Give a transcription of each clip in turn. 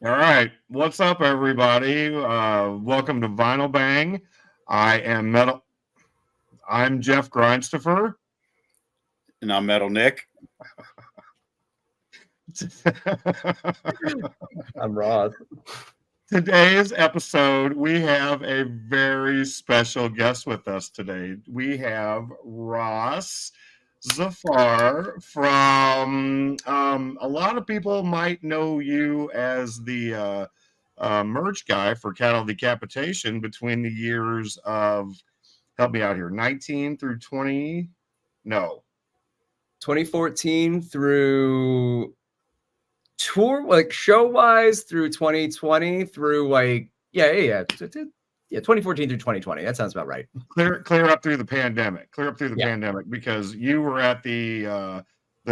All right. What's up, everybody? Welcome to Vinyl Bang. I'm Jeff Grindstoffer. And I'm Metal Nick. I'm Ross. Today's episode, we have a very special guest with us today. We have Ross Zafar from, a lot of people might know you as the merch guy for Cattle Decapitation between the years of, help me out here, 19 through 20, no. 2014 through tour, like show-wise, through 2020, through like, yeah, 2014 through 2020. That sounds about right. Clear up through the pandemic. Pandemic, because you were at the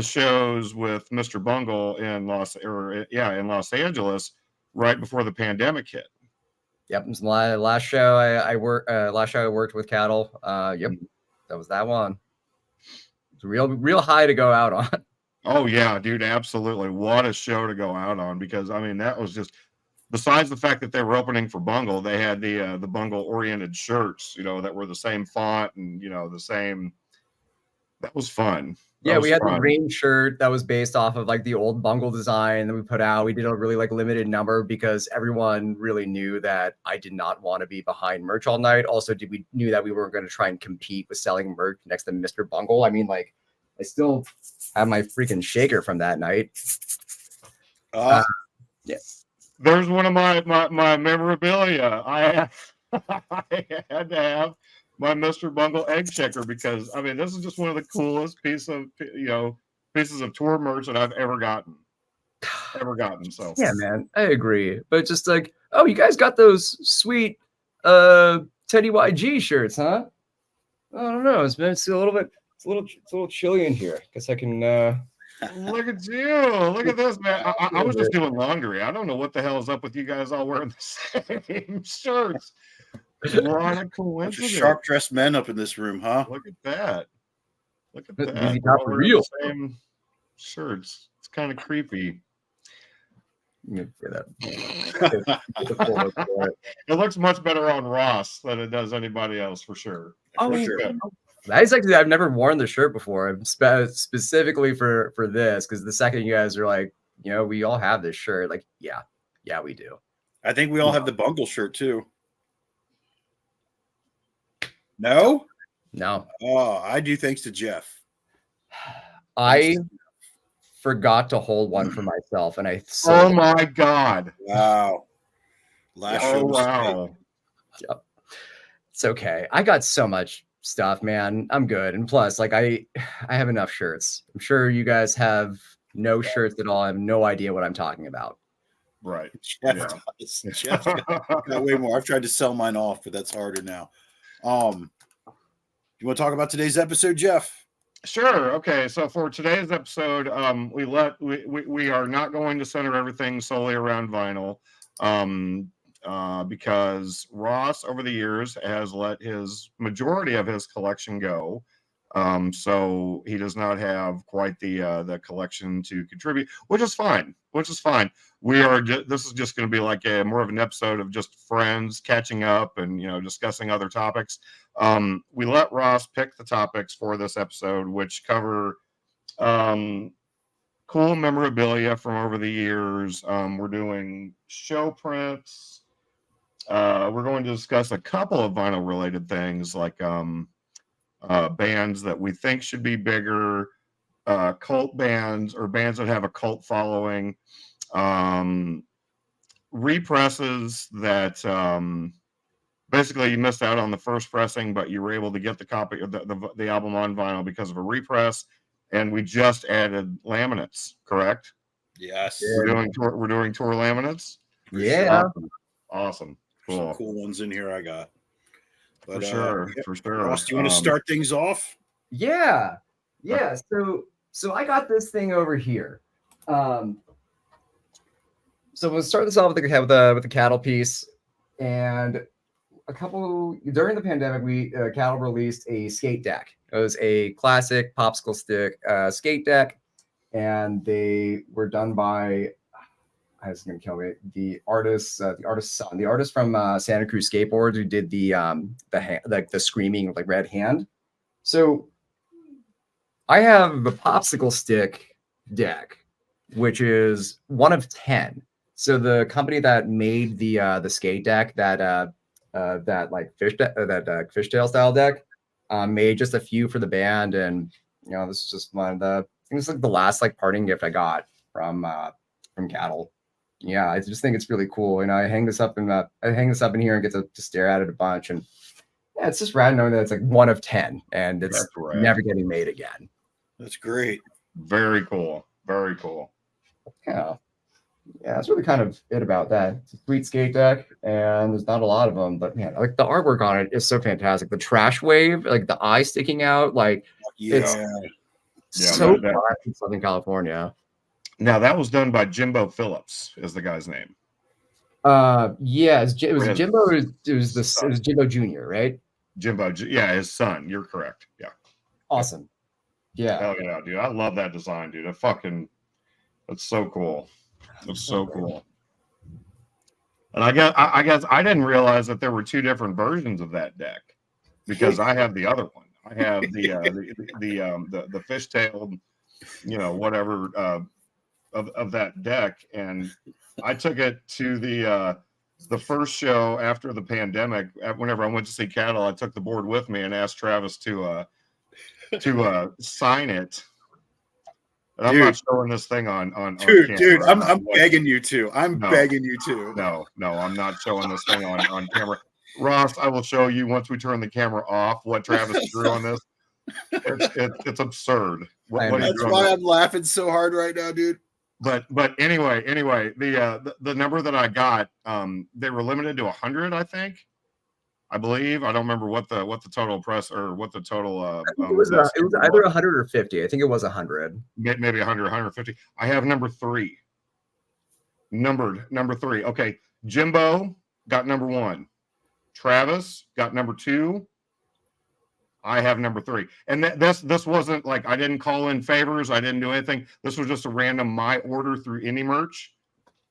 shows with Mr.Bungle in Los Angeles right before the pandemic hit. Yep, it was my last show I worked with Cattle. Yep, that was that one. It's a real high to go out on. Oh yeah, dude, absolutely. What a show to go out on, because I mean that was just, besides the fact that they were opening for Bungle, they had the Bungle oriented shirts, that were the same font and the same. That was fun. Yeah, we had the green shirt that was based off of like the old Bungle design that we put out. We did a really limited number because everyone really knew that I did not want to be behind merch all night. Also, we knew that we weren't going to try and compete with selling merch next to Mr. Bungle. I mean, like, I still have my freaking shaker from that night. Yeah. There's one of my memorabilia. I had to have my Mr. Bungle egg checker, because I mean this is just one of the coolest pieces of tour merch that I've ever gotten. So yeah, man, I agree. But just like, oh, you guys got those sweet Teddy YG shirts, huh? I don't know. It's a little chilly in here. Guess I can look at you. Look at this, man. I was just doing laundry. I don't know what the hell is up with you guys all wearing the same shirts. What a coincidence. Sharp dressed men up in this room, huh? Look at that. Not for real. Same shirts. It's kind of creepy. It looks much better on Ross than it does anybody else, for sure. Oh, for sure. That's actually, I've never worn the shirt before, specifically for this, because the second you guys are like, we all have this shirt, like, yeah, we do. I think we all have the Bungle shirt too. No. Oh, I do, thanks to Jeff. I forgot to hold one for myself, and I. Oh my god! Wow. Last show. Wow. Yep. It's okay. I got so much stuff, man. I'm good, and plus, like, I have enough shirts. I'm sure you guys have no shirts at all. I have no idea what I'm talking about. Right. Jeff got way more. I've tried to sell mine off, but that's harder now. You want to talk about today's episode, Jeff? Sure. Okay. So for today's episode, we are not going to center everything solely around vinyl, because Ross over the years has let his majority of his collection go. So he does not have quite the collection to contribute, which is fine. This is just going to be like more of an episode of just friends catching up and discussing other topics. We let Ross pick the topics for this episode, which cover cool memorabilia from over the years. We're doing show prints. We're going to discuss a couple of vinyl related things, like bands that we think should be bigger, cult bands or bands that have a cult following, represses that basically you missed out on the first pressing, but you were able to get the copy of the album on vinyl because of a repress. And we just added laminates, correct? Yes. We're doing tour laminates. Yeah. Awesome. Cool. Some cool ones in here I got. But, for sure. Ross, do you want to start things off? Yeah. So I got this thing over here. So we'll start this off with the cattle piece. And during the pandemic, we Cattle released a skate deck. It was a classic popsicle stick skate deck, and they were done by, It's gonna kill me. The artist's son, the artist from Santa Cruz Skateboards, who did the screaming like red hand. So I have the popsicle stick deck, which is one of 10. So the company that made the skate deck, that fishtail style deck, made just a few for the band, and this is just one of the. I think it's like the last like parting gift I got from Cattle. Yeah, I just think it's really cool. I hang this up in here and get to stare at it a bunch, and yeah, it's just rad knowing that it's like one of 10, and it's never getting made again. That's great. Very cool. Very cool. Yeah, that's really kind of it about that. It's a sweet skate deck, and there's not a lot of them, but man, like the artwork on it is so fantastic. The trash wave, like the eye sticking out, like it's so fun in Southern California. Now that was done by Jimbo Phillips, is the guy's name. Yeah, it was Jimbo. It was Jimbo Jr., right? Jimbo, yeah, his son. You're correct. Yeah. Awesome. Yeah. Hell yeah, dude. I love that design, dude. That's so cool. It's so cool. And I guess I didn't realize that there were two different versions of that deck, because I have the other one. I have the fishtailed, whatever of that deck, and I took it to the first show after the pandemic. Whenever I went to see Cattle, I took the board with me and asked Travis to sign it. And I'm not showing this thing on camera. Dude, I'm begging you to. Begging you to. No, I'm not showing this thing on camera. Ross, I will show you once we turn the camara off what Travis drew on this. It's absurd. That's why I'm laughing so hard right now, dude. But anyway, the number that I got, they were limited to 100, I think. I believe. I don't remember what the total press or what the total. It was either 100 or 50. I think it was 100. Maybe 100, 150. I have number 3. Numbered number 3. Okay, Jimbo got number 1. Travis got number 2. I have number 3. And this wasn't like I didn't call in favors. I didn't do anything. This was just a random my order through Indie Merch.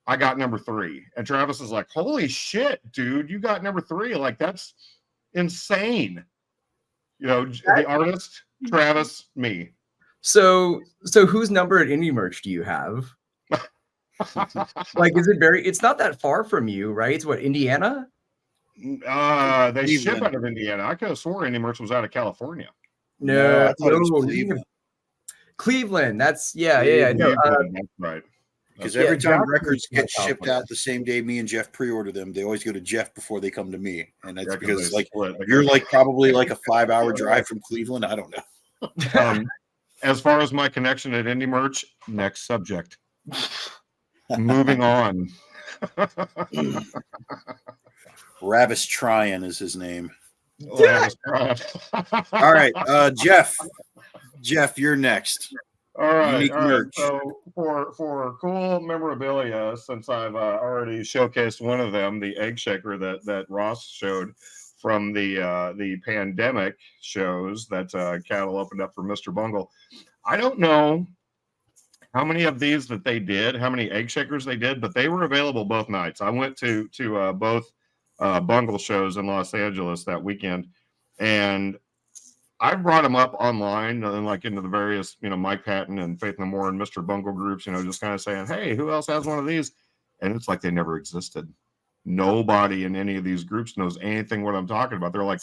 I got number 3. And Travis is like, holy shit, dude, you got number 3. Like, that's insane. The artist, Travis, me. So whose number at Indie Merch do you have? Like, it's not that far from you, right? It's what, Indiana? They ship out of Indiana. I could have swore Indie Merch was out of California. No, I thought it was Cleveland. Cleveland. That's yeah. No, that's right. Because every time records get shipped out the same day me and Jeff pre-order them, they always go to Jeff before they come to me. And that's because you're like probably like a 5-hour drive from Cleveland. I don't know. As far as my connection at Indie Merch, next subject. Moving on. Ravis Tryon is his name. All right, Jeff, you're next. All right. So for cool memorabilia, since I've already showcased one of them, the egg shaker that Ross showed from the pandemic shows that Cattle opened up for Mr. Bungle. I don't know how many of these that they did, how many egg shakers they did, but they were available both nights. I went to both Bungle shows in Los Angeles that weekend, and I brought them up online and like into the various, Mike Patton and Faith No More and Mr. Bungle groups, just kind of saying, hey, who else has one of these? And it's like they never existed. Nobody in any of these groups knows anything what I'm talking about. They're like,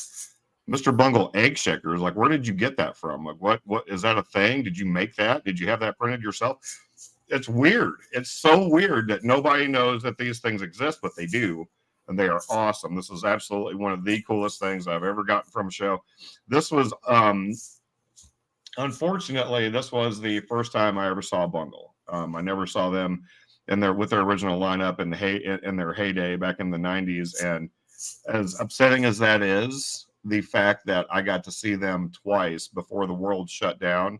Mr. Bungle egg shakers. Like, where did you get that from? Like, what is that a thing? Did you make that? Did you have that printed yourself? It's weird. It's so weird that nobody knows that these things exist, but they do. And they are awesome. This is absolutely one of the coolest things I've ever gotten from a show. This was, unfortunately, this was the first time I ever saw Bungle. I never saw them with their original lineup in their heyday back in the 90s. And as upsetting as that is, the fact that I got to see them twice before the world shut down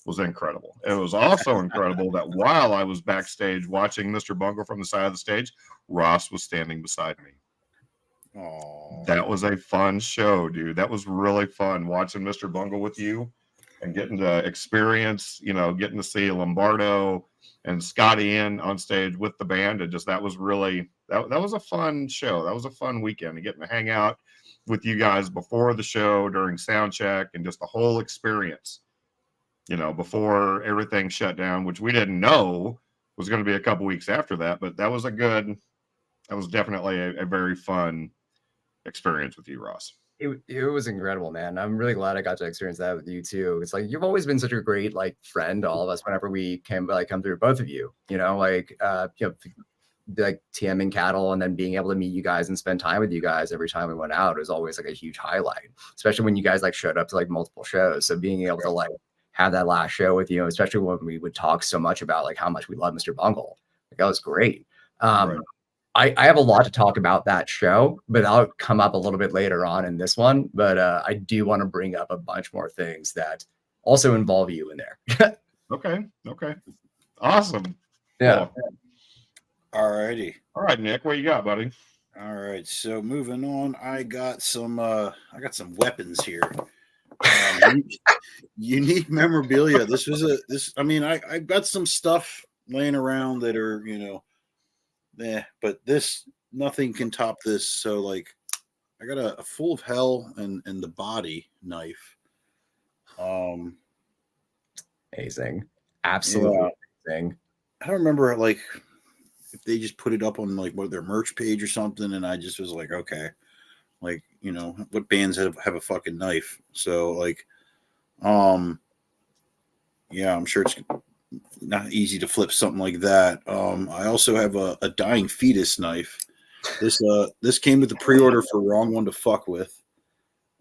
was incredible. It was also incredible that while I was backstage watching Mr. Bungle from the side of the stage, Ross was standing beside me. Aww. That was a fun show, dude. That was really fun watching Mr. Bungle with you and getting to experience, getting to see Lombardo and Scotty in on stage with the band. And just, that was really, that was a fun show. That was a fun weekend, and getting to hang out with you guys before the show, during sound check, and just the whole experience, before everything shut down, which we didn't know was going to be a couple weeks after that. But that was definitely a very fun experience with you, Ross. It was incredible, man. I'm really glad I got to experience that with you too. It's like, you've always been such a great like friend to all of us whenever we come through, both of you, like TMing cattle, and then being able to meet you guys and spend time with you guys every time we went out was always like a huge highlight, especially when you guys like showed up to like multiple shows. So being able to like have that last show with you, especially when we would talk so much about like how much we love Mr.Bungle, like that was great. Right. I have a lot to talk about that show, but I'll come up a little bit later on in this one. But I do want to bring up a bunch more things that also involve you in there. Okay. Awesome. Yeah. Cool. All righty. All right, Nick, what you got, buddy? All right. So moving on, I got some weapons here. Unique memorabilia. I got some stuff laying around that are, but nothing can top this. So like, I got a Full of Hell and the Body knife. Amazing. Absolutely amazing. I don't remember like if they just put it up on like their merch page or something, and I just was like, okay, like, what bands have a fucking knife? So like, yeah, I'm sure it's not easy to flip something like that. I also have a Dying Fetus knife. This came with the pre-order for Wrong One to Fuck With,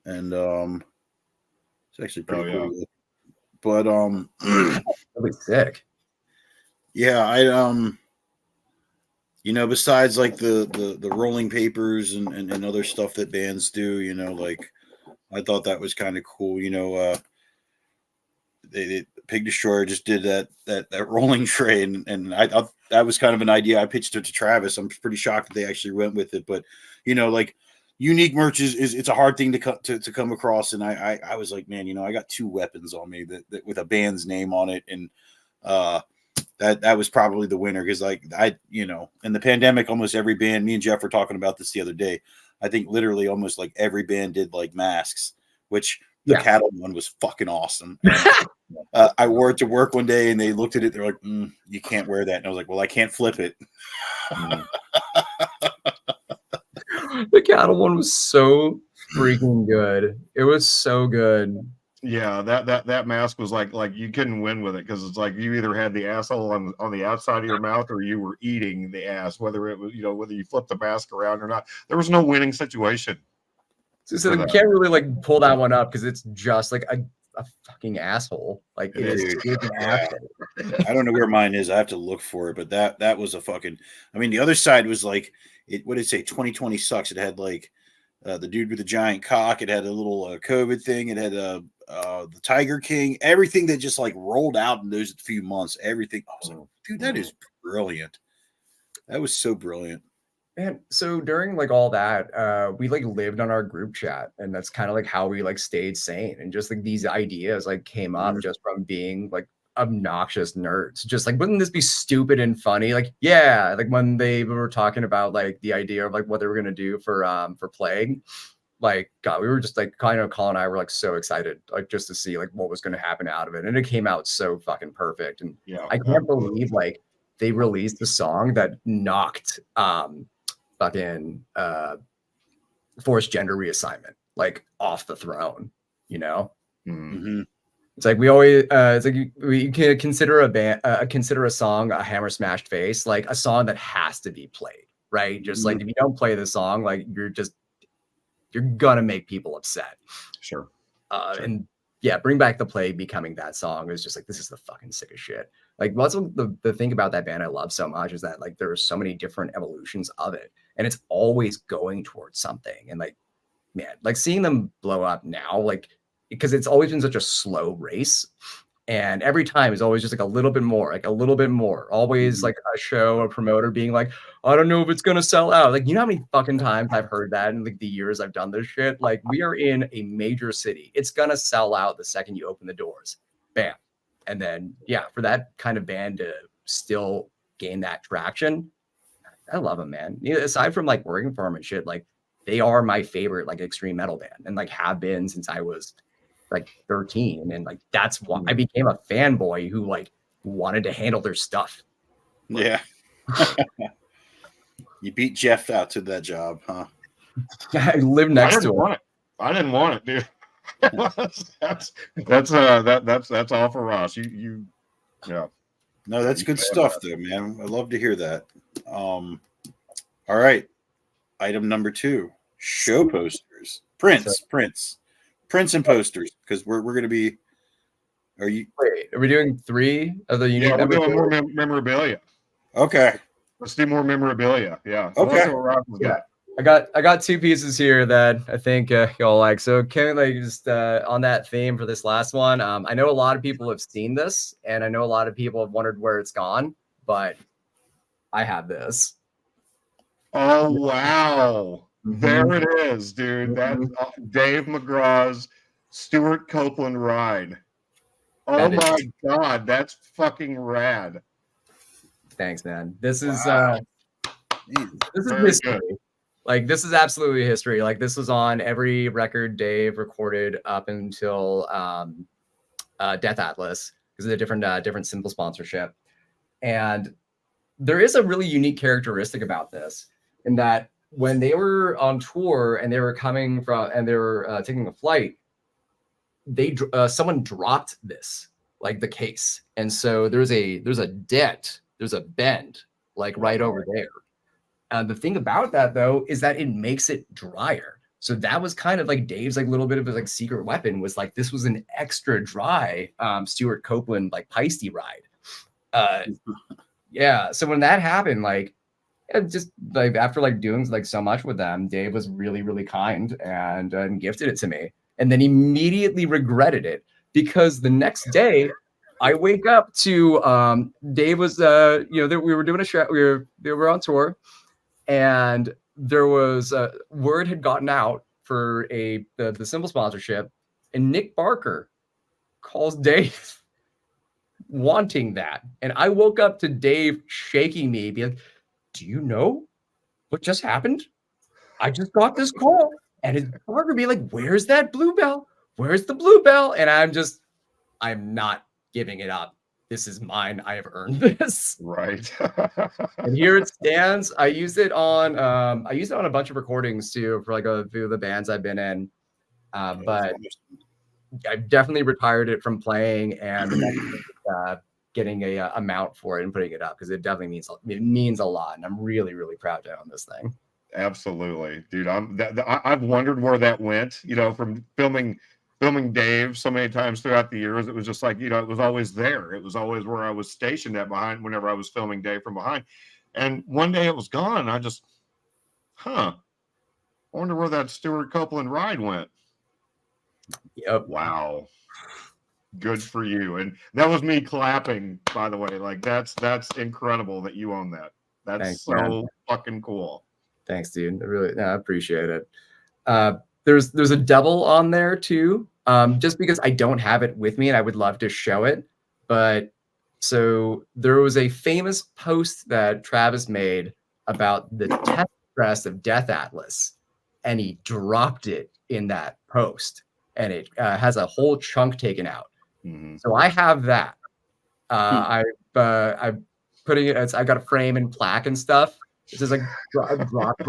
and it's actually pretty cool. But really sick. Yeah, besides like the rolling papers and other stuff that bands do, like I thought that was kind of cool. They Pig Destroyer just did that rolling tray, and I thought that was kind of an idea. I pitched it to Travis. I'm pretty shocked that they actually went with it. But like unique merch is it's a hard thing to come across, and I was like, man, I got two weapons on me that with a band's name on it, and that was probably the winner, because like in the pandemic, almost every band, me and Jeff were talking about this the other day, I think literally almost like every band did like masks, which the cattle one was fucking awesome. And, I wore it to work one day, and they looked at it, they're like, you can't wear that. And I was like, well, I can't flip it. The cattle one was so freaking good. It was so good. Yeah, that mask was like you couldn't win with it, because it's like you either had the asshole on the outside of your mouth, or you were eating the ass, whether it was whether you flipped the mask around or not. There was no winning situation. So you can't really like pull that one up, because it's just like a fucking asshole. Like it is an asshole. I don't know where mine is. I have to look for it. But that was a fucking. I mean, the other side was like what did it say? 2020 sucks. It had like the dude with the giant cock. It had a little COVID thing. It had the Tiger King. Everything that just like rolled out in those few months. Everything. I was like, dude, that is brilliant. That was so brilliant. And so during like all that, we like lived on our group chat, and that's kind of like how we like stayed sane, and just like these ideas like came up just from being like obnoxious nerds. Just like, wouldn't this be stupid and funny? Like, yeah, like when they were talking about like the idea of like what they were gonna do for Plague, like God, we were just like kind of Colin and I were like so excited like just to see like what was gonna happen out of it, and it came out so fucking perfect. And I can't believe like they released a song that knocked fucking forced gender reassignment like off the throne, Mm-hmm. It's like we always it's like we can consider a song a hammer smashed face, like a song that has to be played, right? Just like if you don't play the song, like you're gonna make people upset. Sure. And yeah, Bring Back the Plague becoming that song is just like, this is the fucking sickest shit. Like, what's the thing about that band I love so much is that like there are so many different evolutions of it, and it's always going towards something. And like, man, like seeing them blow up now, like because it's always been such a slow race, And every time is always just like a little bit more, like a little bit more. Always like a show, a promoter being like, I don't know if it's gonna sell out. Like, you know how many fucking times I've heard that in like the years I've done this shit? Like, we are in a major city. It's gonna sell out the second you open the doors. Bam. And then yeah, for that kind of band to still gain that traction, I love them, man. You know, aside from like working for them and shit, like they are my favorite like extreme metal band and like have been since I was like 13, and like that's why I became a fanboy who like wanted to handle their stuff. Yeah. You beat Jeff out to that job, huh? I live next to him. I didn't want it, dude. that's all for Ross. You yeah. No, that's good stuff though, man. I love to hear that. All right. Item number 2, show posters. Prints and posters, because we're going to be. Are we doing 3 of the unique? Yeah, we're doing more memorabilia. Okay, let's do more memorabilia. Yeah. Okay. I got 2 pieces here that I think y'all like. So can like just on that theme for this last one. I know a lot of people have seen this, and I know a lot of people have wondered where it's gone, but I have this. Oh wow. There it is, dude. That's Dave McGraw's Stewart Copeland ride. Oh my God, that's fucking rad. Thanks, man. This is history. Good. Like, this is absolutely history. Like, this was on every record Dave recorded up until Death Atlas, because of the different symbol sponsorship. And there is a really unique characteristic about this, in that when they were on tour and they were coming from and they were taking a flight, they someone dropped this, like the case, and so there's a dent, there's a bend like right over there. The thing about that though is that it makes it drier. So that was kind of like Dave's like little bit of a like secret weapon, was like this was an extra dry Stewart Copeland like Peisty ride. Yeah. So when that happened, like just like after like doing like so much with them, Dave was really, really kind and gifted it to me, and then immediately regretted it, because the next day I wake up to Dave was we were doing a show, they were on tour, and there was word had gotten out for the symbol sponsorship, and Nick Barker calls Dave wanting that, and I woke up to Dave shaking me, be like, do you know what just happened? I just got this call, and his Barker be like, where's that blue bell? Where's the blue bell? And I'm not giving it up. This is mine. I have earned this. Right. And here it stands. I used it on a bunch of recordings too, for like a few of the bands I've been in. But I've definitely retired it from playing, and getting a mount for it and putting it up, because it definitely means a lot, and I'm really, really proud to own this thing. Absolutely, dude. I've wondered where that went. You know, from filming Dave so many times throughout the years, it was just like, you know, it was always there. It was always where I was stationed at behind whenever I was filming Dave from behind. And one day it was gone, and I just, I wonder where that Stewart Copeland ride went. Yep. Wow. Good for you. And that was me clapping, by the way. Like, that's incredible that you own that. That's fucking cool. Thanks, dude. I appreciate it. There's a double on there too, just because I don't have it with me and I would love to show it. But so there was a famous post that Travis made about the test press of Death Atlas, and he dropped it in that post, and it has a whole chunk taken out. Mm-hmm. So I have that. I'm putting it. I got a frame and plaque and stuff. This is like dropped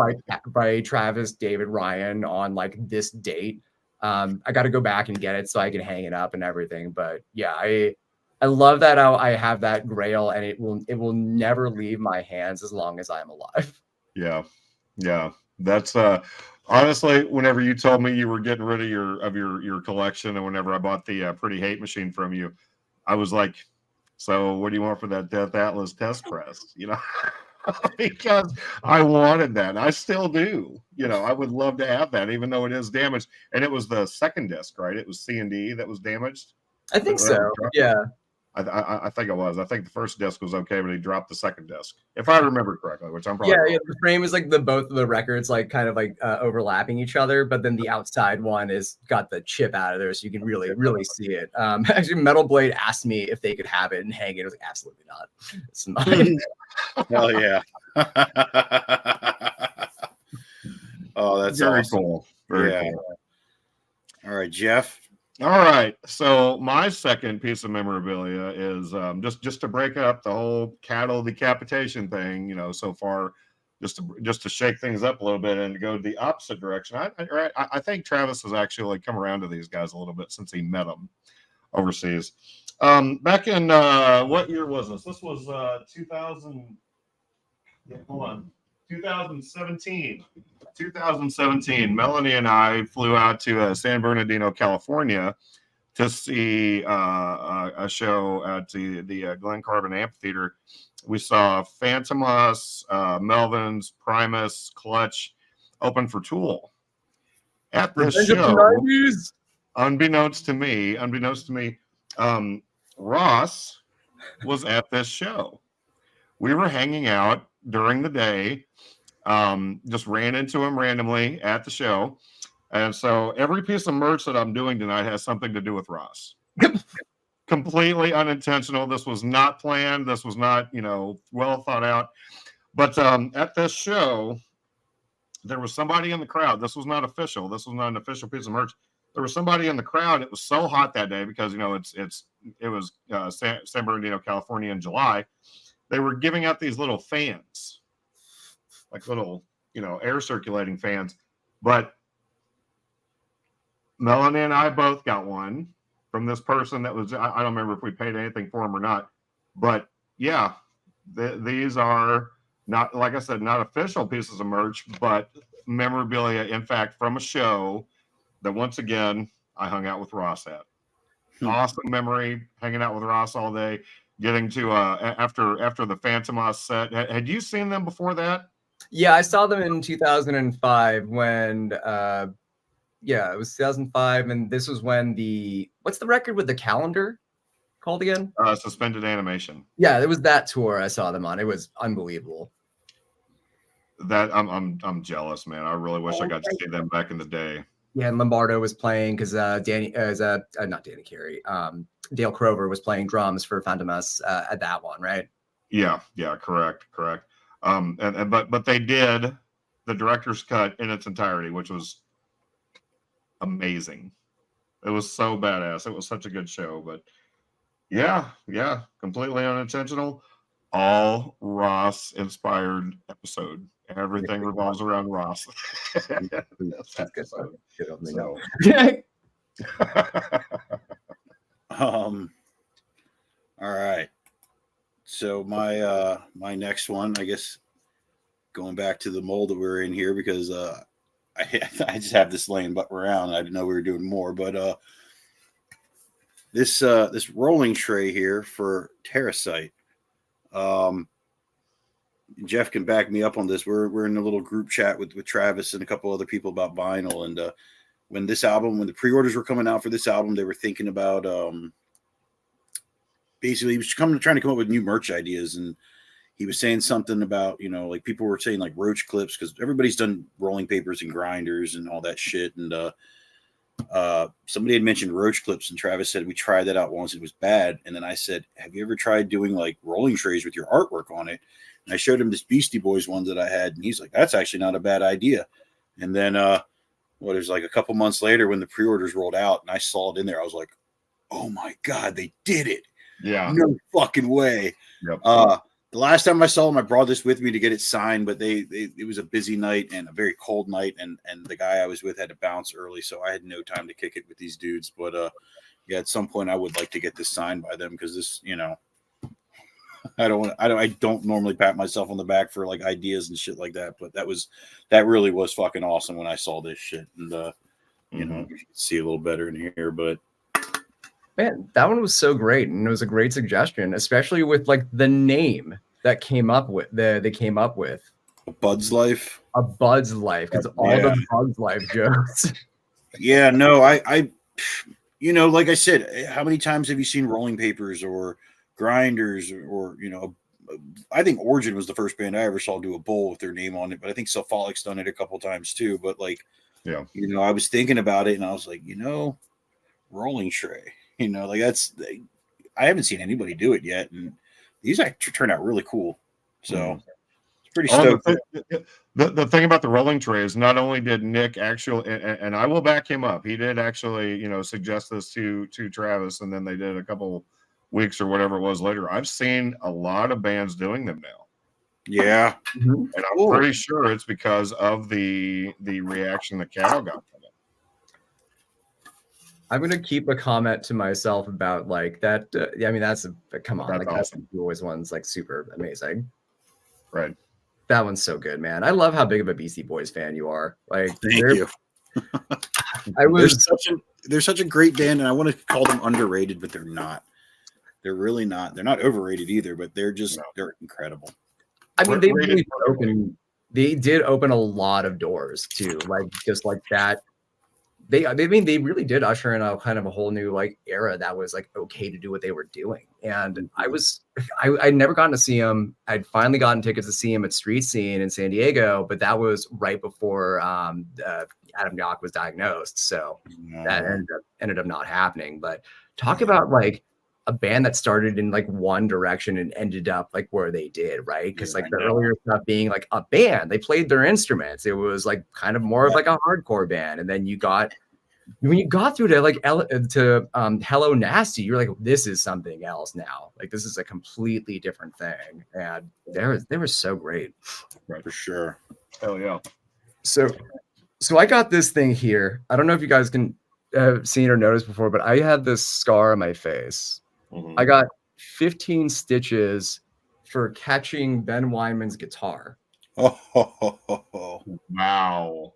by Travis David Ryan on like this date. I got to go back and get it so I can hang it up and everything. But yeah, I love that I have that grail, and it will never leave my hands as long as I'm alive. Yeah. That's honestly, whenever you told me you were getting rid of your collection, and whenever I bought the Pretty Hate machine from you, I was like, so what do you want for that Death Atlas test press? You know, because I wanted that. I still do. You know, I would love to have that, even though it is damaged. And it was the second disc, right? It was C&D that was damaged. I think so. Yeah. I think it was. I think the first disc was okay, but he dropped the second disc, if I remember correctly, which I'm probably wrong. Yeah. The frame is like both of the records like kind of like overlapping each other, but then the outside one is got the chip out of there, so you can really see it. Actually, Metal Blade asked me if they could have it and hang it. I was like, absolutely not. It's mine. Hell yeah. Oh, that's very awesome. cool. Very cool. All right, Jeff. All right. So my second piece of memorabilia is just to break up the whole cattle decapitation thing. You know, so far, just to shake things up a little bit and go the opposite direction. I think Travis has actually come around to these guys a little bit since he met them overseas. Back in what year was this? This was 2000. Yeah, hold on. 2017. 2017, Melanie and I flew out to San Bernardino, California to see a show at the Glen Carbon Amphitheater. We saw Phantomas, Melvins, Primus, Clutch open for Tool. At this show, unbeknownst to me, Ross was at this show. We were hanging out during the day. Just ran into him randomly at the show. And so every piece of merch that I'm doing tonight has something to do with Ross. Completely unintentional. This was not planned. This was not, well thought out. But at this show, there was somebody in the crowd. This was not official. This was not an official piece of merch. There was somebody in the crowd. It was so hot that day because, it was San Bernardino, California in July. They were giving out these little fans. Like little, air circulating fans. But Melanie and I both got one from this person that was, I don't remember if we paid anything for them or not. But yeah, these are not, like I said, not official pieces of merch, but memorabilia, in fact, from a show that once again, I hung out with Ross at. Awesome memory, hanging out with Ross all day, getting to, after the Phantomas set. Had you seen them before that? Yeah, I saw them in 2005 when, it was 2005, and this was when what's the record with the calendar called again? Suspended Animation. Yeah, it was that tour I saw them on. It was unbelievable. That I'm jealous, man. I really wish I got to see them back in the day. Yeah, and Lombardo was playing because not Danny Carey. Dale Crover was playing drums for Phantomas at that one, right? Yeah, correct. But they did the director's cut in its entirety, which was amazing. It was so badass. It was such a good show. But yeah, completely unintentional. All Ross inspired episode. Everything revolves around Ross. That's good. So. All right. So my next one, I guess, going back to the mold that we're in here, because I just have this laying around. I didn't know we were doing more, but this rolling tray here for Terracite. Jeff can back me up on this. We're in a little group chat with Travis and a couple other people about vinyl, and when the pre-orders were coming out for this album, they were thinking about basically he was trying to come up with new merch ideas, and he was saying something about, like people were saying like roach clips, because everybody's done rolling papers and grinders and all that shit. And somebody had mentioned roach clips, and Travis said we tried that out once, it was bad. And then I said, have you ever tried doing like rolling trays with your artwork on it? And I showed him this Beastie Boys one that I had, and he's like, that's actually not a bad idea. And then it was like a couple months later when the pre-orders rolled out and I saw it in there, I was like, oh my God, they did it. Yeah. No fucking way. Yep. The last time I saw them, I brought this with me to get it signed, but it was a busy night and a very cold night, and the guy I was with had to bounce early, so I had no time to kick it with these dudes. But at some point I would like to get this signed by them, because this, I don't normally pat myself on the back for like ideas and shit like that, but that really was fucking awesome when I saw this shit. And you can see a little better in here, but man, that one was so great, and it was a great suggestion, especially with like the name that came up with they came up with. A Bud's Life, because all the Bud's Life jokes. Yeah, no, I like I said, how many times have you seen Rolling Papers or Grinders or I think Origin was the first band I ever saw do a bowl with their name on it, but I think Cephalic's done it a couple times too. But like, yeah, I was thinking about it and I was like, Rolling Tray, like I haven't seen anybody do it yet, and these actually turn out really cool. So it's pretty stoked. The thing about the Rolling Tray is not only did Nick actually, and I will back him up, he did actually, suggest this to Travis, and then they did a couple weeks or whatever it was later. I've seen a lot of bands doing them now. Yeah. And I'm pretty sure it's because of the reaction that Cattle got from it. I'm gonna keep a comment to myself about like that. I mean, that's come on, that's like awesome. That's always one's like super amazing. Right. That one's so good, man. I love how big of a Beastie Boys fan you are. Like, thank you. They're such a great band, and I want to call them underrated, but they're not. They're really not. They're not overrated either, but they're incredible. I mean, they did open a lot of doors too, like just like that. They really did usher in a kind of a whole new like era that was like okay to do what they were doing. And I'd never gotten to see them. I'd finally gotten tickets to see him at Street Scene in San Diego, but that was right before Adam Yauch was diagnosed. So that ended up not happening. But talk about like a band that started in like one direction and ended up like where they did, right? Because like the earlier stuff being like a band, they played their instruments. It was like kind of more of like a hardcore band. And then when you got through to like Hello Nasty, you're like, this is something else now. Like this is a completely different thing. And they were so great. Right, for sure. Hell yeah. So I got this thing here. I don't know if you guys can have seen or noticed before, but I had this scar on my face. I got 15 stitches for catching Ben Weinman's guitar. Oh, wow.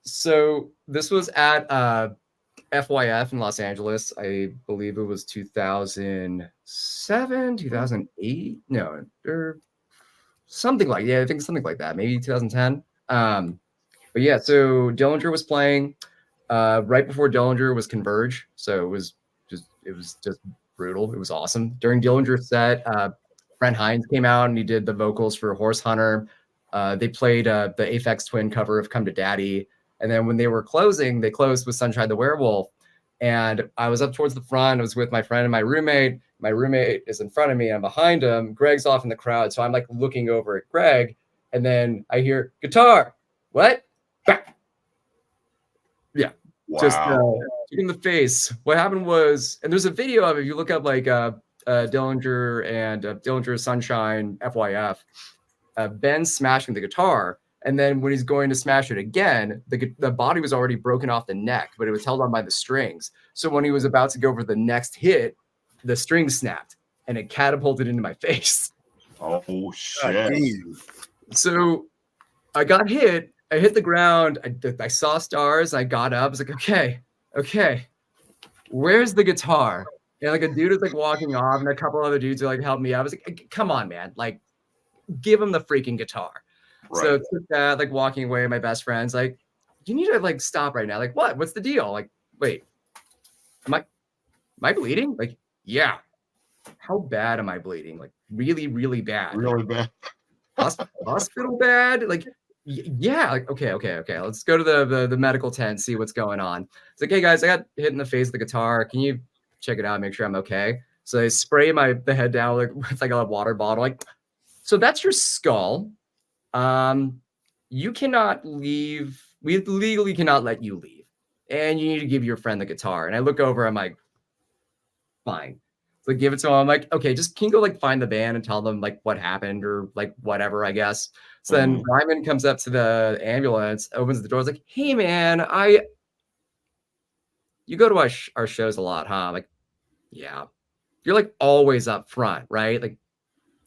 So this was at FYF in Los Angeles. I believe it was 2007, 2008. No, or something like, I think something like that. Maybe 2010. But yeah, so Dillinger was playing right before Dillinger was Converge. So it was just brutal. It was awesome. During Dillinger's set, Brent Hines came out and he did the vocals for Horse Hunter. They played the Aphex Twin cover of Come to Daddy. And then when they were closing, they closed with Sunshine the Werewolf. And I was up towards the front. I was with my friend and my roommate. My roommate is in front of me. I'm behind him. Greg's off in the crowd. So I'm like looking over at Greg. And then I hear guitar. What? Yeah. Wow. Just in the face. What happened was, and there's a video of it. If you look up like Dillinger and Dillinger Sunshine FYF, Ben smashing the guitar. And then when he's going to smash it again, the body was already broken off the neck, but it was held on by the strings. So when he was about to go for the next hit, the string snapped and it catapulted into my face. Oh, shit. So I got hit. I hit the ground. I saw stars. I got up. I was like, okay, where's the guitar? And like a dude is like walking off and a couple other dudes are like, help me out. I was like, come on, man. Like, give him the freaking guitar. Right. So took that, like walking away, my best friend's like, you need to like stop right now. Like, what? What's the deal? Like, wait, am I bleeding? Like, yeah. How bad am I bleeding? Like, really, really bad. Really bad. Hospital bad? Like, yeah. Like, okay. Let's go to the medical tent, see what's going on. It's like, hey guys, I got hit in the face with the guitar. Can you check it out, make sure I'm okay? So they spray the head down with like a water bottle. Like, so that's your skull. You cannot leave. We legally cannot let you leave, and you need to give your friend the guitar. And I look over. I'm like, fine. So I give it to him. I'm like, okay, just can you go like find the band and tell them like what happened or like whatever, I guess. So then Ryman comes up to the ambulance, opens the door. I was like, hey man, you go to our shows a lot, huh? I'm like, yeah. You're like always up front, right? Like,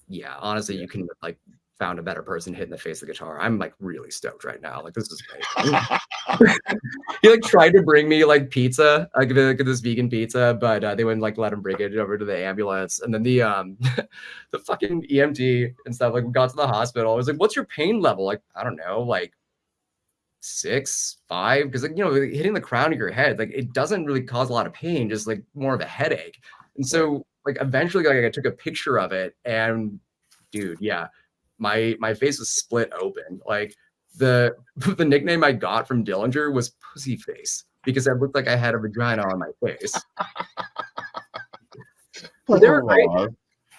yeah. Honestly, you can like found a better person hitting the face of the guitar. I'm like really stoked right now. Like this is great. He like tried to bring me like pizza, like this vegan pizza, but they wouldn't like let him bring it over to the ambulance. And then the the fucking EMT and stuff, like we got to the hospital. I was like, what's your pain level? Like, I don't know, like 6, 5, because like, you know, hitting the crown of your head, like it doesn't really cause a lot of pain, just like more of a headache. And so like eventually like I took a picture of it, and dude, yeah, my face was split open. Like the nickname I got from Dillinger was Pussy Face because I looked like I had a vagina on my face. But they were great.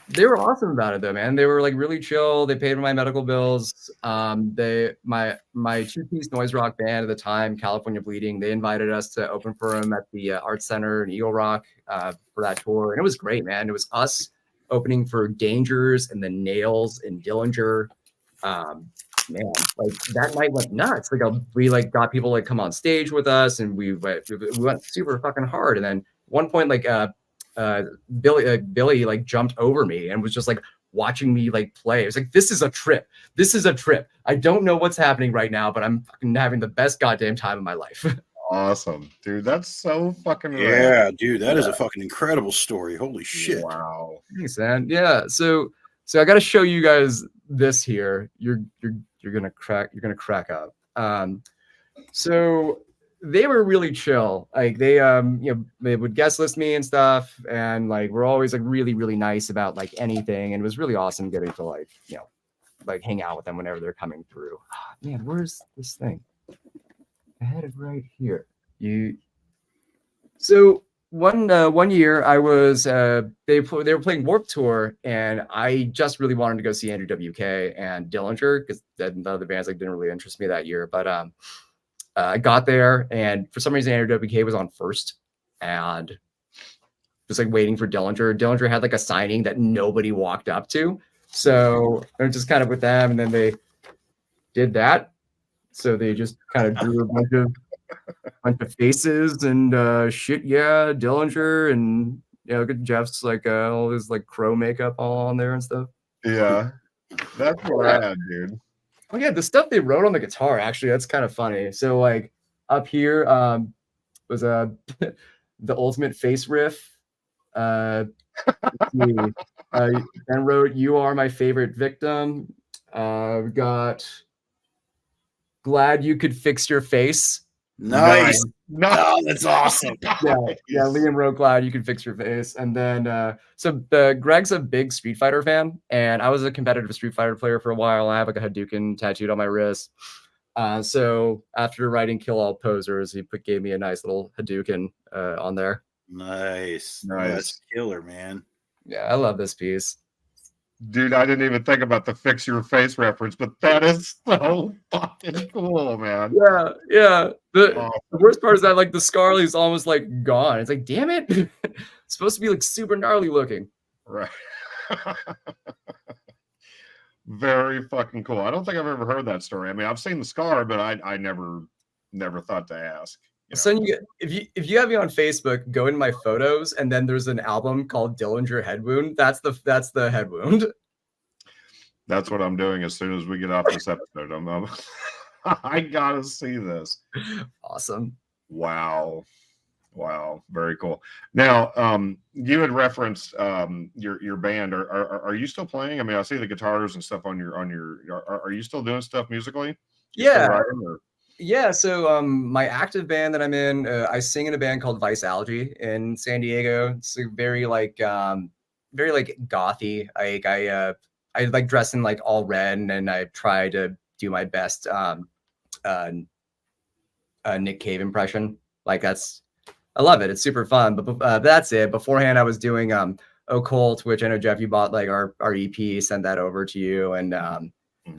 They were awesome about it though, man. They were like really chill. They paid for my medical bills. My 2-piece noise rock band at the time, California Bleeding, they invited us to open for them at the Arts Center in Igorr for that tour, and it was great, man. It was us opening for Dangers and the Nails and Dillinger. Man, like that night went nuts. Like we like got people like come on stage with us, and we went super fucking hard. And then one point, like Billy like jumped over me and was just like watching me like play. It was like, this is a trip. This is a trip. I don't know what's happening right now, but I'm fucking having the best goddamn time of my life. Awesome, dude. That's so fucking rad. Dude, that is a fucking incredible story. Holy shit. Wow. Thanks, man. Yeah. So I got to show you guys this here. You're gonna crack up. So they were really chill. Like they they would guest list me and stuff, and like we're always like really, really nice about like anything. And it was really awesome getting to like, you know, like hang out with them whenever they're coming through. Oh, man, where's this thing? I had it right here. So one year I was they were playing Warped Tour, and I just really wanted to go see Andrew WK and Dillinger because the other bands like didn't really interest me that year. But I got there, and for some reason Andrew WK was on first, and just like waiting for Dillinger. Dillinger had like a signing that nobody walked up to, so I'm just kind of with them, and then they did that. So they just kind of drew a bunch of faces and shit. Yeah, Dillinger, and yeah, look at Jeff's like all his like crow makeup all on there and stuff. Yeah, that's rad, dude. Oh yeah, the stuff they wrote on the guitar, actually, that's kind of funny. So like up here was the ultimate face riff. Then wrote "You Are My Favorite Victim." We got "Glad You Could Fix Your Face." Nice. No, that's awesome. Yeah. Liam wrote "Glad You Could Fix Your Face," and then Greg's a big Street Fighter fan, and I was a competitive Street Fighter player for a while. I have like a Hadouken tattooed on my wrist. So after writing "Kill All Posers," he gave me a nice little Hadouken on there. Nice. Oh, that's killer, man. Yeah, I love this piece. Dude, I didn't even think about the "Fix Your Face" reference, but that is so fucking cool, man. Yeah. The worst part is that like the Scarly's almost like gone. It's like, damn it. It's supposed to be like super gnarly looking. Right. Very fucking cool. I don't think I've ever heard that story. I mean, I've seen the scar, but I never thought to ask. So if you have me on Facebook, go in my photos, and then there's an album called Dillinger Head Wound. That's the head wound. That's what I'm doing as soon as we get off this episode. I gotta see this. Awesome. Wow, very cool. Now, you had referenced your band. Are you still playing? I mean, I see the guitars and stuff on your. Are you still doing stuff musically? Yeah, so my active band that I'm in, I sing in a band called Vice Algae in San Diego. It's very like gothy. I like dress in like all red, and I try to do my best Nick Cave impression. Like I love it. It's super fun. But that's it. Beforehand, I was doing Occult, which I know Jeff, you bought like our EP, sent that over to you, and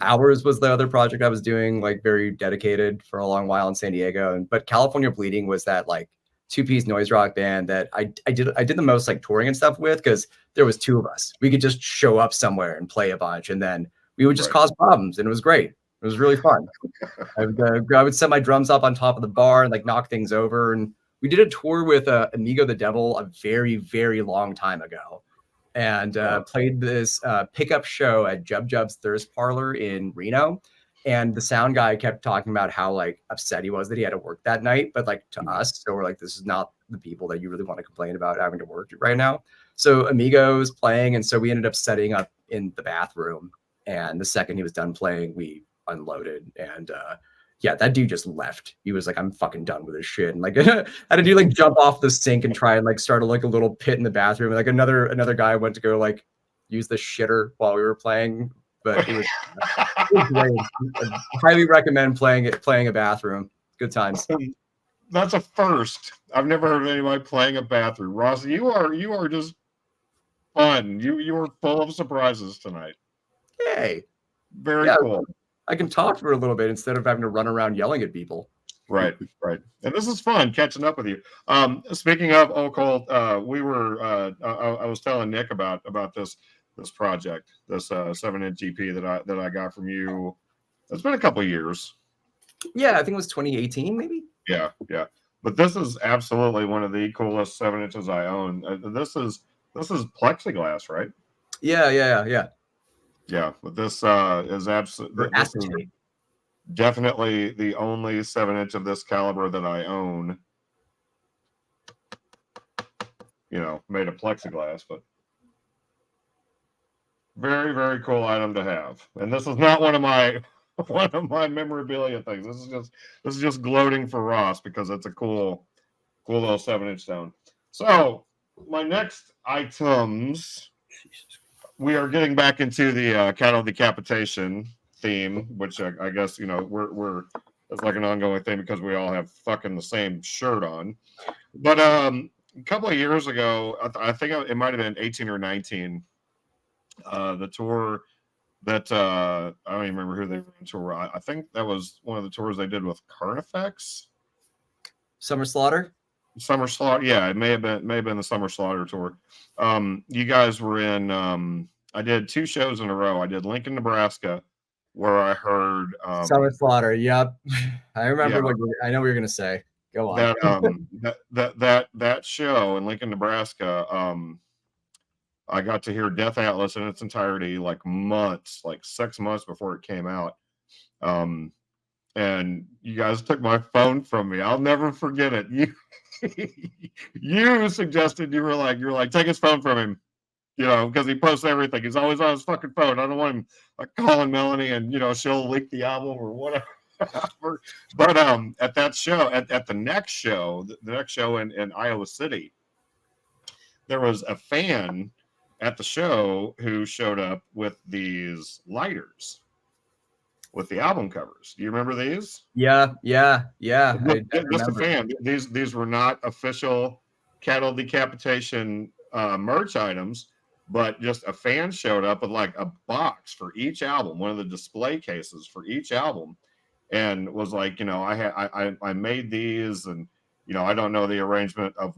Hours was the other project I was doing, like very dedicated for a long while in San Diego. But California Bleeding was that like 2-piece noise rock band that I did the most like touring and stuff with, because there was 2 of us. We could just show up somewhere and play a bunch, and then we would just cause problems, and it was great. It was really fun. I would set my drums up on top of the bar and like knock things over. And we did a tour with Amigo the Devil a very, very long time ago, and played this pickup show at Jub Jub's Thirst Parlor in Reno. And the sound guy kept talking about how like upset he was that he had to work that night, but like to us, so we're like, this is not the people that you really want to complain about having to work right now. So Amigo was playing, and so we ended up setting up in the bathroom. And the second he was done playing, we unloaded. And yeah, that dude just left. He was like, I'm fucking done with this shit. And like had a dude like jump off the sink and try and like start like a little pit in the bathroom. Like another guy went to go like use the shitter while we were playing. But it was great. I highly recommend playing a bathroom. Good times. That's a first. I've never heard of anybody playing a bathroom. Ross, you are just fun. You were full of surprises tonight. Hey. Very cool. I can talk for a little bit instead of having to run around yelling at people. Right. And this is fun catching up with you. Speaking of occult, we were I was telling Nick about this project, this 7-inch EP that I got from you. It's been a couple of years. Yeah, I think it was 2018, maybe. Yeah. But this is absolutely one of the coolest 7 inches I own. This is plexiglass, right? Yeah. Yeah, but this is absolutely definitely the only 7-inch of this caliber that I own. You know, made of plexiglass, but very, very cool item to have. And this is not one of my memorabilia things. This is just gloating for Ross because it's a cool little 7-inch stone. So my next items. We are getting back into the cattle decapitation theme, which I guess, you know, we're it's like an ongoing thing because we all have fucking the same shirt on. But a couple of years ago, I think it might have been 18 or 19, the tour that I don't even remember who they were on tour. I think that was one of the tours they did with Carnifex. Summer Slaughter. Yeah, it may have been the Summer Slaughter tour. You guys were in I did 2 shows in a row. I did Lincoln, Nebraska, where I heard Summer Slaughter. Yep. I remember I know what you're gonna say. Go on. That show in Lincoln, Nebraska, I got to hear Death Atlas in its entirety like 6 months before it came out. And you guys took my phone from me. I'll never forget it. You suggested you're like take his phone from him, you know, because he posts everything. He's always on his fucking phone. I don't want him like calling Melanie and, you know, she'll leak the album or whatever. But at that show, at the next show, in Iowa City, there was a fan at the show who showed up with these lighters with the album covers. Do you remember these? Yeah. Just a fan. These were not official cattle decapitation merch items, but just a fan showed up with like a box for each album, one of the display cases for each album, and was like, you know, I made these, and you know, I don't know the arrangement of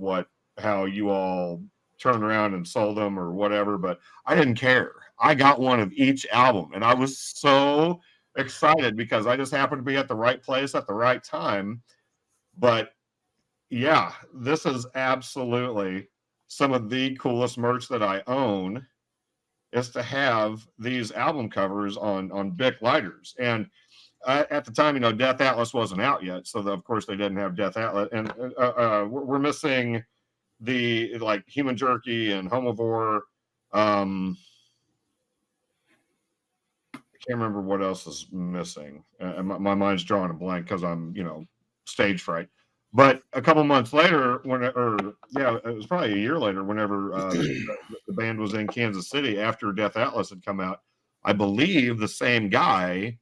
how you all turned around and sold them or whatever, but I didn't care. I got one of each album, and I was so excited because I just happened to be at the right place at the right time. But yeah, this is absolutely some of the coolest merch that I own, is to have these album covers on Bic lighters. And at the time, you know, Death Atlas wasn't out yet, so of course they didn't have Death Atlas, and we're missing the like Human Jerky and Homivore. Can't remember what else is missing. My mind's drawing a blank because I'm, you know, stage fright. But a couple months later, it was probably a year later, whenever the band was in Kansas City after Death Atlas had come out, I believe the same guy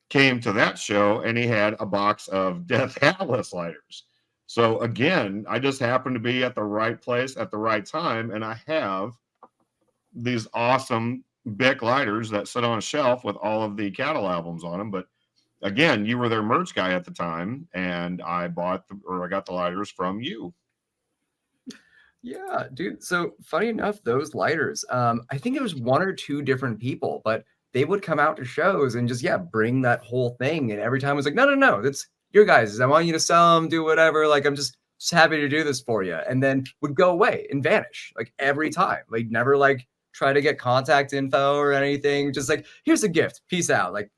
came to that show and he had a box of Death Atlas lighters. So again, I just happened to be at the right place at the right time, and I have these awesome Bic lighters that sit on a shelf with all of the cattle albums on them. But again, you were their merch guy at the time, and I got the lighters from you. Yeah, dude. So funny enough, those lighters, I think it was 1 or 2 different people, but they would come out to shows and just, bring that whole thing. And every time I was like, no, that's your guys. I want you to sell them, do whatever. Like, I'm just happy to do this for you. And then would go away and vanish like every time. Like, never like try to get contact info or anything. Just like, here's a gift. Peace out. Like,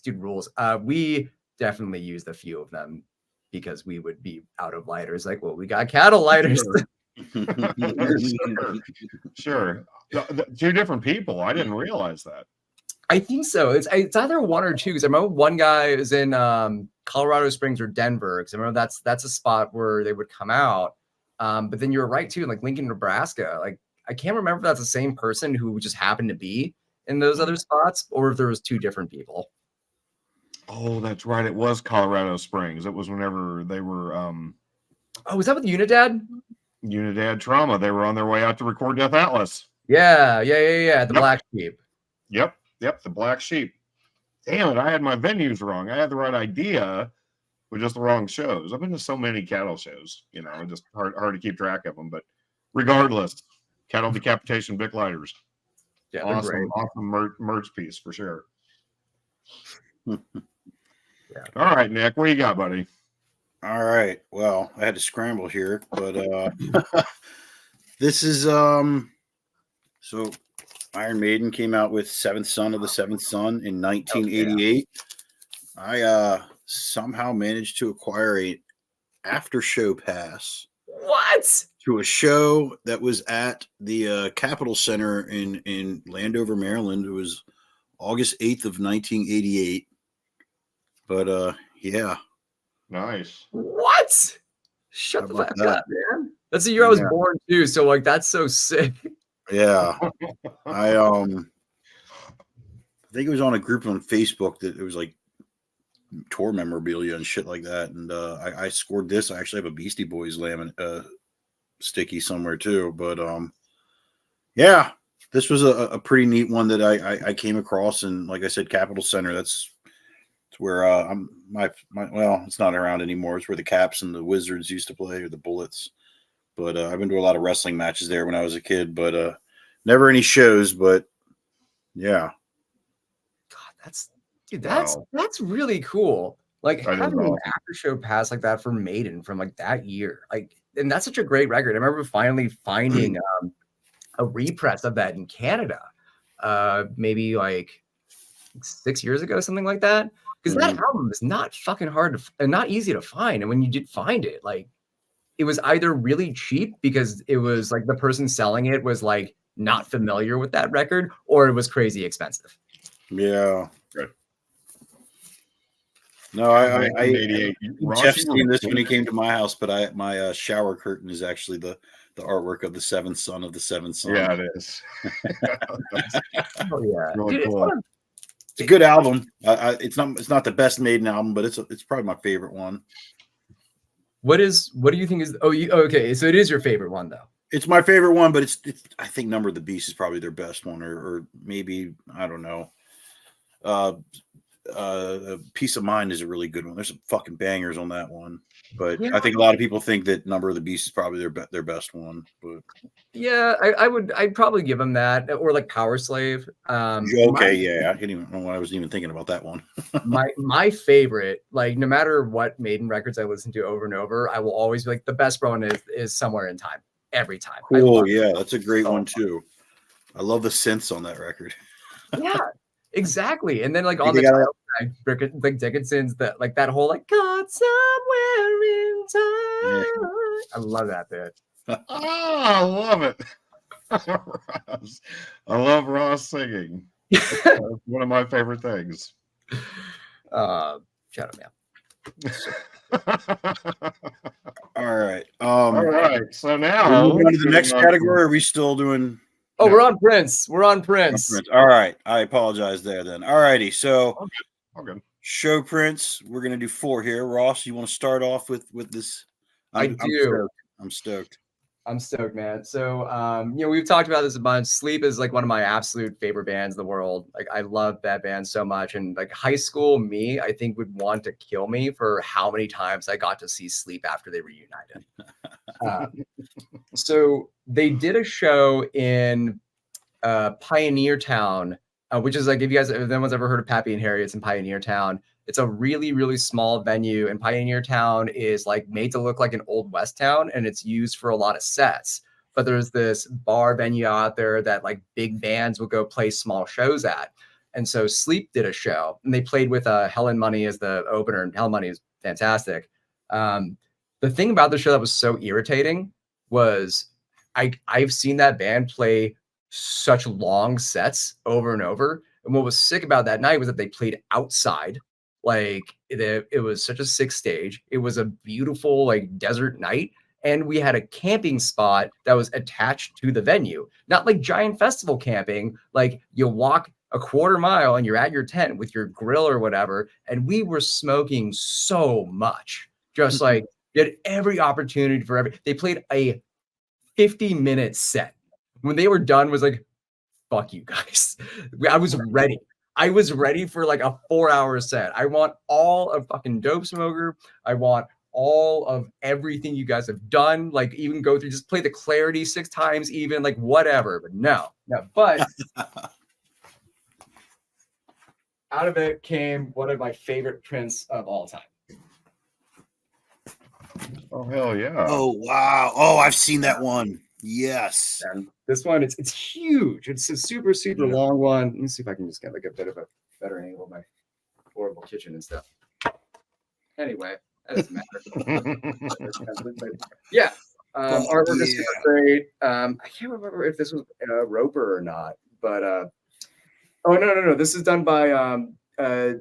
dude rules. We definitely used a few of them because we would be out of lighters. Like, well, we got cattle lighters. Sure. 2 different people. I didn't realize that. I think so. It's either one or two. Because I remember one guy is in Colorado Springs or Denver. Because I remember that's a spot where they would come out. But then you're right too, like Lincoln, Nebraska. Like I can't remember if that's the same person who just happened to be in those other spots, or if there was two different people. Oh, that's right. It was Colorado Springs. It was whenever they were. Oh, was that with Unidad? Unidad Trauma. They were on their way out to record Death Atlas. Yeah. The Black Sheep. Yep. The Black Sheep. Damn it! I had my venues wrong. I had the right idea, but just the wrong shows. I've been to so many cattle shows, just hard to keep track of them. But regardless, cattle decapitation Bic lighters. Yeah, awesome merch piece for sure. Yeah. All right, Nick, what you got, buddy? All right. Well, I had to scramble here, but this is so Iron Maiden came out with Seventh Son of the Seventh Son in 1988. I somehow managed to acquire a after show pass. What? To a show that was at the Capitol Center in Landover, Maryland. It was August 8th of 1988. But yeah. Nice. What? Shut the fuck up, man. That's the year I was born too. So like that's so sick. Yeah. I think it was on a group on Facebook that it was like tour memorabilia and shit like that. And I scored this. I actually have a Beastie Boys laminate sticky somewhere too. But yeah, this was a pretty neat one that I came across. And like I said, Capitol Center, that's where I'm well, it's not around anymore. It's where the Caps and the Wizards used to play, or the Bullets. But I've been to a lot of wrestling matches there when I was a kid, but never any shows. But yeah, God, that's really cool. Like having an after show pass like that for Maiden from like that year, like, and that's such a great record. I remember finally finding a repress of that in Canada, maybe like 6 years ago, something like that. Because that album is not fucking hard and not easy to find. And when you did find it, like, it was either really cheap because it was like the person selling it was like not familiar with that record, or it was crazy expensive. Yeah. Right. No, I Jeff seen this when he came to my house, but my shower curtain is actually the artwork of the Seventh Son of the Seventh Son. Yeah, it is. Oh yeah, really dude, cool. It's a good album. It's not the best Maiden album, but it's probably my favorite one. What do you think is? Okay, so it is your favorite one though. It's my favorite one, but it's I think Number of the Beast is probably their best one, or maybe I don't know. Peace of Mind is a really good one. There's some fucking bangers on that one, but I think a lot of people think that Number of the Beast is probably their best one. But yeah, I'd probably give them that, or like Power Slave. I wasn't even thinking about that one. my favorite, like no matter what Maiden records I listen to over and over, I will always be like the best one is Somewhere in Time every time. Cool, yeah, that's a great one too. I love the synths on that record. Yeah. Exactly, and then like on the title track, like Dickinson's that whole like God somewhere in time. Yeah. I love that bit. I love it. I love Ross singing. One of my favorite things. Shut up, man. All right. All right. So now we're going to the next category. Are we still doing? Oh, we're on Prince. We're on Prince. All right. I apologize there then. All righty. So okay. Show Prince. We're going to do 4 here. Ross, you want to start off with this? I'm stoked. I'm stoked, man. So, we've talked about this a bunch. Sleep is like one of my absolute favorite bands in the world. Like, I love that band so much. And like high school me, I think would want to kill me for how many times I got to see Sleep after they reunited. So they did a show in Pioneer Town, which is like, if anyone's ever heard of Pappy and Harriet's in Pioneer Town, it's a really, really small venue, and Pioneer Town is like made to look like an old West town, and it's used for a lot of sets. But there's this bar venue out there that like big bands will go play small shows at. And so Sleep did a show, and they played with Hell and Money as the opener, and Hell and Money is fantastic. The thing about the show that was so irritating was I've seen that band play such long sets over and over. And what was sick about that night was that they played outside. Like it was such a sick stage. It was a beautiful like desert night. And we had a camping spot that was attached to the venue, not like giant festival camping. Like you walk a quarter mile and you're at your tent with your grill or whatever. And we were smoking so much, just like you had every opportunity for they played a 50-minute set. When they were done, was like, fuck you guys. I was ready. I was ready for like a 4-hour set. I want all of fucking Dope Smoker. I want all of everything you guys have done. Like even go through, just play the Clarity 6 times, even like whatever. But no. But out of it came one of my favorite prints of all time. Oh hell yeah! Oh wow! Oh, I've seen that one. Yes. And this one, it's huge. It's a super long one. Let me see if I can just get like a bit of a better angle of my horrible kitchen and stuff. Anyway, that doesn't matter. But yeah, artwork is super great. I can't remember if this was Roper or not, but oh no, this is done by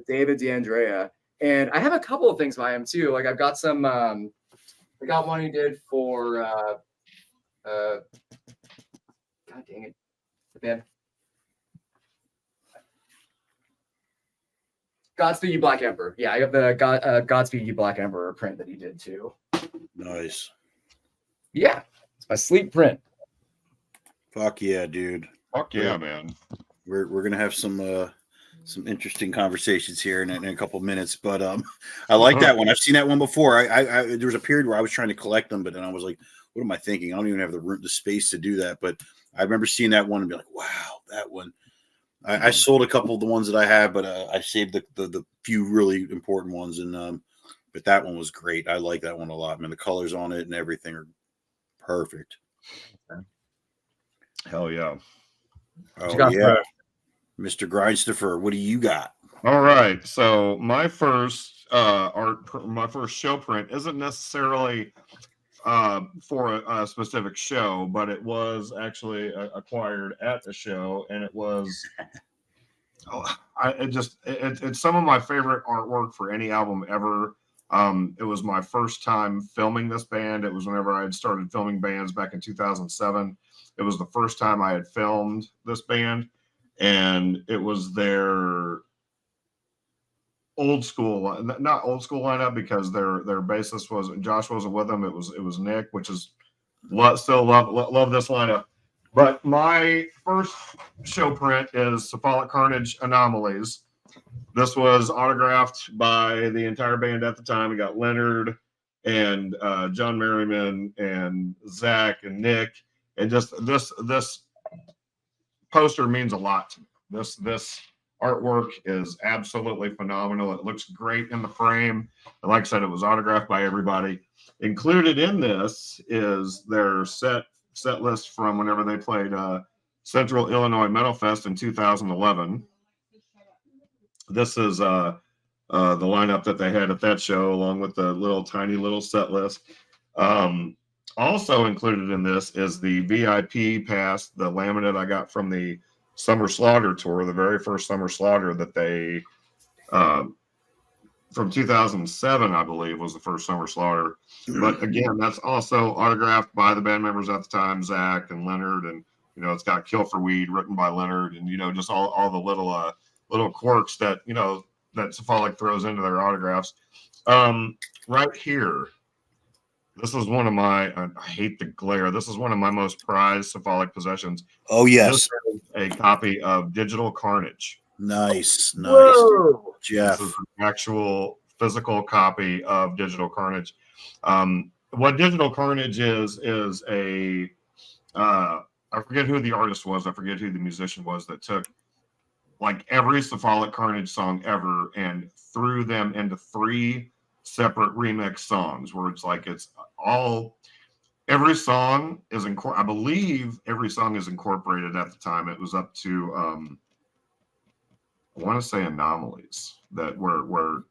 David D'Andrea, and I have a couple of things by him too. Like I've got some. I got one he did for. God dang it, the band. Godspeed You Black Emperor. Yeah, I have the Godspeed You Black Emperor print that he did too. Nice. Yeah, it's my sleep print. Fuck yeah, dude. Fuck yeah, man. We're gonna have some interesting conversations here in a couple minutes, but I like that one. I've seen that one before. I there was a period where I was trying to collect them, but then I was like, what am I thinking? I don't even have the space to do that. But I remember seeing that one and be like, wow, that one. I sold a couple of the ones that I had, but I saved the few really important ones. And but that one was great. I like that one a lot, man. The colors on it and everything are perfect. Hell yeah. Oh yeah. Mr. Grindstoffer, what do you got? All right. So my first my first show print isn't necessarily for a specific show, but it was actually acquired at a show, and it was it's some of my favorite artwork for any album ever. It was my first time filming this band. It was whenever I had started filming bands back in 2007. It was the first time I had filmed this band, and it was their old school, not old school lineup, because their bassist was Josh wasn't with them. It was Nick, which is still love this lineup. But my first show print is Cephalic Carnage Anomalies. This was autographed by the entire band at the time. We got Leonard and John Merriman and Zach and Nick, and just this poster means a lot to me. This artwork is absolutely phenomenal. It looks great in the frame. And like I said, it was autographed by everybody. Included in this is their set list from whenever they played Central Illinois Metal Fest in 2011. This is the lineup that they had at that show, along with the tiny little set list. Also included in this is the VIP pass, the laminate I got from the Summer Slaughter tour, the very first Summer Slaughter that they, from 2007, I believe, was the first Summer Slaughter. But again, that's also autographed by the band members at the time, Zach and Leonard, and it's got "Kill for Weed" written by Leonard, and just all the little quirks that that Cephalic throws into their autographs. Right here, this is one of my, I hate the glare. This is one of my most prized Cephalic possessions. Oh, yes. This is a copy of Digital Carnage. Nice. Whoa. Jeff. This is an actual physical copy of Digital Carnage. What Digital Carnage is a, I forget who the artist was. I forget who the musician was that took like every Cephalic Carnage song ever and threw them into 3 separate remix songs where it's all, every song is I believe every song is incorporated at the time. It was up to I want to say Anomalies that where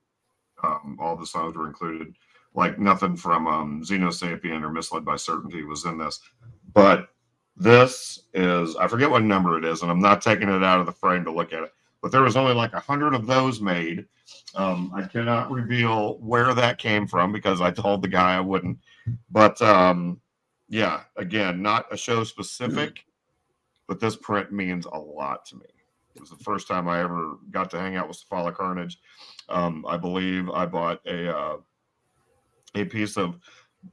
all the songs were included. Like nothing from Xenosapien or Misled by Certainty was in this. But this is, I forget what number it is, and I'm not taking it out of the frame to look at it, but there was only like 100 of those made. I cannot reveal where that came from because I told the guy I wouldn't. But yeah, again, not a show specific, but this print means a lot to me. It was the first time I ever got to hang out with Cephalic Carnage. I believe I bought a piece of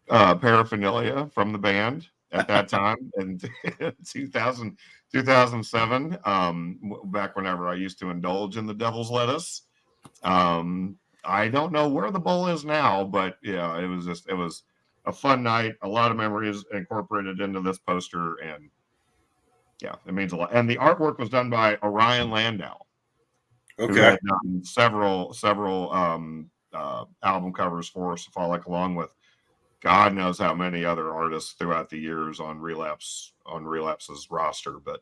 paraphernalia from the band at that time in 2007, back whenever I used to indulge in the devil's lettuce. I don't know where the bowl is now, but yeah, it was a fun night, a lot of memories incorporated into this poster, and yeah, it means a lot. And the artwork was done by Orion Landau, who had done several album covers for Cephalic, along with God knows how many other artists throughout the years on Relapse's roster. But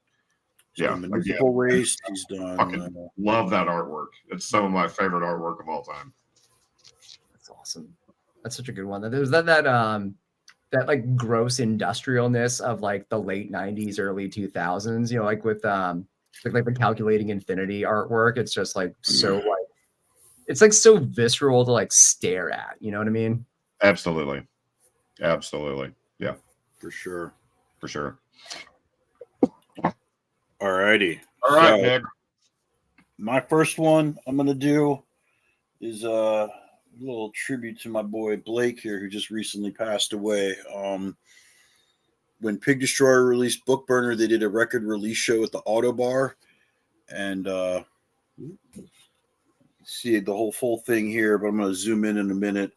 yeah, Municipal Waste. He's done. Fucking love that artwork. It's some of my favorite artwork of all time. That's awesome. That's such a good one. There's that like gross industrialness of like the late 90s, early 2000s, you know, like with like the Calculating Infinity artwork. It's just like so like it's like so visceral to like stare at, you know what I mean? Absolutely. Yeah, for sure. All righty. All right, Nick. My first one I'm gonna do is a little tribute to my boy Blake here, who just recently passed away. When Pig Destroyer released Book Burner, they did a record release show at the Auto Bar, and see the whole full thing here, but I'm going to zoom in a minute.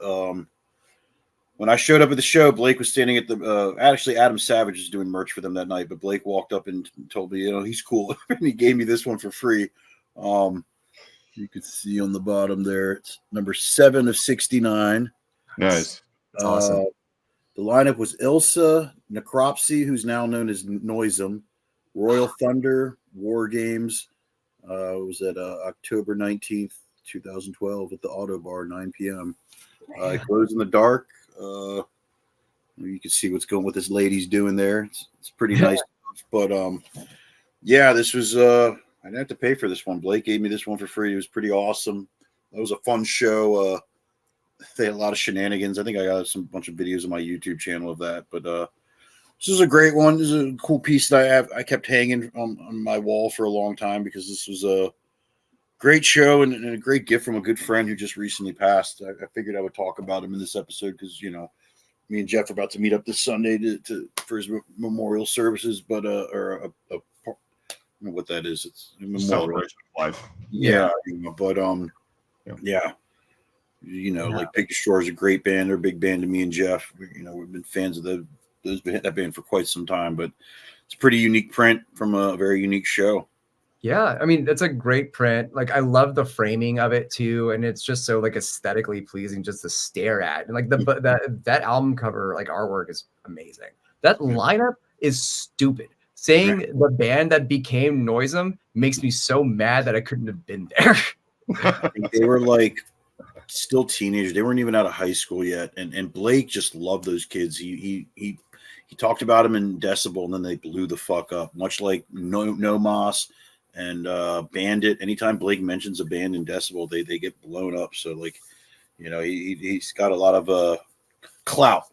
When I showed up at the show, Blake was standing at the actually Adam Savage was doing merch for them that night, but Blake walked up and told me, you know, he's cool. And he gave me this one for free. You can see on the bottom there, it's number 7 of 69. Nice. That's awesome. The lineup was Ilsa, Necropsy, who's now known as Noisem, Royal Thunder, War Games. It was at October 19th, 2012 at the Auto Bar, 9 p.m. It glows in the dark. You can see what's going, what this lady's doing there. It's pretty nice. But yeah, this was I didn't have to pay for this one. Blake gave me this one for free. It was pretty awesome. It was a fun show. They had a lot of shenanigans. I think I got bunch of videos on my YouTube channel of that. But this is a great one. This is a cool piece that I kept hanging on my wall for a long time because this was a great show and a great gift from a good friend who just recently passed. I figured I would talk about him in this episode because, you know, me and Jeff are about to meet up this Sunday for his memorial services, but I don't know what that is. It's a memorial. Celebration of life. Yeah. But yeah. You know, like Pig Destroyer is a great band. They're a big band to me and Jeff. You know, we've been fans of that band for quite some time, but it's a pretty unique print from a very unique show. Yeah, I mean, it's a great print. Like, I love the framing of it too, and it's just so like aesthetically pleasing just to stare at. And like that album cover, like artwork is amazing. That lineup is stupid. Saying the band that became Noisem makes me so mad that I couldn't have been there. They were like still teenagers. They weren't even out of high school yet. And Blake just loved those kids. He talked about them in Decibel, and then they blew the fuck up. Much like No Moss and Bandit. Anytime Blake mentions a band in Decibel, they get blown up. So like, you know, he's got a lot of clout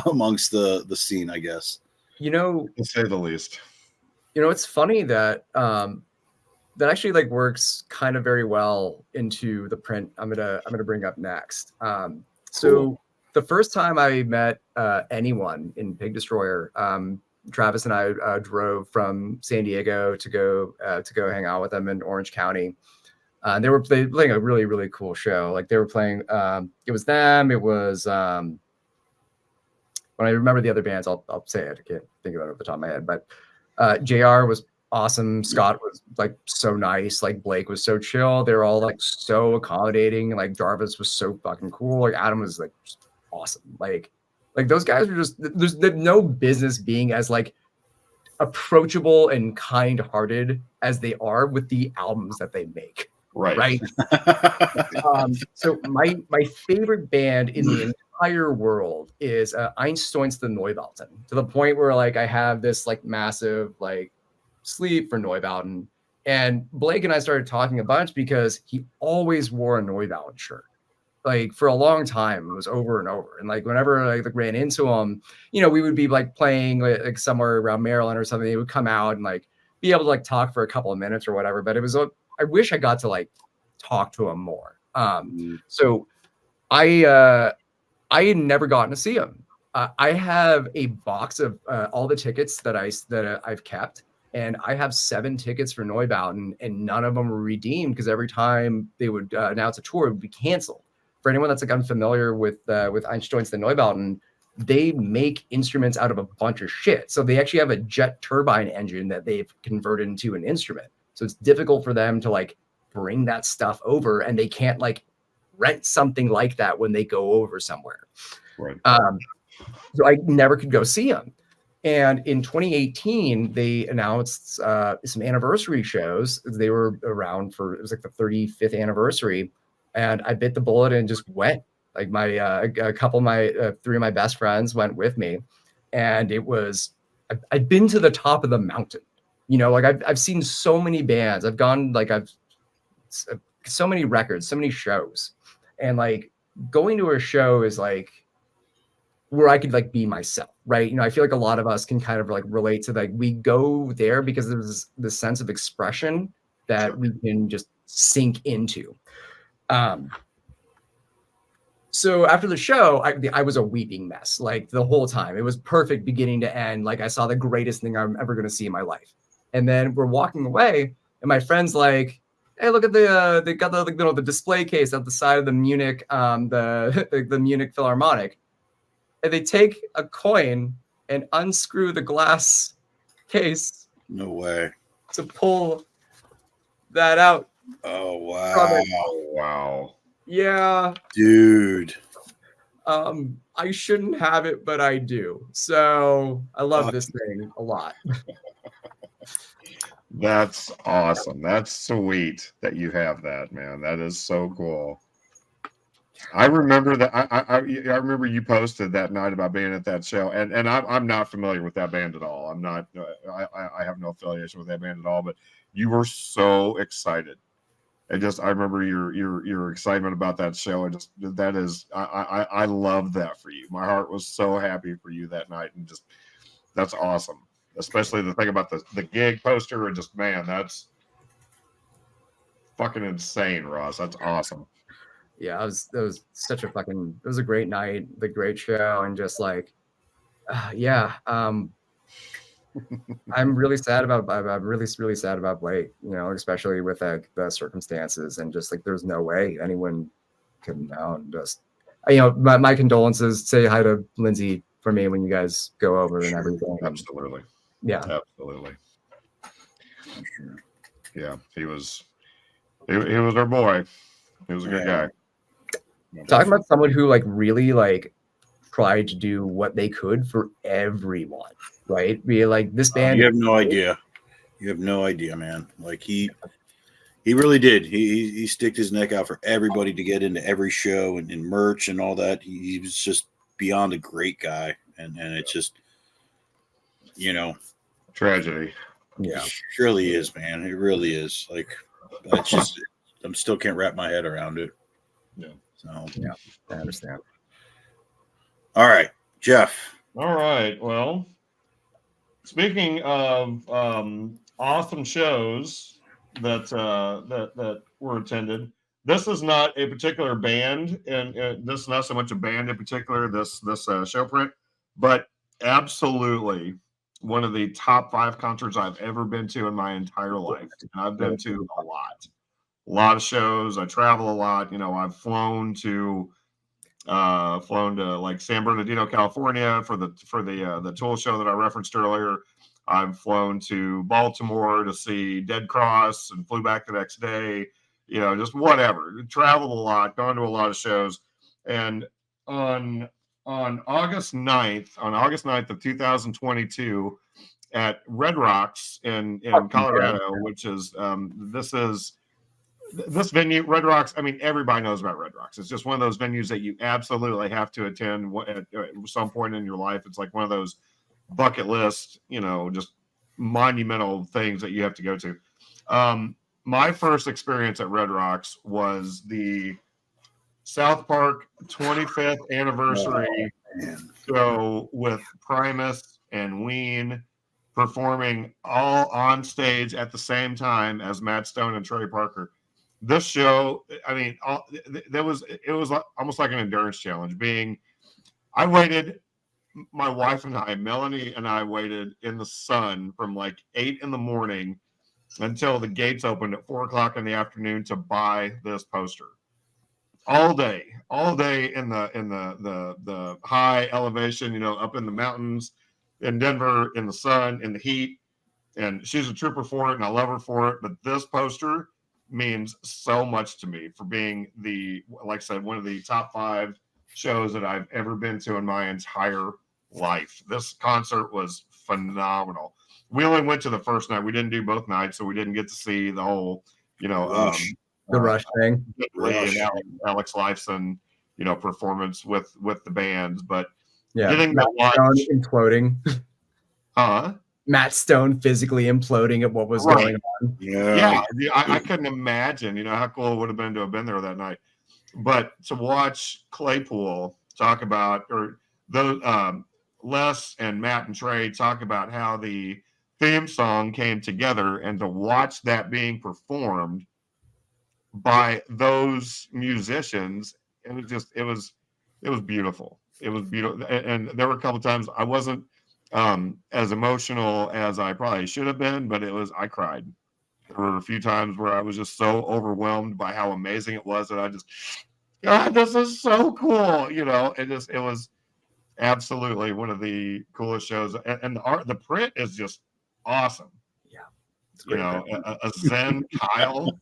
amongst the scene, I guess. You know, to say the least. You know, it's funny that that actually like works kind of very well into the print I'm gonna bring up next. So the first time I met anyone in Pig Destroyer, Travis and I drove from San Diego to go hang out with them in Orange County. They were playing a really, really cool show. Like they were playing, it was them. It was when I remember the other bands, I'll say it. I can't think of it off the top of my head, but JR was awesome. Scott was like so nice. Like Blake was so chill. They were all like so accommodating. Like Jarvis was so fucking cool. Like Adam was like just awesome. Like those guys were just, there's no business being as like approachable and kind-hearted as they are with the albums that they make. Right. So my favorite band in the entire world is Einstruzende Neubauten, to the point where like I have this like massive like sleeve for Neubauten, And Blake and I started talking a bunch because he always wore a Neubauten shirt. Like for a long time, it was over and over. And like whenever I like ran into him, you know, we would be like playing like somewhere around Maryland or something. He would come out and like be able to like talk for a couple of minutes or whatever. But it was, I wish I got to like talk to him more. So I had never gotten to see him. I have a box of all the tickets that I've kept. And I have 7 tickets for Neubauten, and none of them were redeemed because every time they would announce a tour, it would be canceled. For anyone that's like unfamiliar with Einstruzende Neubauten, they make instruments out of a bunch of shit. So they actually have a jet turbine engine that they've converted into an instrument. So it's difficult for them to like bring that stuff over, and they can't like rent something like that when they go over somewhere. Right. So I never could go see them. And in 2018, they announced some anniversary shows. They were around for, it was like the 35th anniversary. And I bit the bullet and just went. Like my, a couple of my, 3 of my best friends went with me. And it was, I'd been to the top of the mountain. You know, like I've seen so many bands. I've gone, like so many records, so many shows. And like going to a show is like, where I could like be myself, right? You know, I feel like a lot of us can kind of like relate to like, we go there because there's this sense of expression that we can just sink into. So after the show, I was a weeping mess, like the whole time. It was perfect beginning to end. Like I saw the greatest thing I'm ever going to see in my life. And then we're walking away and my friend's like, hey, look at they got the display case at the side of the Munich, the Munich Philharmonic. And they take a coin and unscrew the glass case. No way. To pull that out. Oh, wow. Wow. Yeah. Dude. I shouldn't have it, but I do. So I love this thing a lot. That's awesome. That's sweet that you have that, man. That is so cool. I remember that. I remember you posted that night about being at that show, and I'm not familiar with that band at all. I'm not. I have no affiliation with that band at all. But you were so excited, and just I remember your excitement about that show, and just that is I love that for you. My heart was so happy for you that night, and just that's awesome. Especially the thing about the gig poster, and just man, that's fucking insane, Ross. That's awesome. Yeah, it was such a fucking, it was a great night, the great show, and just like, I'm really sad about, I'm really sad about Blake, you know, especially with the circumstances, and just like, there's no way anyone could know, and just, you know, my condolences, say hi to Lindsay for me when you guys go over and everything. Absolutely. Yeah. Absolutely. Yeah, he was our boy. He was a good guy. Talking about someone who like really like tried to do what they could for everyone, right? Be like this band. You have no idea. You have no idea, man. Like he really did. He sticked his neck out for everybody to get into every show and merch and all that. He was just beyond a great guy, and it's just, you know, tragedy. Yeah, it really is, man. It really is. Like that's just. I still can't wrap my head around it. Yeah. So yeah, I understand. All right, Jeff. All right. Well, speaking of awesome shows that were attended, this is not a particular band, and this is not so much a band in particular. This show print, but absolutely one of the top 5 concerts I've ever been to in my entire life, and I've been to a lot of shows. I travel a lot. You know, I've flown to like San Bernardino, California for the Tool show that I referenced earlier. I've flown to Baltimore to see Dead Cross and flew back the next day. You know, just whatever. Traveled a lot, gone to a lot of shows. And on August 9th of 2022 at Red Rocks in Colorado, which is this venue, Red Rocks, I mean, everybody knows about Red Rocks. It's just one of those venues that you absolutely have to attend at some point in your life. It's like one of those bucket list, you know, just monumental things that you have to go to. My first experience at Red Rocks was the South Park 25th anniversary show with Primus and Ween performing all on stage at the same time as Matt Stone and Trey Parker. This show, I mean, it was almost like an endurance challenge. I waited, my wife and I, Melanie and I, waited in the sun from like 8 in the morning until the gates opened at 4 o'clock in the afternoon to buy this poster. All day in the high elevation, up in the mountains in Denver, in the sun, in the heat. And she's a trooper for it, and I love her for it. But this poster means so much to me for being like I said, one of the top 5 shows that I've ever been to in my entire life. This concert was phenomenal. We only went to the first night. We didn't do both nights, so we didn't get to see the whole, the Rush thing. And Alex Lifeson, performance with the bands, but getting to watch imploding. Matt Stone physically imploding at what was going on. Yeah. I couldn't imagine, how cool it would have been to have been there that night. But to watch Claypool talk about, or those Les and Matt and Trey talk about how the theme song came together, and to watch that being performed by those musicians, it was beautiful. It was beautiful. And there were a couple of times I wasn't as emotional as I probably should have been, but I cried. There were a few times where I was just so overwhelmed by how amazing it was that I just, God, this is so cool. It was absolutely one of the coolest shows. And the print is just awesome. A Zen Kyle,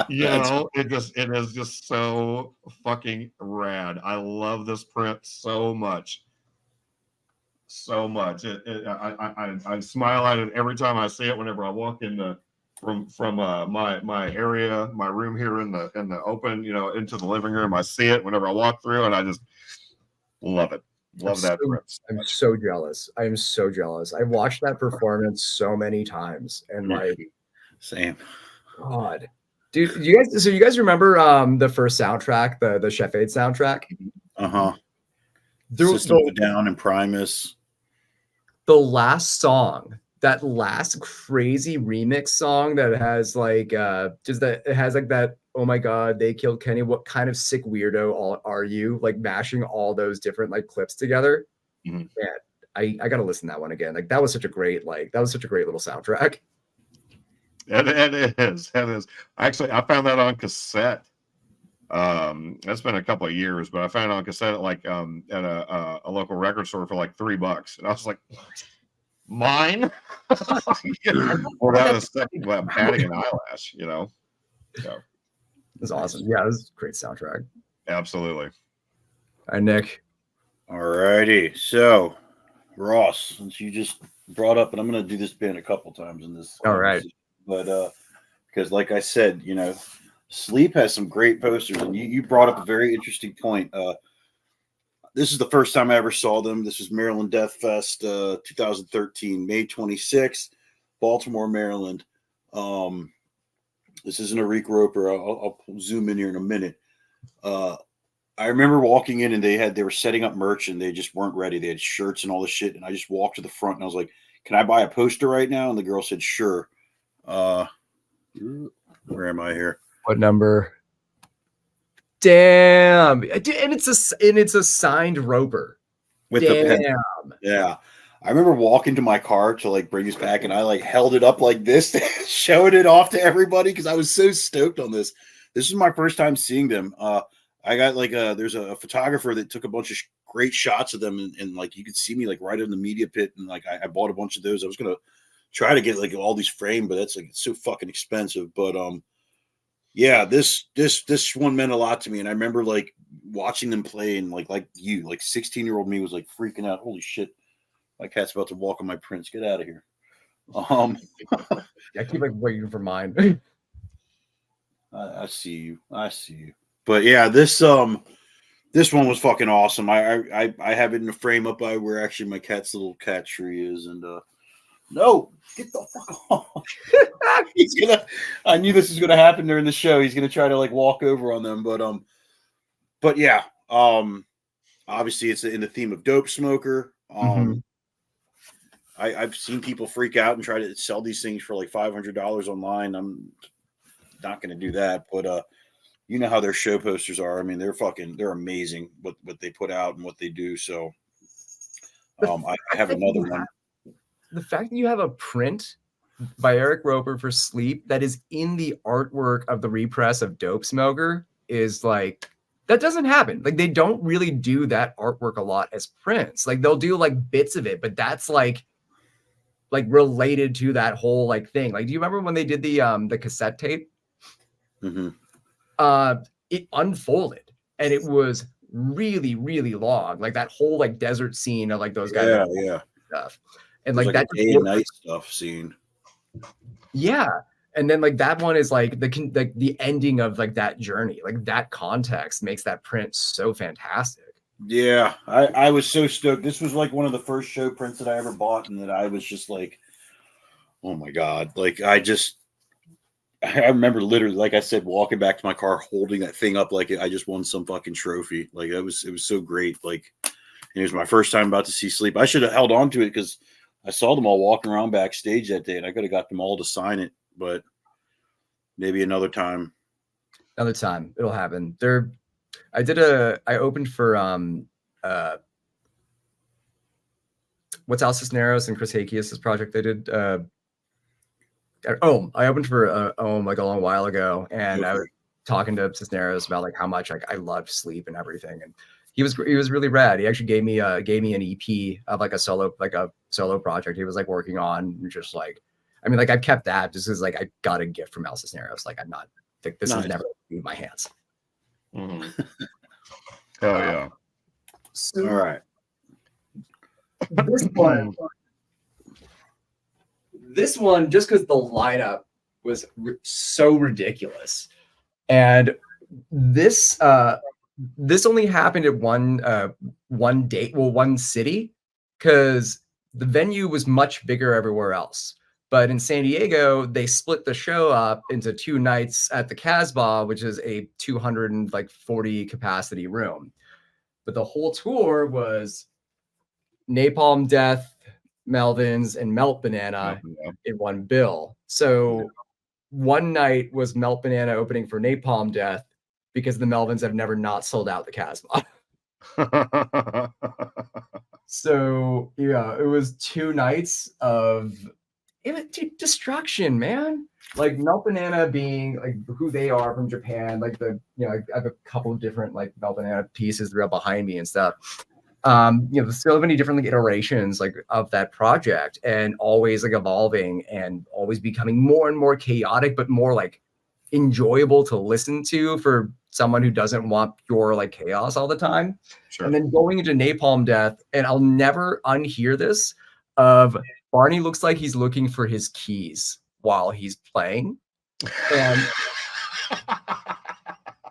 it is just so fucking rad. I love this print so much. I smile at it every time I see it. Whenever I walk in from my area, my room here in the open, into the living room, I see it whenever I walk through, and I just love it. Love that print. I'm so jealous. I am so jealous. I've watched that performance so many times, and same. God, dude, you guys remember the first soundtrack, the Chef Aid soundtrack? System of a Down and Primus. The last song, that last crazy remix song that has it has that, oh my God, they killed Kenny, what kind of sick weirdo are you? Like mashing all those different clips together. Man, I gotta listen to that one again. That was such a great little soundtrack. It is. Actually, I found that on cassette. That's been a couple of years, but I found it on cassette at a local record store for $3, and I was like, mine? Without a second batting an eyelash, So. It was awesome. Yeah, it was a great soundtrack. Absolutely. All right, Nick. All righty. So, Ross, since you just brought up, and I'm going to do this band a couple times in this. All right. But because like I said, Sleep has some great posters, and you brought up a very interesting point. This is the first time I ever saw them. This was Maryland Death Fest 2013, May 26th, Baltimore, Maryland. This isn't a Reek Roper. I'll zoom in here in a minute. I remember walking in, and they were setting up merch, and they just weren't ready. They had shirts and all this shit, and I just walked to the front, and I was like, "Can I buy a poster right now?" And the girl said, "Sure." Where am I here? What number? Damn, and it's a signed Roper with the pen. Yeah, I remember walking to my car to bring this back, and I held it up like this, showing it off to everybody because I was so stoked on this. This is my first time seeing them. I got there's a photographer that took a bunch of great shots of them, and you could see me right in the media pit, and I bought a bunch of those. I was gonna try to get all these framed, but that's it's so fucking expensive. But yeah, this one meant a lot to me, and I remember watching them play, and like you, 16-year-old me was freaking out. Holy shit, my cat's about to walk on my prints. Get out of here. I keep waiting for mine. I see you. But yeah, this one was fucking awesome. I have it in a frame up by where actually my cat's little cat tree is, and No, get the fuck off. I knew this was gonna happen during the show. He's gonna try to like walk over on them, but yeah. Obviously it's in the theme of dope smoker. I've seen people freak out and try to sell these things for like $500 online. I'm not gonna do that, but you know how their show posters are. I mean, they're amazing what they put out and what they do. So I have another one. The fact that you have a print by Eric Roper for Sleep that is in the artwork of the repress of Dope Smoker is like, that doesn't happen. Like, they don't really do that artwork a lot as prints. Like, they'll do like bits of it, but that's like related to that whole like thing. Like, do you remember when they did the cassette tape? It unfolded and it was really, really long. Like that whole like desert scene of like those guys. Yeah. Stuff. And like that day and night stuff scene. Yeah. And then like that one is like the ending of like that journey. Like that context makes that print so fantastic. Yeah. I was so stoked. This was like one of the first show prints that I ever bought, and that I was just like, oh my God. Like I remember literally, like I said, walking back to my car holding that thing up like I just won some fucking trophy. Like it was so great. Like it was my first time about to see Sleep. I should have held on to it because I saw them all walking around backstage that day, and I could have got them all to sign it, but maybe another time. Another time, it'll happen. I opened for what's Al Cisneros and Chris Hakias' project they did. I opened for like a long while ago, and I was talking to Cisneros about like how much like I loved Sleep and everything, and he was really rad. He actually gave me an EP of like a solo project he was like working on, and just like, I mean, like I've kept that just as like I got a gift from Al Cisneros. Like I'm not like this has never leave my hands. Oh yeah. So, all right. This one, just because the lineup was so ridiculous, and this only happened at one date, one city, because the venue was much bigger everywhere else. But in San Diego, they split the show up into 2 nights at the Casbah, which is a 240 capacity room. But the whole tour was Napalm Death, Melvins, and Melt Banana in one bill. So one night was Melt Banana opening for Napalm Death because the Melvins have never not sold out the Casbah. So yeah, it was 2 nights of destruction, man. Like Melt Banana being like who they are from Japan, like I have a couple of different like Melt Banana pieces that are behind me and stuff. There's so many different like iterations like of that project, and always like evolving and always becoming more and more chaotic, but more like enjoyable to listen to for someone who doesn't want pure like chaos all the time. Sure. And then going into Napalm Death, and I'll never unhear this of Barney looks like he's looking for his keys while he's playing. And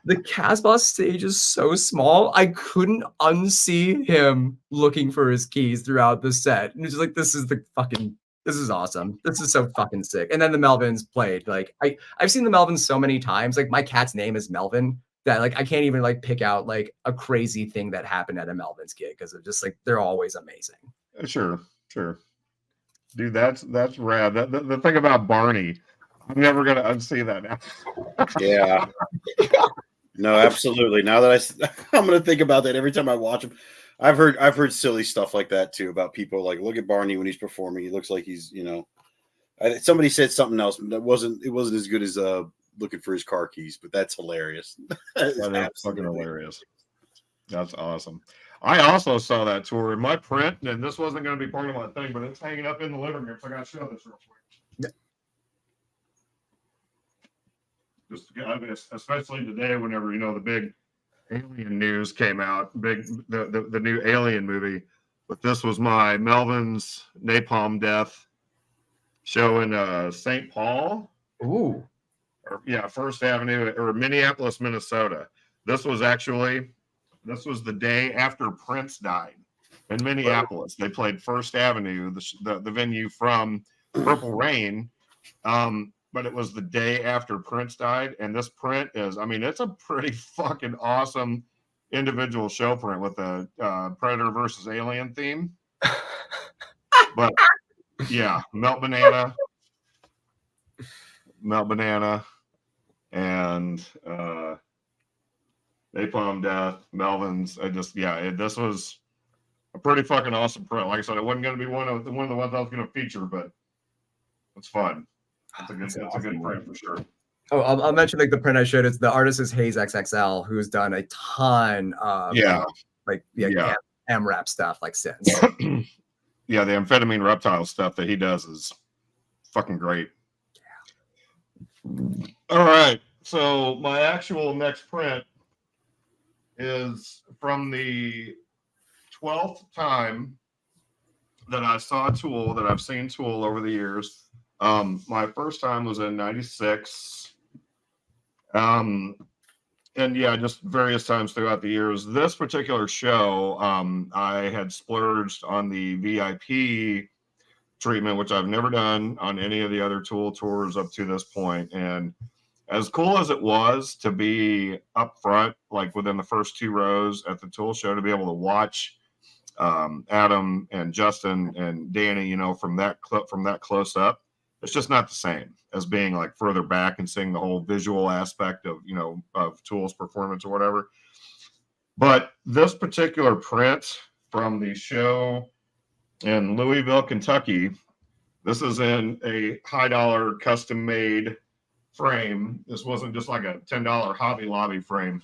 the Casbah stage is so small, I couldn't unsee him looking for his keys throughout the set. And it's just like, this is awesome. This is so fucking sick. And then the Melvins played. Like I've seen the Melvins so many times. Like my cat's name is Melvin, that like I can't even like pick out like a crazy thing that happened at a Melvins gig, because just like they're always amazing. Sure. Dude, that's rad. The thing about Barney, I'm never gonna unsee that now. Yeah. No, absolutely. Now that I'm gonna think about that every time I watch him. I've heard silly stuff like that too, about people like, look at Barney when he's performing. He looks like he's, somebody said something else, but it wasn't as good as looking for his car keys, but that's hilarious. That's fucking hilarious. That's awesome. I also saw that tour in my print, and this wasn't going to be part of my thing, but it's hanging up in the living room, so I got to show this real quick. Yeah. Just, especially today, whenever the big Alien news came out, the new Alien movie. But this was my Melvin's Napalm Death show in St. Paul. Ooh. First Avenue, or Minneapolis, Minnesota. This was the day after Prince died. in Minneapolis. They played First Avenue, the venue from Purple Rain. But it was the day after Prince died, and this print is, I mean, it's a pretty fucking awesome individual show print with a Predator versus Alien theme. But yeah, Melt Banana, and Napalm Death, Melvin's. This was a pretty fucking awesome print. Like I said, it wasn't going to be one of the ones I was going to feature, but it's fun. It's a good print for sure. Oh, I'll mention like the print I showed. It's the artist is Hayes XXL, who's done a ton of M-Rap stuff like since. Yeah, the amphetamine reptile stuff that he does is fucking great. Yeah. All right, so my actual next print is from the 12th time that I saw Tool, that I've seen Tool over the years. My first time was in '96. And yeah, just various times throughout the years. This particular show, I had splurged on the VIP treatment, which I've never done on any of the other Tool tours up to this point. And as cool as it was to be up front, like within the first 2 rows at the Tool show, to be able to watch Adam and Justin and Danny, you know, from that close up, it's just not the same as being like further back and seeing the whole visual aspect of, you know, of Tool's performance or whatever. But this particular print from the show in Louisville, Kentucky, this is in a high dollar custom made frame. This wasn't just like a $10 Hobby Lobby frame.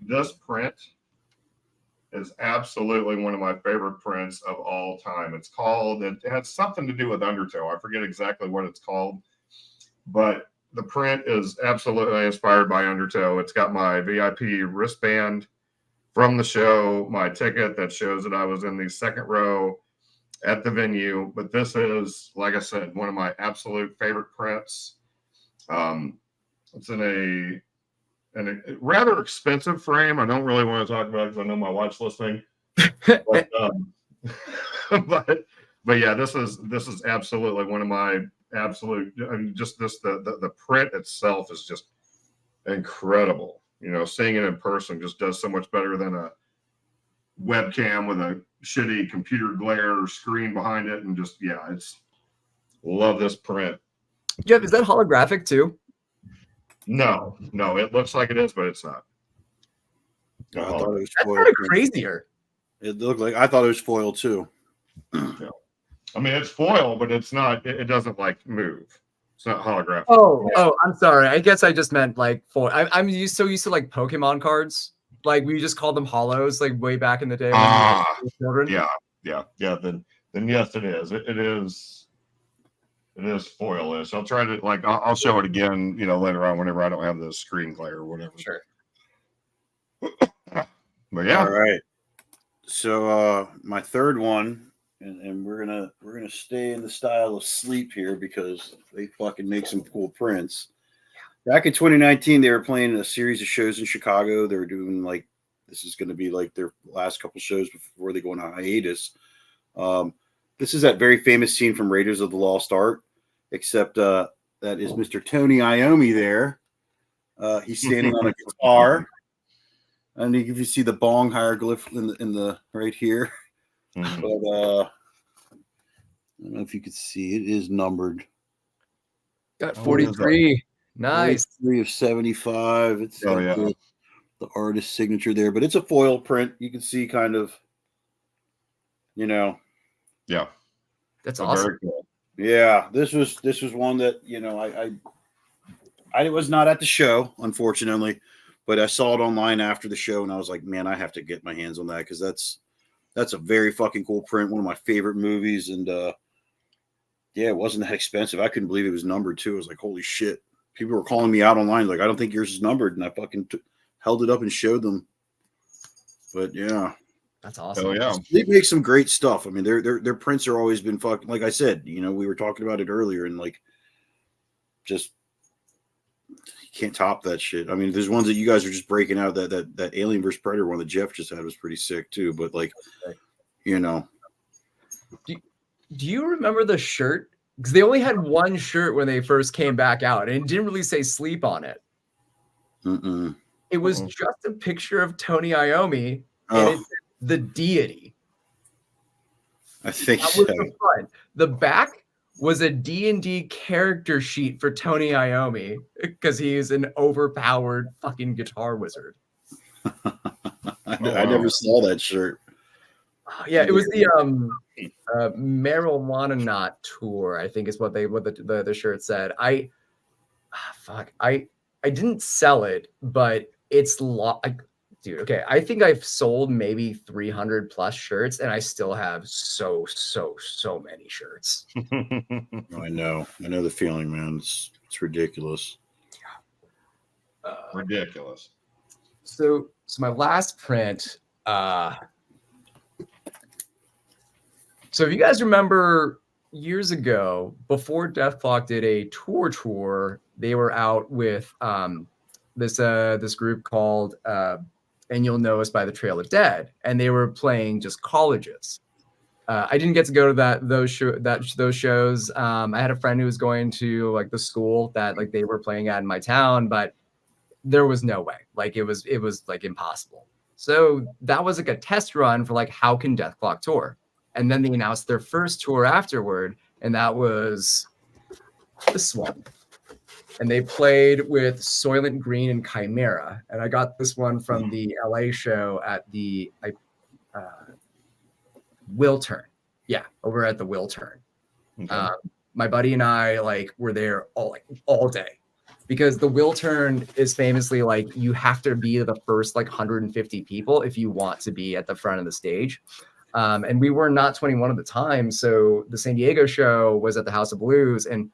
This print is absolutely one of my favorite prints of all time. It's called, it has something to do with Undertow. I forget exactly what it's called, but the print is absolutely inspired by Undertow. It's got my VIP wristband from the show, my ticket that shows that I was in the second row at the venue. But this is, like I said, one of my absolute favorite prints. It's in a rather expensive frame. I don't really want to talk about it because I know my wife's listening. But, but yeah, this is absolutely one of my absolute. I mean, just the print itself is just incredible. You know, seeing it in person just does so much better than a webcam with a shitty computer glare screen behind it, and just it's love this print. Jeff, is that holographic too? No, it looks like it is, but it's not. I thought it was foil. That's kind of crazier. It looked like, I thought it was foil too. Yeah. I mean, it's foil, but it's not. It doesn't like move. It's not holographic. Oh, I'm sorry. I guess I just meant like foil. I'm so used to like Pokemon cards. Like we just called them hollows, like way back in the day. Yeah. Then yes, it is. It is. It is foil-ish. I'll try to I'll show it again, you know, later on whenever I don't have the screen glare or whatever. Sure. But yeah. All right. So my third one, and we're gonna stay in the style of Sleep here because they fucking make some cool prints. Back in 2019, they were playing a series of shows in Chicago. They were doing this is going to be like their last couple shows before they go on a hiatus. This is that very famous scene from Raiders of the Lost Ark, except that is Mr. Tony Iommi there. He's standing on a guitar, and if you see the bong hieroglyph in the right here. Mm-hmm. But I don't know if you could see it is numbered. Got 43. Nice. 43 of 75. It's the artist signature there, but it's a foil print. You can see kind of, you know. Yeah. That's awesome. Cool. Yeah, this was one that, you know, I was not at the show, unfortunately, but I saw it online after the show and I was like, man, I have to get my hands on that because that's a very fucking cool print, one of my favorite movies, and it wasn't that expensive. I couldn't believe it was numbered too. I was like, holy shit. People were calling me out online like, I don't think yours is numbered, and I fucking held it up and showed them. But yeah. That's awesome. Oh, yeah. They make some great stuff. I mean, their prints are always been fucking, like I said, you know, we were talking about it earlier, and just you can't top that shit. I mean, there's ones that you guys are just breaking out. That Alien vs Predator one that Jeff just had was pretty sick too. But you know. Do you remember the shirt? Because they only had one shirt when they first came back out, and it didn't really say sleep on it. It was just a picture of Tony Iommi, and it said the deity. I think that was the front. The back was a D&D character sheet for Tony Iommi because he's an overpowered fucking guitar wizard. I never saw that shirt. Yeah, it was the Marijuana Knot tour, I think is what the shirt said. I didn't sell it, but it's dude, okay. I think I've sold maybe 300 plus shirts, and I still have so many shirts. I know the feeling, man. It's ridiculous. Ridiculous. So my last print. So if you guys remember years ago, before Deathklock did a tour, they were out with this group called And You'll Know Us by the Trail of Dead, and they were playing just colleges. I didn't get to go to those shows. I had a friend who was going to like the school that like they were playing at in my town, but there was no way. Like it was like impossible. So that was like a test run for like how can Deathklock tour, and then they announced their first tour afterward, and that was this one. And they played with Soylent Green and Chimera. And I got this one from the LA show at the Wiltern. Yeah, over at the Wiltern. Okay. My buddy and I like were there all day because the Wiltern is famously like you have to be the first like 150 people if you want to be at the front of the stage. And we were not 21 at the time. So the San Diego show was at the House of Blues, and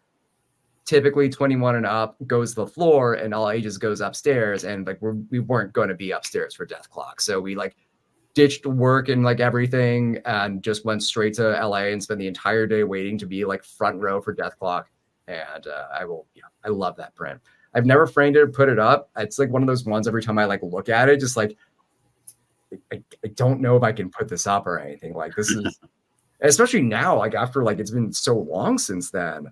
typically 21 and up goes to the floor and all ages goes upstairs. And like we weren't going to be upstairs for Deathklock. So we like ditched work and like everything and just went straight to LA and spent the entire day waiting to be like front row for Deathklock. And I love that print. I've never framed it or put it up. It's like one of those ones every time I like look at it, just like, I don't know if I can put this up or anything. Like this is, especially now, like after like, it's been so long since then.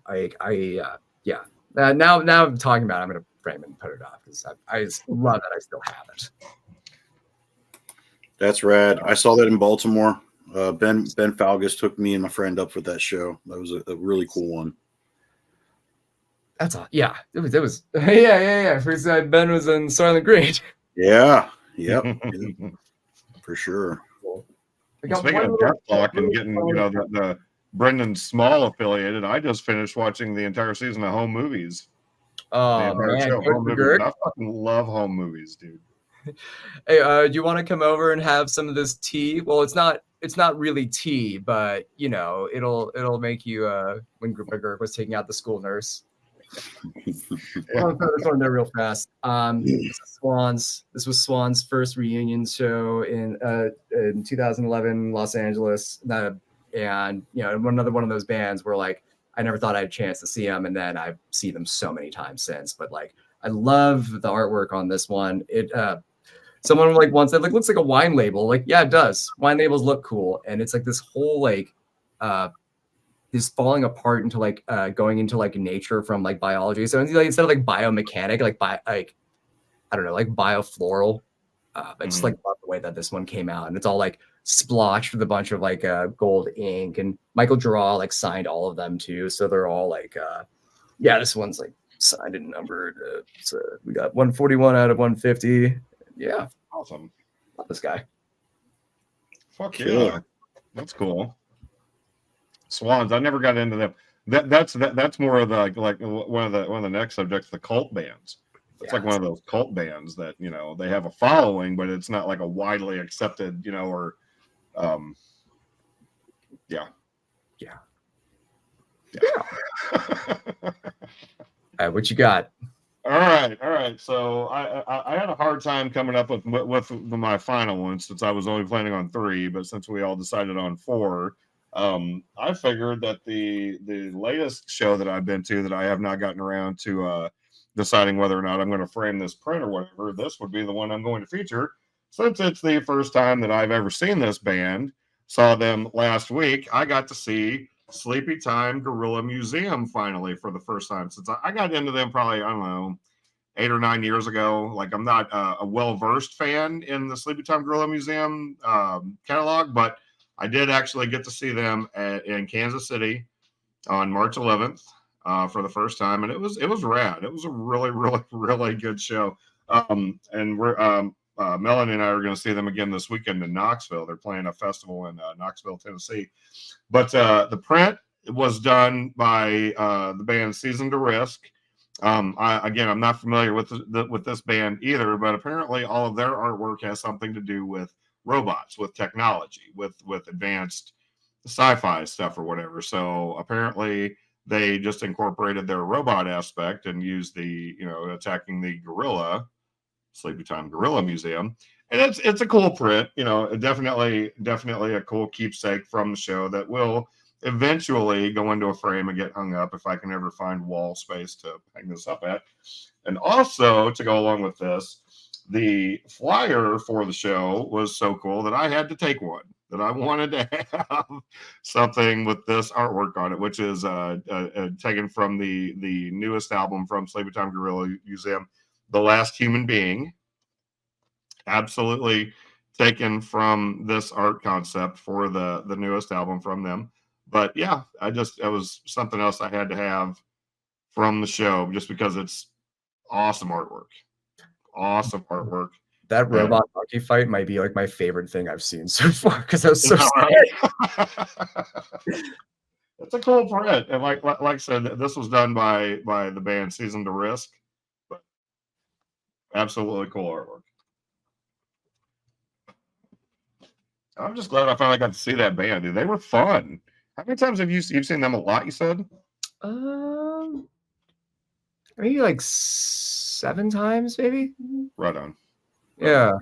Now I'm talking about it, I'm going to frame it and put it up because I just love that I still have it. That's rad. I saw that in Baltimore. Ben Falgus took me and my friend up for that show. That was a really cool one. That's all. Yeah, it was. Yeah. First, Ben was in Soylent Green. Yeah. Yep. For sure. Speaking of Deathklock and getting, the Brendan Small affiliated, I just finished watching the entire season of Home Movies. Oh man, Home movies. I fucking love home movies, dude. Hey, do you want to come over and have some of this tea? Well, it's not really tea, but it'll make you when Gurk was taking out the school nurse. I'll throw this one there real fast. Swans. This was Swans' first reunion show in 2011 Los Angeles. And another one of those bands where like I never thought I had a chance to see them, and then I've seen them so many times since. But like I love the artwork on this one. It someone like once said like looks like a wine label. Like yeah, it does. Wine labels look cool, and it's like this whole like is falling apart into like going into like nature from like biology. So instead of like biomechanic, like I don't know, like biofloral. I just like love the way that this one came out, and it's all like splotched with a bunch of like gold ink, and Michael Draw like signed all of them too. So they're all like, this one's like signed and numbered. So we got 141 out of 150. Yeah, awesome. Love this guy. Fuck yeah, that's cool. Swans. I never got into them. That's more of the like one of the next subjects, the cult bands. It's like one of those cult bands that they have a following, but it's not like a widely accepted, or What you got? All right. So I had a hard time coming up with my final one since I was only planning on 3, but since we all decided on 4. I figured that the latest show that I've been to that I have not gotten around to deciding whether or not I'm going to frame this print or whatever, this would be the one I'm going to feature since it's the first time that I've ever seen this band. saw them last week. I got to see Sleepy Time Guerrilla Museum finally for the first time since I got into them probably, I don't know, 8 or 9 years ago. Like, I'm not a well-versed fan in the Sleepy Time Guerrilla Museum catalog, but I did actually get to see them in Kansas City on March 11th for the first time, and it was rad. It was a really, really, really good show. And we're Melanie and I are going to see them again this weekend in Knoxville. They're playing a festival in Knoxville, Tennessee. But the print was done by the band Season to Risk. I'm not familiar with this band either, but apparently all of their artwork has something to do with robots, with technology, with advanced sci-fi stuff or whatever. So apparently they just incorporated their robot aspect and used the, attacking the gorilla, Sleepy Time Guerrilla Museum. And it's a cool print, definitely a cool keepsake from the show that will eventually go into a frame and get hung up if I can ever find wall space to hang this up at. And also, to go along with this, the flyer for the show was so cool that I had to take one, that I wanted to have something with this artwork on it, which is taken from the newest album from Sleepy Time Guerrilla Museum, The Last Human Being. Absolutely taken from this art concept for the newest album from them. But yeah, it was something else I had to have from the show just because it's awesome artwork. Awesome artwork. That robot monkey fight might be like my favorite thing I've seen so far because I was so scared. It's a cool print, and like I said, this was done by the band Season to Risk. But absolutely cool artwork. I'm just glad I finally got to see that band, dude. They were fun. How many times have you've seen them? A lot, you said? Maybe like 7 times, maybe. Right on. Yeah.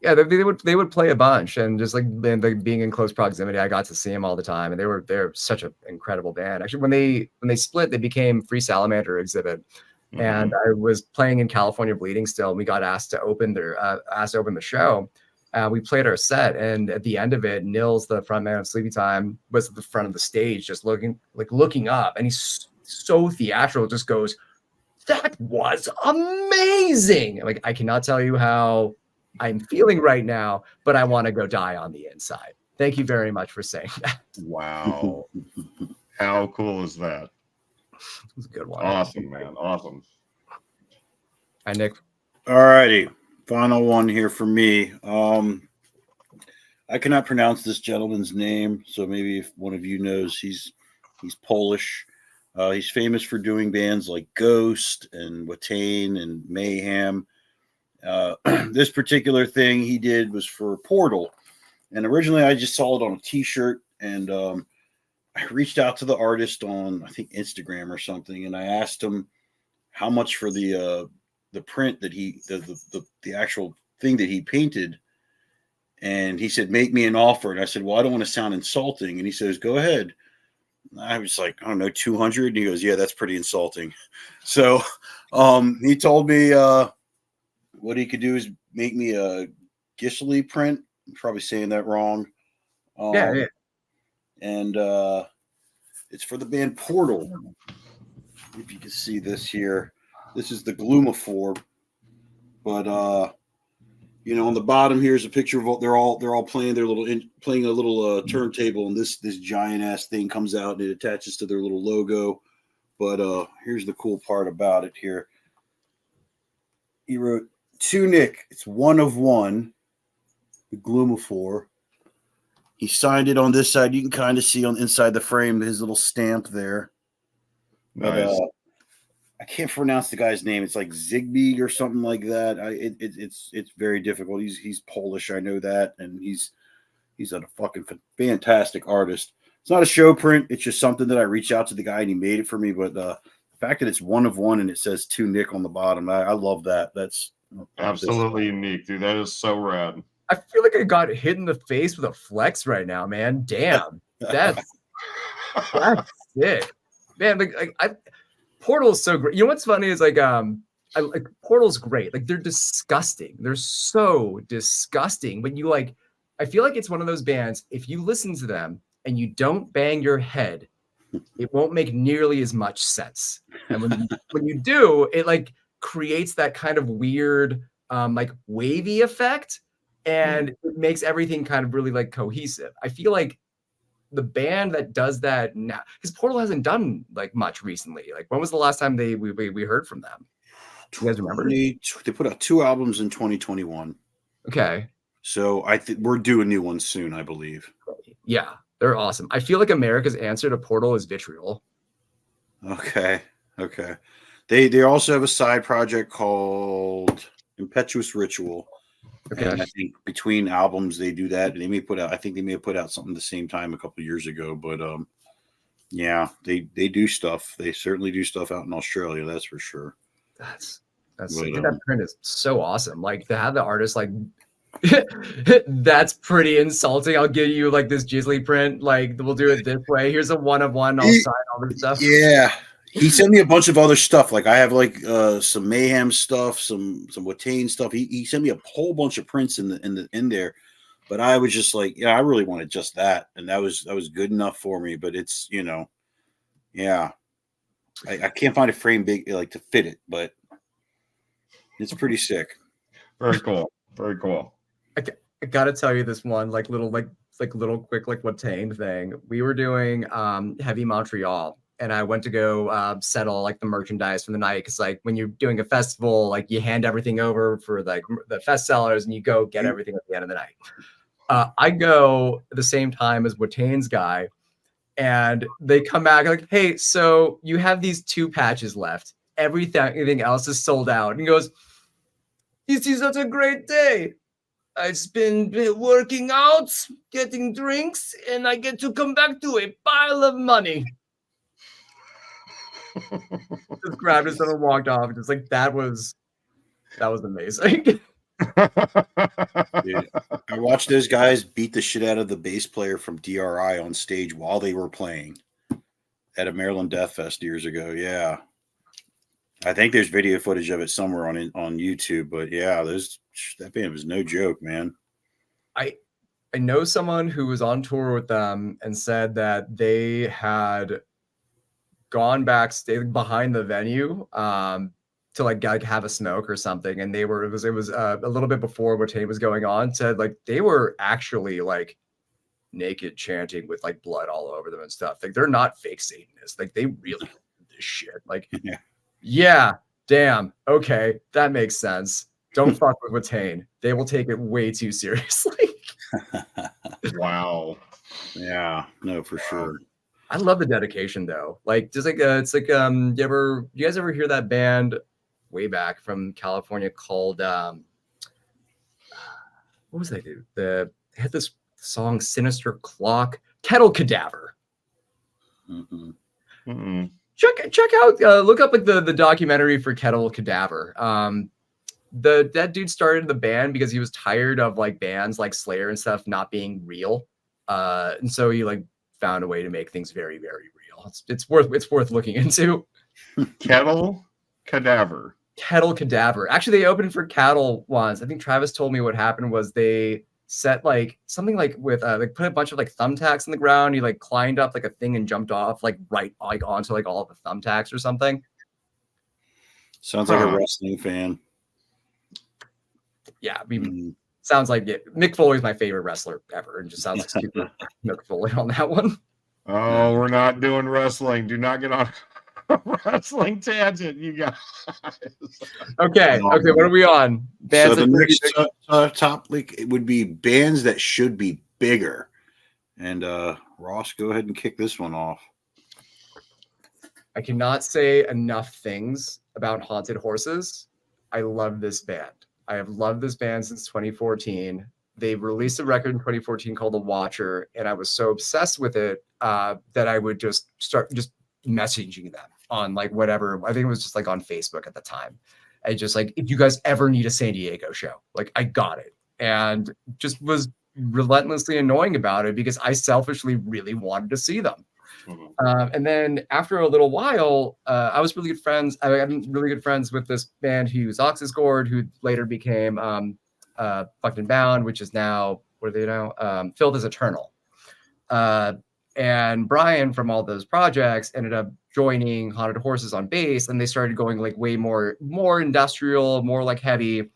Yeah, they would play a bunch, and just like being in close proximity, I got to see them all the time, and they're such an incredible band. Actually, when they split, they became Free Salamander Exhibit, and I was playing in California Bleeding still, and we got asked to open the show. We played our set, and at the end of it, Nils, the frontman of Sleepy Time, was at the front of the stage, just looking up, and he's so theatrical, just goes, "That was amazing!" Like, I cannot tell you how I'm feeling right now, but I want to go die on the inside. Thank you very much for saying that. Wow. How cool is that? It was a good one. Awesome, man. Awesome. Hi, Nick. All righty. Final one here for me. I cannot pronounce this gentleman's name, so maybe if one of you knows, he's Polish. He's famous for doing bands like Ghost and Watain and Mayhem. This particular thing he did was for Portal, and originally I just saw it on a T-shirt, and I reached out to the artist on, I think, Instagram or something, and I asked him how much for the print that the actual thing that he painted, and he said, "Make me an offer." And I said, "Well, I don't want to sound insulting," and he says, "Go ahead." I was like, I don't know, 200. And he goes, "Yeah, that's pretty insulting." So he told me what he could do is make me a Gishley print. I'm probably saying that wrong. Yeah. And it's for the band Portal. If you can see this here, this is the Gloomophore. But on the bottom here is a picture of they're all playing their playing a little turntable, and this giant ass thing comes out and it attaches to their little logo. But here's the cool part about it here. He wrote, "To Nick, it's one of one, the Gloomophore." He signed it on this side. You can kind of see on inside the frame his little stamp there. Nice. But I can't pronounce the guy's name. It's like Zigbee or something like that. It's very difficult. He's Polish, I know that, and he's a fucking fantastic artist. It's not a show print. It's just something that I reached out to the guy and he made it for me. But the fact that it's one of one and it says "To Nick" on the bottom, I love that. That's absolutely unique, dude. That is so rad. I feel like I got hit in the face with a flex right now, man. Damn, that's sick, man. Portal is so great. You know what's funny is Portal's great. Like, they're disgusting. They're so disgusting. But you I feel like it's one of those bands, if you listen to them and you don't bang your head, it won't make nearly as much sense. And when you do, it like creates that kind of weird like wavy effect, and it makes everything kind of really like cohesive. I feel like the band that does that now, because Portal hasn't done like much recently. Like, when was the last time we heard from them? Do you guys remember? They put out 2 albums in 2021. Okay. So I think we're doing new ones soon, I believe. Yeah, they're awesome. I feel like America's answer to Portal is Vitriol. Okay. They also have a side project called Impetuous Ritual. Okay. And I think between albums they do that. They may have put out something the same time a couple of years ago. But yeah, they do stuff. They certainly do stuff out in Australia, that's for sure. That print is so awesome. Like, to have the artist like that's pretty insulting. I'll give you like this Jizzly print. Like, we'll do it this way. Here's a 1 of 1. I'll sign all this stuff. Yeah. He sent me a bunch of other stuff. Like, I have like some Mayhem stuff, some Watain stuff. He sent me a whole bunch of prints in there. But I was just like, yeah, I really wanted just that. And that was good enough for me. But it's, yeah. I can't find a frame big like to fit it, but it's pretty sick. Very cool. Very cool. I gotta tell you this one little quick Watain thing. We were doing Heavy Montreal, and I went to go settle like the merchandise for the night, because like when you're doing a festival, like you hand everything over for like the fest sellers, and you go get everything at the end of the night. I go at the same time as Watain's guy, and they come back like, "Hey, so you have these 2 patches left. Everything else is sold out." And he goes, "This is such a great day. I've been working out, getting drinks, and I get to come back to a pile of money." Just grabbed his son and walked off. Just like, that was amazing. Dude, I watched those guys beat the shit out of the bass player from DRI on stage while they were playing at a Maryland Death Fest years ago. Yeah. I think there's video footage of it somewhere on YouTube, but yeah, that band was no joke, man. I know someone who was on tour with them and said that they had gone backstage behind the venue to like have a smoke or something, and it was a little bit before Watain was going on. Said like they were actually like naked chanting with like blood all over them and stuff. Like, they're not fake Satanists. Like, they really do this shit. Like, yeah, damn. Okay, that makes sense. Don't fuck with Watain. They will take it way too seriously. Wow. Yeah, no, for sure. I love the dedication though. Like, just like it's like you guys ever hear that band way back from California called what was that dude? They had this song Sinister Clock, Kettle Cadaver. Check out look up like the documentary for Kettle Cadaver. That dude started the band because he was tired of like bands like Slayer and stuff not being real. And so he like found a way to make things very, very real. It's worth looking into. Kettle Cadaver. Actually, they opened for Cattle once. I think Travis told me what happened was they set like something like with like put a bunch of like thumbtacks in the ground. He like climbed up like a thing and jumped off like right like onto like all of the thumbtacks or something. Sounds like a wrestling fan. Yeah, I mean, sounds like it. Mick Foley's my favorite wrestler ever, and just sounds like super Mick Foley on that one. Oh, we're not doing wrestling. Do not get on a wrestling tangent, you guys. Okay, what are we on? Bands so the next topic it would be bands that should be bigger. And Ross, go ahead and kick this one off. I cannot say enough things about Haunted Horses. I love this band. I have loved this band since 2014. They released a record in 2014 called The Watcher, and I was so obsessed with it that I would just start just messaging them on like whatever. I think it was just like on Facebook at the time. I just like, if you guys ever need a San Diego show, like I got it. And just was relentlessly annoying about it because I selfishly really wanted to see them. And then after a little while, I was really good friends. I'm really good friends with this band who's Oxysgord, who later became Fucked and Bound, which is now what are they now? Filled is Eternal. And Brian from all those projects ended up joining Haunted Horses on bass, and they started going like way more industrial, more like heavy.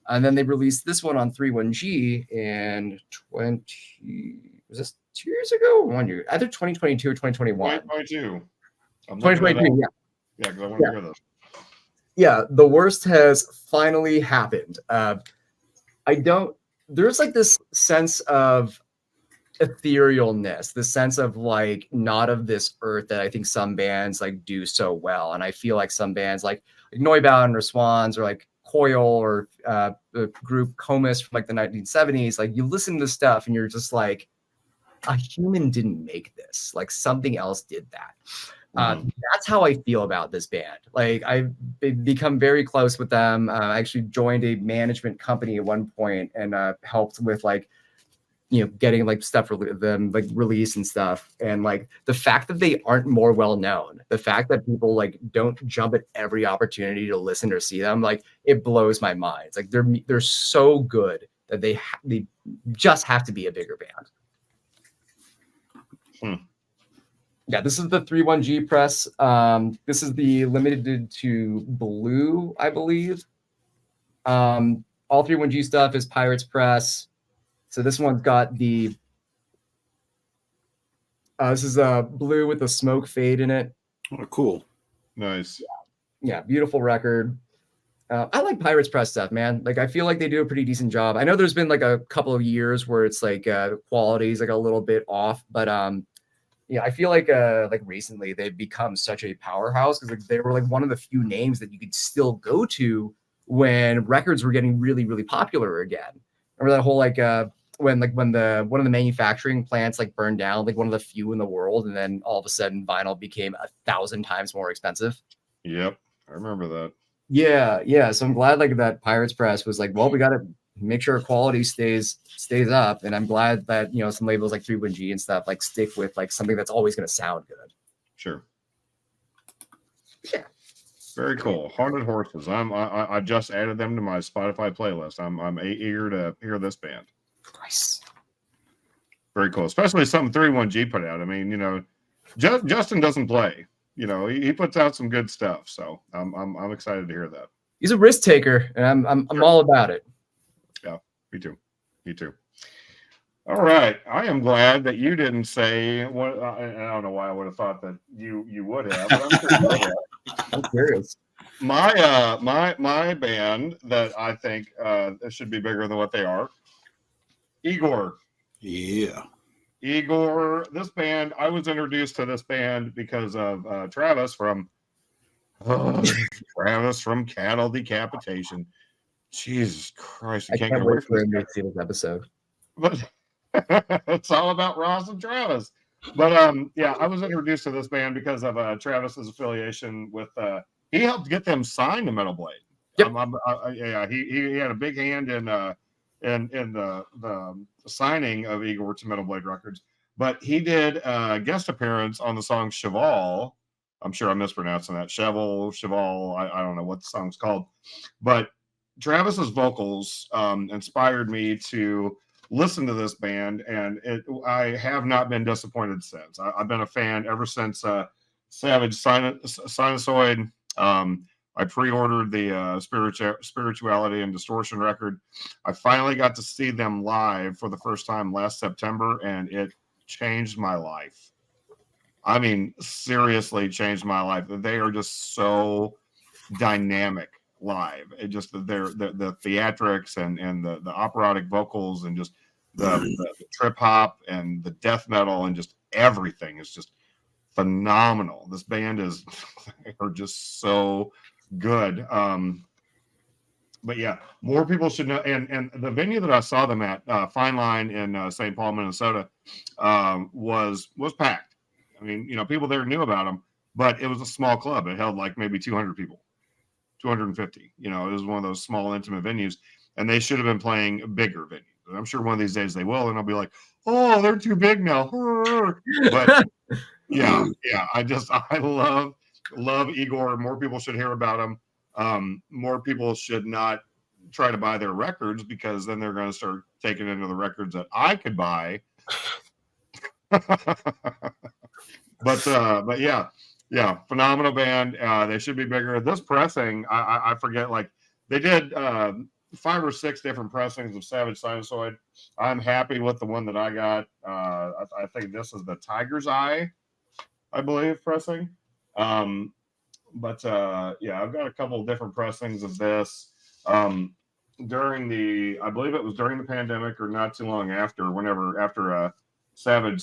And then they released this one on 31G in was this 2 years ago? 1 year, either 2022 or 2021. 2022. 2023, yeah. Yeah, because I want to hear this. Yeah, the worst has finally happened. There's like this sense of etherealness, the sense of like not of this earth that I think some bands like do so well. And I feel like some bands like Neubauten or Swans or like Coil or the group Comus from like the 1970s, like you listen to this stuff and you're just like, a human didn't make this, like something else did that. That's how I feel about this band. Like I've become very close with them. I actually joined a management company at one point and helped with like, getting like stuff for them like release and stuff. And like the fact that they aren't more well known, the fact that people like don't jump at every opportunity to listen or see them, like it blows my mind. It's like they're so good that they just have to be a bigger band. Yeah, this is the 31G press. This is the limited to blue, I believe. All 31G stuff is Pirates Press. So this one's got the, this is blue with the smoke fade in it. Oh, cool. Nice. Yeah, beautiful record. I like Pirates Press stuff, man. Like, I feel like they do a pretty decent job. I know there's been like a couple of years where it's like quality is like a little bit off, but yeah, I feel like recently they've become such a powerhouse because like they were like one of the few names that you could still go to when records were getting really, really popular again. Remember that whole like when one of the manufacturing plants like burned down, like one of the few in the world, and then all of a sudden vinyl became 1,000 times more expensive. Yep, I remember that. Yeah. So I'm glad like that Pirates Press was like, well, we got to make sure quality stays up, and I'm glad that some labels like 31G and stuff like stick with like something that's always going to sound good. Sure. Yeah. Very cool. Haunted Horses. I just added them to my Spotify playlist. I'm eager to hear this band. Nice. Very cool. Especially something 31G put out. I mean, Justin doesn't play. He puts out some good stuff. So I'm excited to hear that. He's a risk taker, and I'm all about it. Yeah, me too. All right. I am glad that you didn't say what. I don't know why I would have thought that you would have. But I'm sure you would have. I'm curious. My band that I think should be bigger than what they are, Igorr. Yeah. Igorr. This band, I was introduced to this band because of Travis from Cattle Decapitation. Jesus Christ! I can't wait for him to see this episode. But it's all about Ross and Travis. But yeah, I was introduced to this band because of Travis's affiliation with. He helped get them signed to Metal Blade. Yep. Yeah, he had a big hand in the signing of Igorr to Metal Blade Records. But he did a guest appearance on the song Cheval. I'm sure I'm mispronouncing that. Cheval. I don't know what the song's called. But Travis's vocals inspired me to listen to this band, and I have not been disappointed since. I've been a fan ever since Savage Sinusoid. I pre-ordered the Spirituality and Distortion record. I finally got to see them live for the first time last September, and it changed my life. I mean, seriously changed my life. They are just so dynamic live. It just the theatrics and the operatic vocals and just the trip hop and the death metal and just everything is just phenomenal. This band are just so good. But yeah, more people should know. And the venue that I saw them at, Fine Line in St. Paul, Minnesota, was packed. I mean, people there knew about them, but it was a small club. It held like maybe 200 people, 250. It was one of those small, intimate venues, and they should have been playing bigger venues. I'm sure one of these days they will, and I'll be like, oh, they're too big now. But yeah, I love Igorr. More people should hear about him. More people should not try to buy their records, because then they're going to start taking into the records that I could buy. But yeah, phenomenal band. They should be bigger. This pressing, I forget, like they did 5 or 6 different pressings of Savage Sinusoid. I'm happy with the one that I got. I think this is the Tiger's Eye, I believe, pressing. But yeah, I've got a couple of different pressings of this. During I believe it was during the pandemic or not too long after, after Savage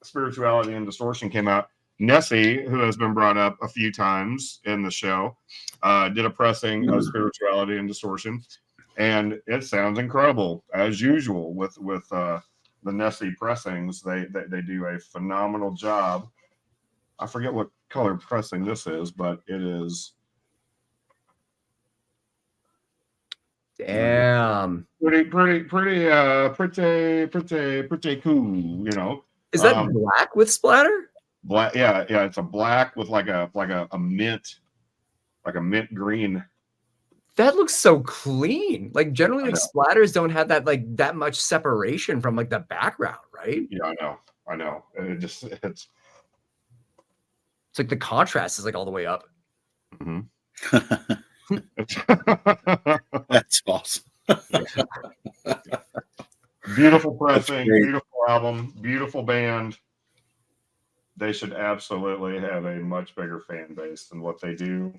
Spirituality and Distortion came out, Nessie, who has been brought up a few times in the show, did a pressing of Spirituality and Distortion, and it sounds incredible as usual with the Nessie pressings. They do a phenomenal job. I forget what color pressing this is, but it is damn pretty cool, you know. Is that black with splatter? Black, yeah, it's a black with like a mint green. That looks so clean. Like generally, like splatters don't have that that much separation from like the background, right? Yeah, I know. It's like the contrast is like all the way up. Mm-hmm. That's awesome. Beautiful pressing, beautiful album, beautiful band. They should absolutely have a much bigger fan base than what they do.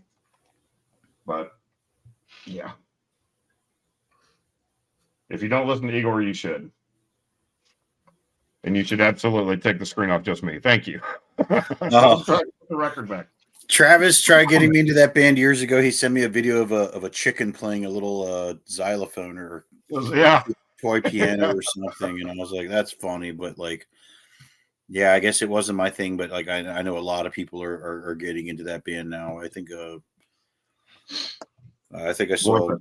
But yeah, if you don't listen to Igorr, you should. And you should absolutely take the screen off just me. Thank you. Try to put the record back. Travis tried getting me into that band years ago. He sent me a video of a chicken playing a little xylophone or toy piano or something, and I was like, "That's funny," but like, yeah, I guess it wasn't my thing. But like, I know a lot of people are getting into that band now. I think I saw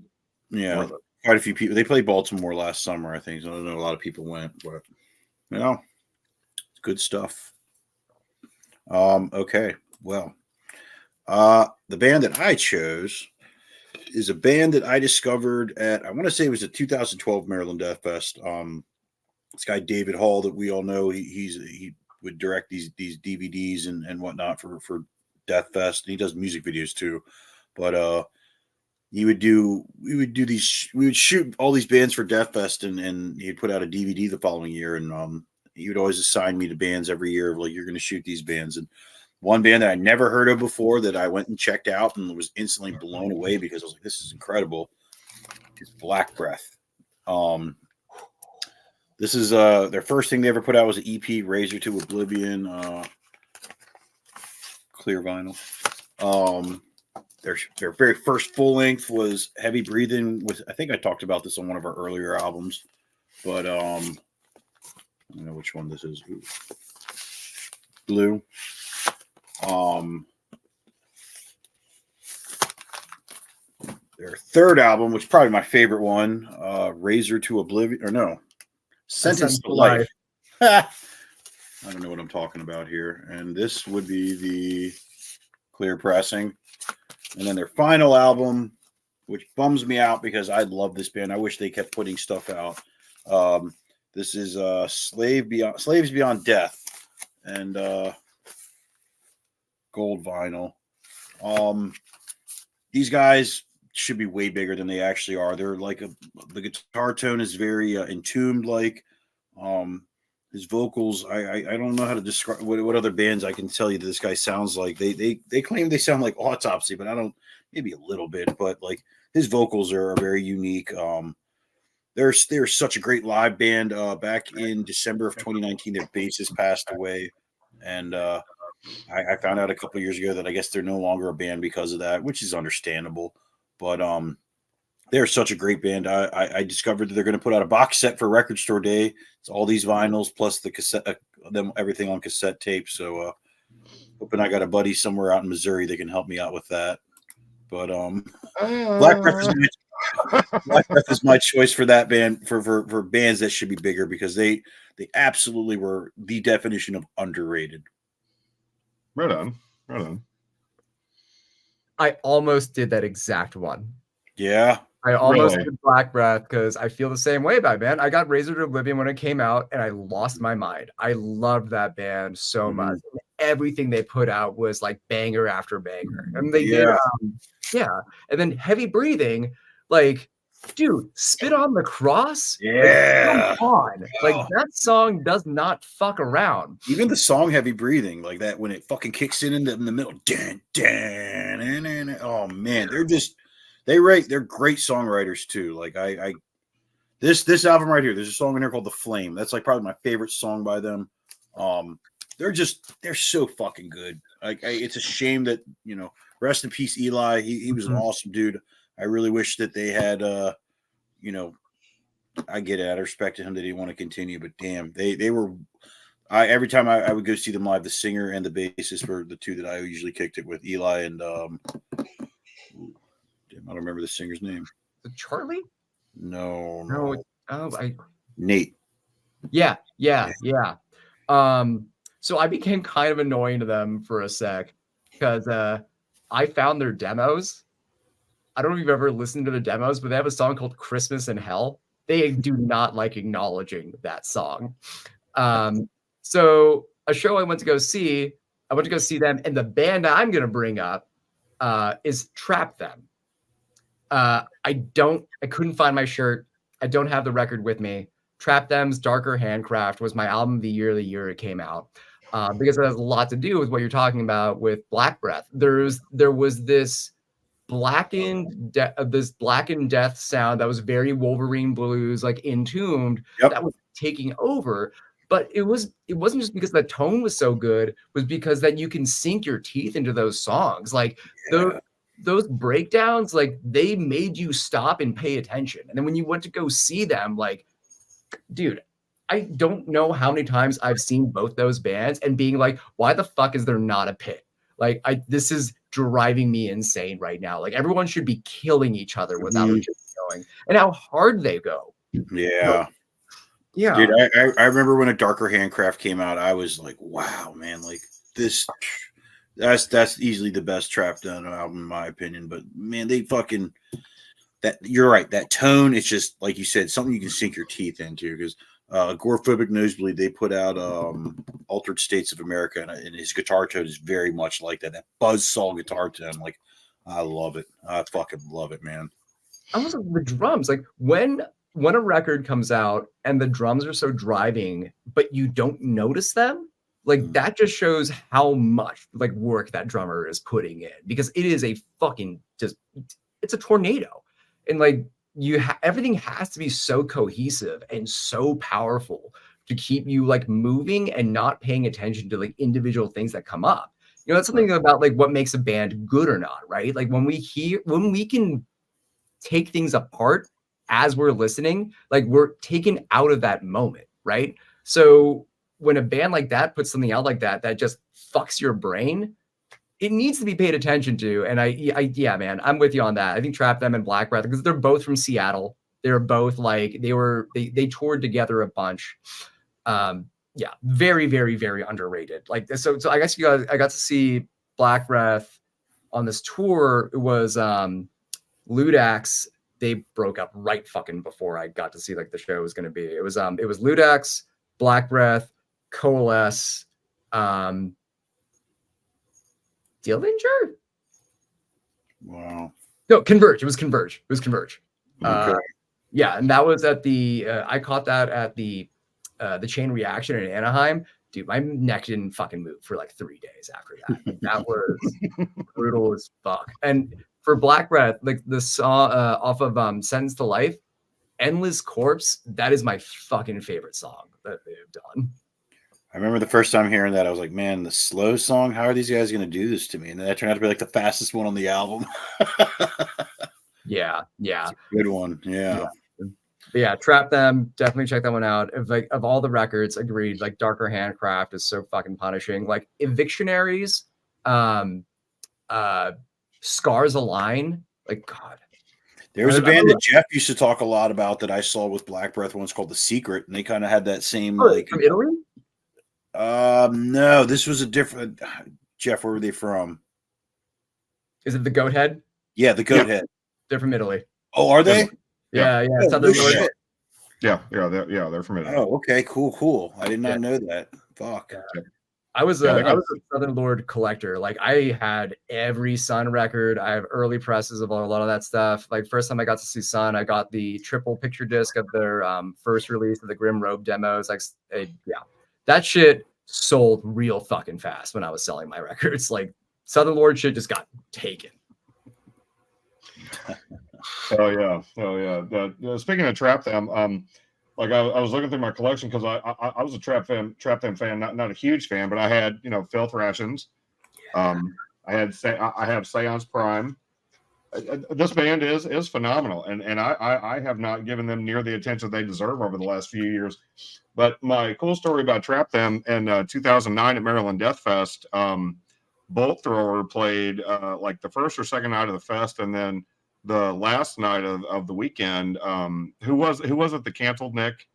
quite a few people. They played Baltimore last summer, I think. So I don't know, a lot of people went, but you know, it's good stuff. Okay, well. The band that I chose is a band that I discovered at, I want to say it was the 2012 Maryland Death Fest. This guy David Hall that we all know, he would direct these DVDs and whatnot for Death Fest, and he does music videos too. But we would shoot all these bands for Death Fest, and he'd put out a DVD the following year, and he would always assign me to bands every year of like, you're going to shoot these bands. And one band that I never heard of before that I went and checked out and was instantly blown away because I was like, this is incredible, is Black Breath. This is their first thing they ever put out was an EP, Razor to Oblivion, clear vinyl. Their very first full length was Heavy Breathing. I think I talked about this on one of our earlier albums, but I don't know which one this is. Ooh. Blue. Their third album, which is probably my favorite one, Razor to Oblivion, or no, Sentence to Life. I don't know what I'm talking about here. And this would be the clear pressing. And then their final album, which bums me out because I love this band. I wish they kept putting stuff out. This is Slaves Beyond Death, and gold vinyl. These guys should be way bigger than they actually are. They're like the guitar tone is very entombed like. His vocals, I don't know how to describe what other bands I can tell you that this guy sounds like. They claim they sound like Autopsy, but I don't, maybe a little bit, but like his vocals are very unique. They're such a great live band. Back in December of 2019, their bassist passed away, and I found out a couple of years ago that I guess they're no longer a band because of that, which is understandable. But they're such a great band. I discovered that they're going to put out a box set for Record Store Day. It's all these vinyls plus the cassette, everything on cassette tape. So hoping I got a buddy somewhere out in Missouri that can help me out with that. But Black Breath is my choice for that band, for bands that should be bigger, because they absolutely were the definition of underrated. Right on. I almost did that exact one. Yeah. I almost did Black Breath because I feel the same way about it, man. I got Razor to Oblivion when it came out, and I lost my mind. I loved that band so much. Everything they put out was like banger after banger, and they did, And then Heavy Breathing, like, dude, Spit on the Cross, like, come on, like that song does not fuck around. Even the song Heavy Breathing, like that when it fucking kicks in the middle, oh man, they're great songwriters too. Like this album right here, there's a song in here called The Flame. That's like probably my favorite song by them. They're so fucking good. Like it's a shame that, rest in peace, Eli. He was an awesome dude. I really wish that they had I get it. I respected him that he want to continue, but damn, they were every time I would go see them live, the singer and the bassist were the two that I usually kicked it with, Eli and I don't remember the singer's name. Charlie? No. Nate. Yeah. So I became kind of annoying to them for a sec because I found their demos. I don't know if you've ever listened to the demos, but they have a song called Christmas in Hell. They do not like acknowledging that song. So a show I went to go see them, and the band I'm going to bring up is Trap Them. I couldn't find my shirt. I don't have the record with me. Trap Them's Darker Handcraft was my album of the year it came out. Because it has a lot to do with what you're talking about with Black Breath. There was this blackened death sound that was very Wolverine blues, like Entombed, that was taking over. But it wasn't just because the tone was so good, it was because that you can sink your teeth into those songs. Like those breakdowns, like they made you stop and pay attention. And then when you went to go see them, like, dude, I don't know how many times I've seen both those bands and being like, why the fuck is there not a pit? Like, this is driving me insane right now. Like, everyone should be killing each other without going. And how hard they go. Yeah. Yeah. Dude, I remember when A Darker Handcraft came out, I was like, wow, man, like this, that's easily the best Trap Done album in my opinion. But man, they fucking, you're right. That tone, it's just, like you said, something you can sink your teeth into because Agoraphobic Nosebleed, they put out Altered States of America, and his guitar tone is very much like that buzzsaw guitar tone. Like, I love it. I fucking love it, man. Also, the drums, like when a record comes out and the drums are so driving, but you don't notice them, like that just shows how much like work that drummer is putting in, because it is a fucking it's a tornado, and like everything has to be so cohesive and so powerful to keep you like moving and not paying attention to like individual things that come up. That's something about like what makes a band good or not, right? Like when we can take things apart as we're listening, like we're taken out of that moment, right? So when a band like that puts something out like that just fucks your brain, it needs to be paid attention to. And yeah, man, I'm with you on that. I think Trap Them and Black Breath, because they're both from Seattle. They're both like, they toured together a bunch. Yeah, very, very, very underrated. Like, so I guess I got to see Black Breath on this tour. It was Ludax. They broke up right fucking before I got to see like the show was going to be. It was Ludax, Black Breath, Coalesce, Dillinger? Wow. No, Converge. It was Converge. Okay. Yeah, and that was at the I caught that at the Chain Reaction in Anaheim. Dude, my neck didn't fucking move for like 3 days after that. That was brutal as fuck. And for Black Breath, like the song off of Sentence to Life, Endless Corpse, that is my fucking favorite song that they've done. I remember the first time hearing that, I was like, man, the slow song, how are these guys going to do this to me? And then that turned out to be like the fastest one on the album. Yeah. Good one. Yeah. Yeah, Trap Them, definitely check that one out. Of all the records, agreed. Like Darker Handcraft is so fucking punishing. Like Evictionaries, Scars Align, like God. There was a band that Jeff used to talk a lot about that I saw with Black Breath once called The Secret, and they kind of had that same like from Italy. No, this was a different. Jeff, where were they from? Is it the Goat Head? Yeah, the Goat Head. They're from Italy. Oh, are they? Yeah. Oh, Southern Lord. They're from Italy. Oh, okay, cool. I did not know that. Fuck. Yeah. I was a Southern Lord collector. Like I had every Sun record. I have early presses of a lot of that stuff. Like first time I got to see Sun, I got the triple picture disc of their first release of the Grim Robe demos. Like that shit sold real fucking fast when I was selling my records. Like Southern Lord shit just got taken. Oh yeah. Speaking of Trap Them, like I was looking through my collection because I was a Trap Them fan, not a huge fan, but I had Filth Rations. I have Seance Prime. This band is phenomenal, and I have not given them near the attention they deserve over the last few years. But my cool story about Trap Them in 2009 at Maryland Death Fest, Bolt Thrower played like the first or second night of the fest, and then the last night of the weekend. Who was it that canceled, Nick?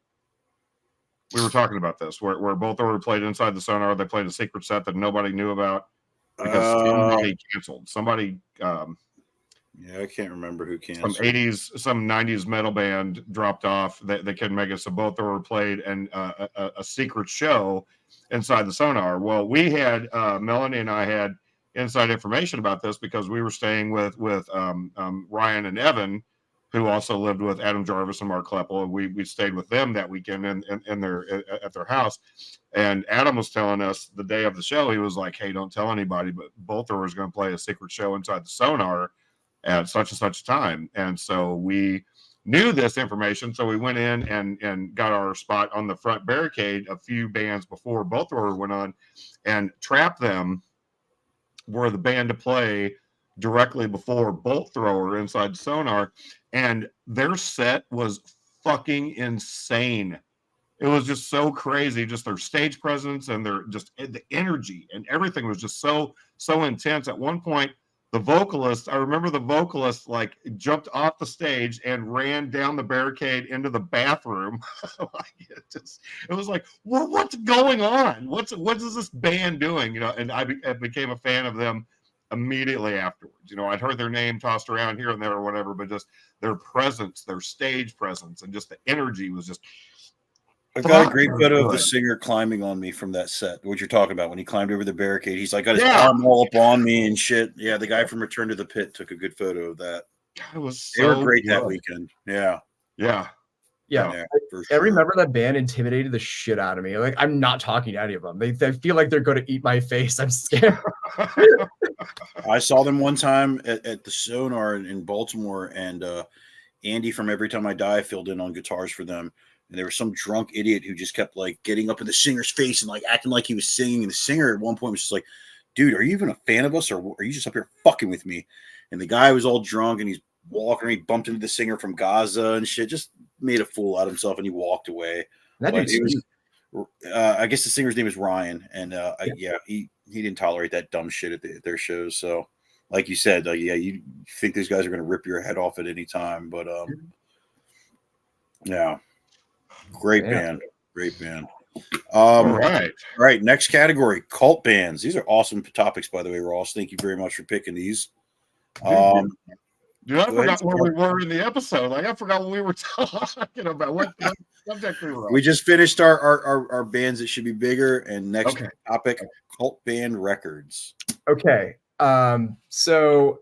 We were talking about this where Bolt Thrower played Inside the Sonar. They played a secret set that nobody knew about because somebody canceled. Somebody I can't remember who canceled. Some 90s metal band dropped off. They couldn't make it, so Both Thrower played and a secret show Inside the Sonar. Well, we had Melanie and I had inside information about this because we were staying with Ryan and Evan, who also lived with Adam Jarvis and Mark Kleppel, and we stayed with them that weekend in at their house. And Adam was telling us the day of the show, he was like, "Hey, don't tell anybody, but Both Thrower is going to play a secret show Inside the Sonar at such and such a time." And so we knew this information, so we went in and got our spot on the front barricade a few bands before Both Thrower went on, and Trap Them were the band to play directly before Bolt Thrower Inside the Sonar, and their set was fucking insane. It was just so crazy, just their stage presence and their just the energy and everything was just so intense. At one point, I remember the vocalist like jumped off the stage and ran down the barricade into the bathroom. It was like, what's going on? What is this band doing? And I became a fan of them immediately afterwards. I'd heard their name tossed around here and there or whatever, but just their presence, their stage presence, and just the energy was just. I've got a great photo of the singer climbing on me from that set. What you're talking about when he climbed over the barricade, he's like got his arm all up on me and shit. Yeah, the guy from Return to the Pit took a good photo of that. They were great that weekend. Yeah. I remember that band intimidated the shit out of me. Like I'm not talking to any of them. They feel like they're going to eat my face. I'm scared. I saw them one time at the Sonar in Baltimore, and Andy from Every Time I Die filled in on guitars for them. And there was some drunk idiot who just kept like getting up in the singer's face and like acting like he was singing. And the singer at one point was just like, "Dude, are you even a fan of us, or are you just up here fucking with me?" And the guy was all drunk and he's walking. He bumped into the singer from Gaza and shit. Just made a fool out of himself, and he walked away. I guess the singer's name is Ryan, and he didn't tolerate that dumb shit at their shows. So, like you said, you think these guys are going to rip your head off at any time, but yeah. Great band. All right. Next category, cult bands. These are awesome topics, by the way, Ross. Thank you very much for picking these. Dude, I forgot where we were in the episode. Like I forgot what we were talking about. What subject we were on. We just finished our bands that should be bigger, and next topic, cult band records. Okay. So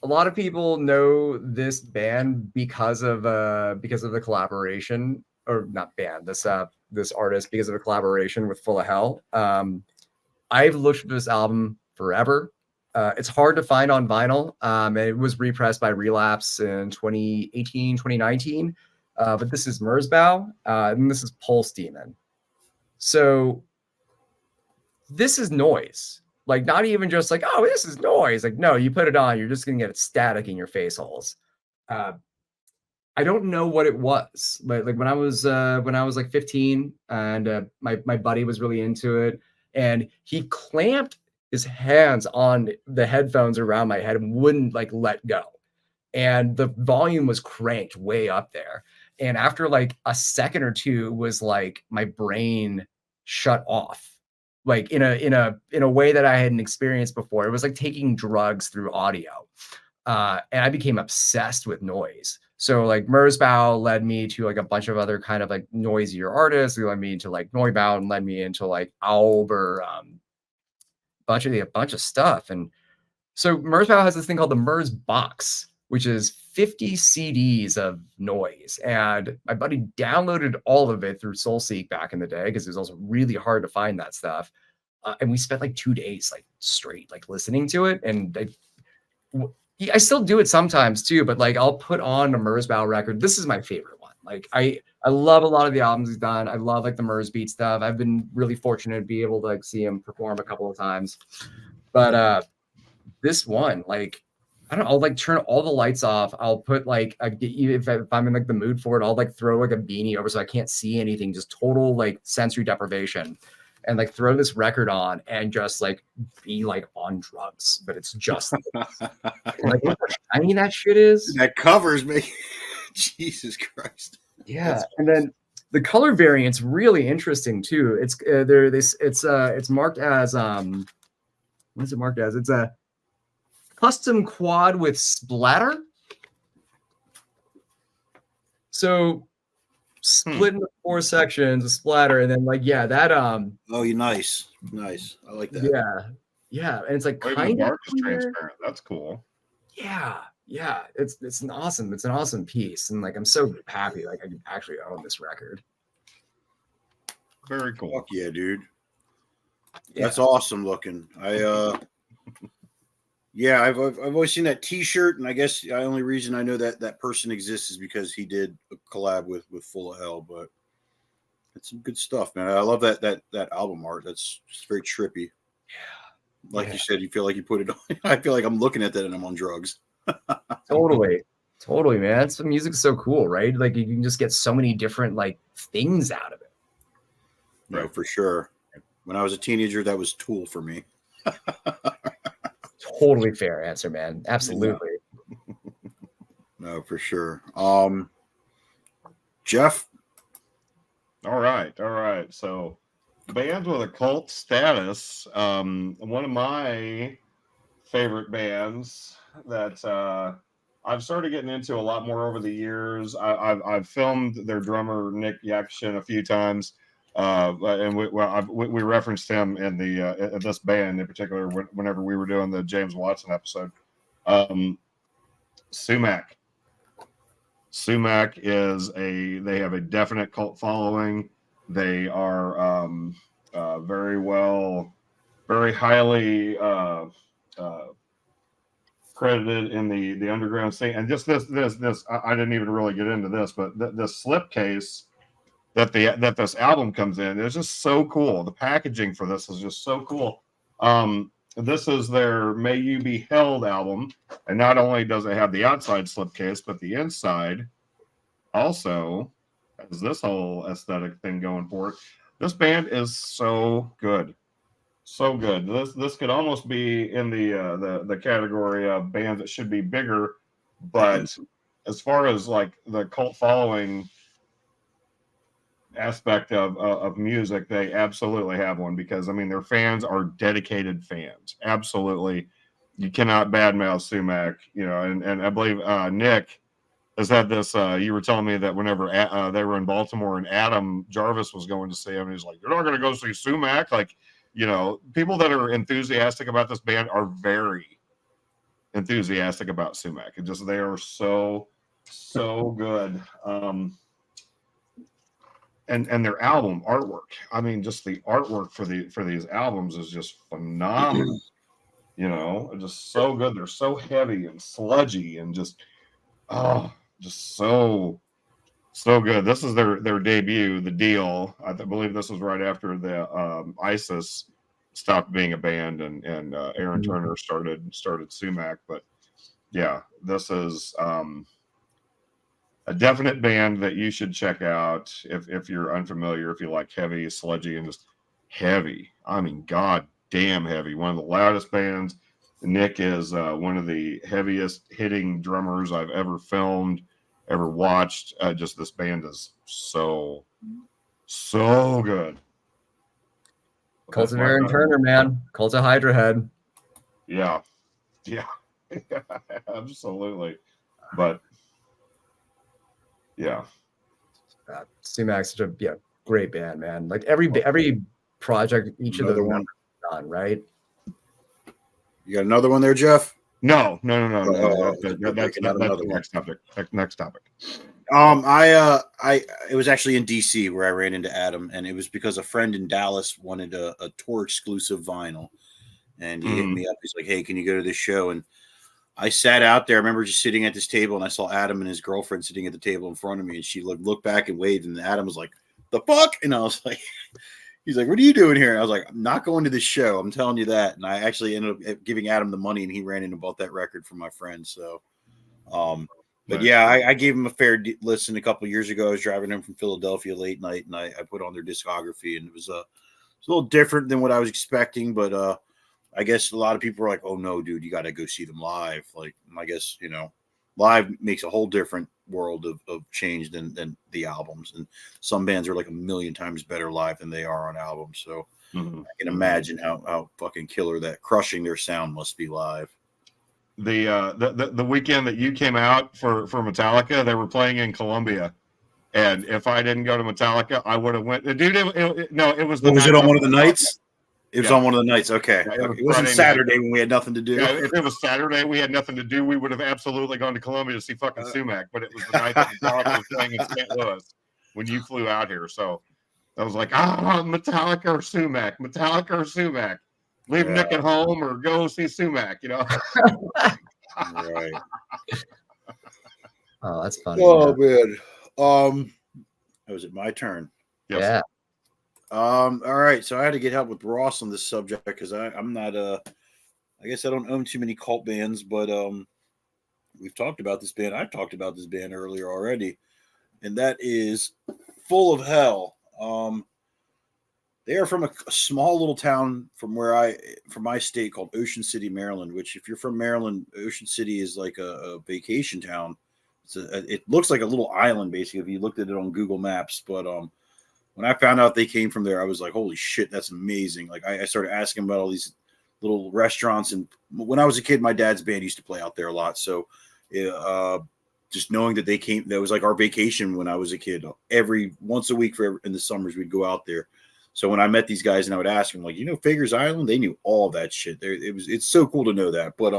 a lot of people know this band because of the collaboration. Or not band, this artist, because of a collaboration with Full of Hell. I've looked for this album forever. It's hard to find on vinyl. It was repressed by Relapse in 2018, 2019. But this is Merzbow, and this is Pulse Demon. So this is noise. Like not even just like, oh, this is noise. Like, no, you put it on, you're just gonna get static in your face holes. I don't know what it was, but like when I was like 15 and my buddy was really into it, and he clamped his hands on the headphones around my head and wouldn't like let go. And the volume was cranked way up there. And after like a second or two was like my brain shut off, like in a way that I hadn't experienced before. It was like taking drugs through audio. and I became obsessed with noise. So like Merzbow led me to like a bunch of other kind of like noisier artists. Who led me into like Neubauten, led me into like Alb or a bunch of stuff. And so Merzbow has this thing called the Merz box, which is 50 CDs of noise. And my buddy downloaded all of it through SoulSeek back in the day because it was also really hard to find that stuff. And we spent like 2 days like straight like listening to it. And I still do it sometimes too, but like I'll put on a Merzbow record. This is my favorite one. Like I love a lot of the albums he's done. I love like the Merz beat stuff. I've been really fortunate to be able to like see him perform a couple of times. But this one, like, I don't know, I'll like turn all the lights off. I'll put like if I'm in like the mood for it, I'll like throw like a beanie over so I can't see anything, just total like sensory deprivation, and like throw this record on and just like be like on drugs. But it's just like look how shiny that shit is. That covers me. Jesus Christ. Yeah, and then the color variant's really interesting too. It's it's marked as what is it marked as? It's a custom quad with splatter. So split into 4 sections, a splatter, and then like that oh, you nice. I like that. Yeah, and it's like kind of transparent. That's cool. Yeah. It's an awesome piece, and like I'm so happy like I can actually own this record. Very cool. Fuck yeah, dude. Yeah. That's awesome looking. Yeah, I've always seen that T-shirt, and I guess the only reason I know that person exists is because he did a collab with Full of Hell. But it's some good stuff, man. I love that album art. That's just very trippy. Yeah, like you said, you feel like you put it on. I feel like I'm looking at that and I'm on drugs. Totally, man. It's music's so cool, right? Like you can just get so many different like things out of it. No, for sure. When I was a teenager, that was Tool for me. Totally fair answer, man. Absolutely. Yeah. No, for sure. Jeff. All right. So bands with a cult status. One of my favorite bands that I've started getting into a lot more over the years. I've filmed their drummer Nick Yakshin a few times. And we referenced him in the this band in particular whenever we were doing the James Watson episode. Sumac. Sumac they have a definite cult following. They are very highly credited in the underground scene. And just this I didn't even really get into this, but this slipcase that this album comes in is just so cool. The packaging for this is just so cool. This is their May You Be Held album, and not only does it have the outside slipcase, but the inside also has this whole aesthetic thing going for it. This band is so good. This could almost be in the category of bands that should be bigger, but as far as like the cult following aspect of music, they absolutely have one, because I mean their fans are dedicated fans. Absolutely, you cannot badmouth Sumac, and I believe Nick has had this. You were telling me that whenever they were in Baltimore and Adam Jarvis was going to see him, he's like, "You're not going to go see Sumac." Like, people that are enthusiastic about this band are very enthusiastic about Sumac. It just, they are so good. And their album artwork. I mean, just the artwork for these albums is just phenomenal. Just so good. They're so heavy and sludgy and just so good. This is their debut, The Deal. I believe this was right after the ISIS stopped being a band and Aaron Turner started Sumac. But yeah, this is a definite band that you should check out if you're unfamiliar, if you like heavy, sludgy, and just heavy. I mean, god damn heavy. One of the loudest bands. Nick is one of the heaviest hitting drummers I've ever filmed, ever watched. Just this band is so good. Cult of Aaron Turner, man. Cult of Hydra Head. Yeah. Yeah, absolutely. But yeah. Sumac's such a great band, man. Like every project, each Another of those one. members done, right? You got another one there, Jeff? No. That's the next topic. Next topic. It was actually in DC where I ran into Adam, and it was because a friend in Dallas wanted a tour exclusive vinyl, and he hit me up. He's like, "Hey, can you go to this show?" And I sat out there. I remember just sitting at this table, and I saw Adam and his girlfriend sitting at the table in front of me, and she looked back and waved, and Adam was like, "The fuck?" And I was like, he's like, "What are you doing here?" And I was like, "I'm not going to this show. I'm telling you that." And I actually ended up giving Adam the money, and he ran in and bought that record from my friend. So, but yeah, I gave him a fair listen a couple of years ago. I was driving him from Philadelphia late night, and I put on their discography, and it was a little different than what I was expecting. But I guess a lot of people were like, "Oh no, dude, you got to go see them live." Like, I guess live makes a whole different world of change than the albums. And some bands are like a million times better live than they are on albums. So I can imagine how fucking killer that crushing their sound must be live. The weekend that you came out for Metallica, they were playing in Colombia, and if I didn't go to Metallica, I would have went. Dude, it was. Was it on one of the nights? It was on one of the nights. Okay, it wasn't Saturday when we had nothing to do. Yeah, if it was Saturday, we had nothing to do. We would have absolutely gone to Colombia to see fucking Sumac. But it was the night that Metallica was playing in St. Louis when you flew out here. So I was like, Metallica or Sumac, Metallica or Sumac. Leave Nick at home or go see Sumac, Right. Oh, that's funny. Oh, man. Was it my turn? Yes. Yeah. All right. So I had to get help with Ross on this subject because I'm not I guess I don't own too many cult bands, but we've talked about this band. I've talked about this band earlier already, and that is Full of Hell. They are from a small little town from my state called Ocean City, Maryland, which if you're from Maryland, Ocean City is like a vacation town. It looks like a little island, basically, if you looked at it on Google Maps. But when I found out they came from there, I was like, holy shit, that's amazing. Like I started asking about all these little restaurants. And when I was a kid, my dad's band used to play out there a lot. So just knowing that they came, that was like our vacation when I was a kid. Once a week in the summers, we'd go out there. So when I met these guys and I would ask them, like, Figures Island, they knew all that shit. It's so cool to know that. But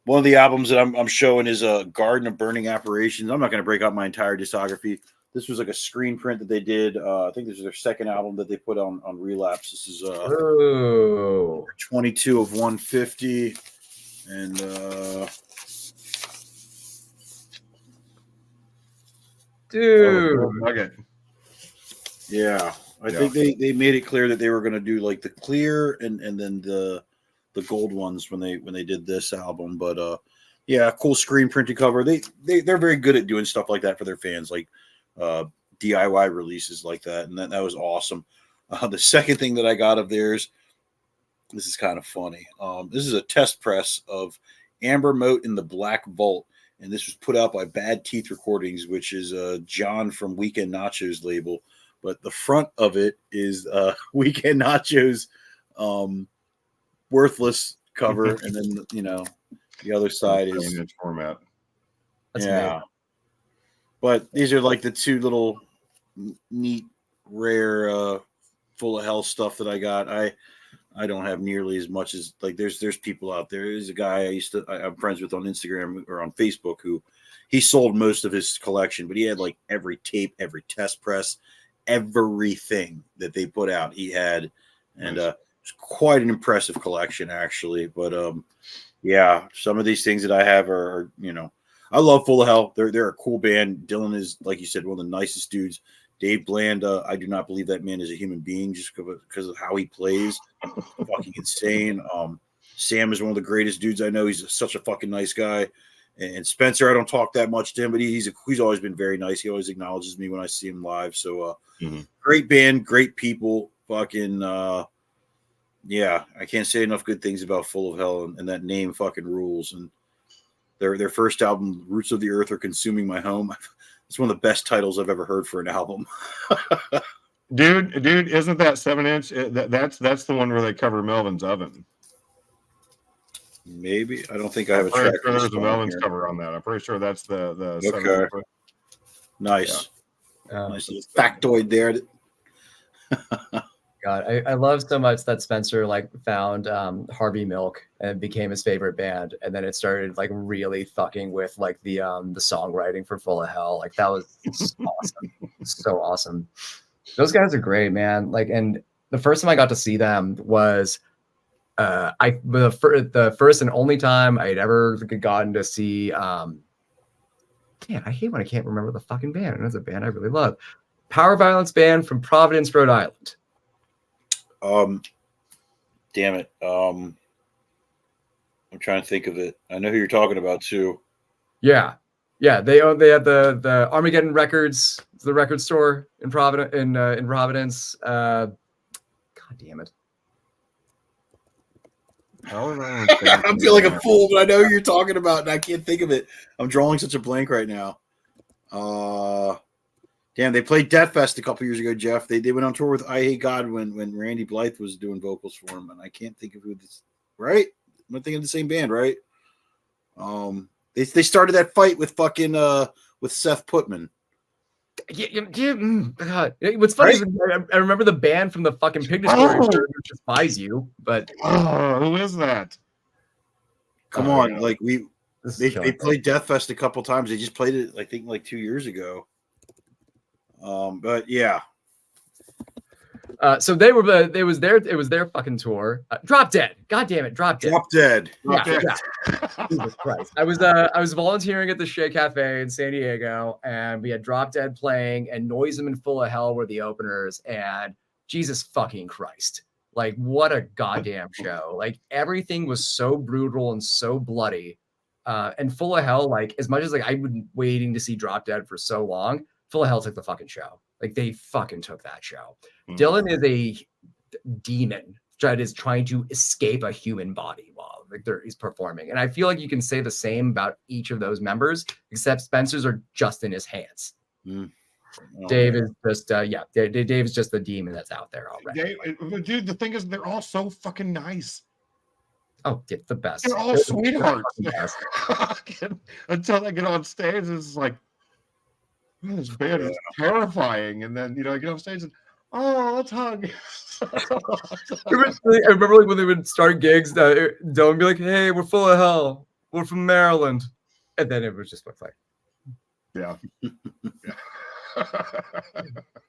one of the albums that I'm showing is Garden of Burning Apparitions. I'm not going to break out my entire discography. This was like a screen print that they did. I think this is their second album that they put on Relapse. This is 22 of 150. And dude. Yeah. I think they made it clear that they were going to do like the clear and then the gold ones when they did this album. But yeah, cool screen printed cover. They're very good at doing stuff like that for their fans, like DIY releases like that, and that was awesome. The second thing that I got of theirs, this is kind of funny. This is a test press of Amber Moat in the Black Vault, and this was put out by Bad Teeth Recordings, which is John from Weekend Nachos label. But the front of it is Weekend Nachos worthless cover, and then the other side is format. That's amazing. But these are like the two little neat, rare, Full of Hell stuff that I got. I don't have nearly as much as like there's people out there. There's a guy I'm friends with on Instagram or on Facebook who he sold most of his collection, but he had like every tape, every test press, everything that they put out he had, and it's quite an impressive collection actually. But yeah, some of these things that I have are I love Full of Hell. They're a cool band. Dylan is, like you said, one of the nicest dudes. Dave Bland, I do not believe that man is a human being just because of how he plays. Fucking insane. Sam is one of the greatest dudes I know. He's such a fucking nice guy. And Spencer, I don't talk that much to him, but he's always been very nice. He always acknowledges me when I see him live. So great band, great people. Fucking yeah, I can't say enough good things about Full of Hell, and that name fucking rules. And their first album, Roots of the Earth Are Consuming My Home. It's one of the best titles I've ever heard for an album. dude, isn't that 7-inch? That's the one where they cover Melvin's Oven. Maybe. I don't think I have a track. Sure there's a Melvins cover on that. I'm pretty sure that's the okay. Nice. Yeah. Nice little factoid there. God, I love so much that Spencer like found Harvey Milk and became his favorite band, and then it started like really fucking with like the songwriting for Full of Hell. Like that was awesome, so awesome. Those guys are great, man. Like, and the first time I got to see them was the first and only time I had ever gotten to see. Man, I hate when I can't remember the fucking band. And it's a band I really love. Power Violence band from Providence, Rhode Island. Damn it. I'm trying to think of it. I know who you're talking about too. Yeah. They had the Armageddon Records, the record store in Providence. In Providence. God damn it. I feel like a fool, but I know who you're talking about, and I can't think of it. I'm drawing such a blank right now. Damn, they played Death Fest a couple years ago, Jeff. They went on tour with I Hate God when Randy Blythe was doing vocals for him, and I can't think of who this. Right? I'm thinking of the same band, right? They started that fight with fucking with Seth Putman. God. What's funny is I remember the band from the fucking Pig Destroyer who just buys you, but who is that? Come on, like they played Death Fest a couple times. They just played it, I think, like 2 years ago. But yeah. So it was their fucking tour. Drop Dead. God damn it, Drop Dead. Drop Dead. Yeah. Jesus Christ. I was volunteering at the Shea Cafe in San Diego, and we had Drop Dead playing, and Noisem and Full of Hell were the openers, and Jesus fucking Christ. Like, what a goddamn show. Like, everything was so brutal and so bloody. And Full of Hell, like, as much as like I've been waiting to see Drop Dead for so long, Full of Hell took the fucking show. Like, they fucking took that show. Dylan is a demon that is trying to escape a human body while he's performing. And I feel like you can say the same about each of those members, except Spencer's are just in his hands. Dave is just, Dave is just the demon that's out there already. Dude, the thing is, they're all so fucking nice. Oh, it's the best. They're all sweethearts. Until they get on stage, it's like, this band is terrifying. And then, I get off stage and, let's hug. I remember like when they would start gigs, Dylan would be like, hey, we're Full of Hell. We're from Maryland. And then it was just like, yeah.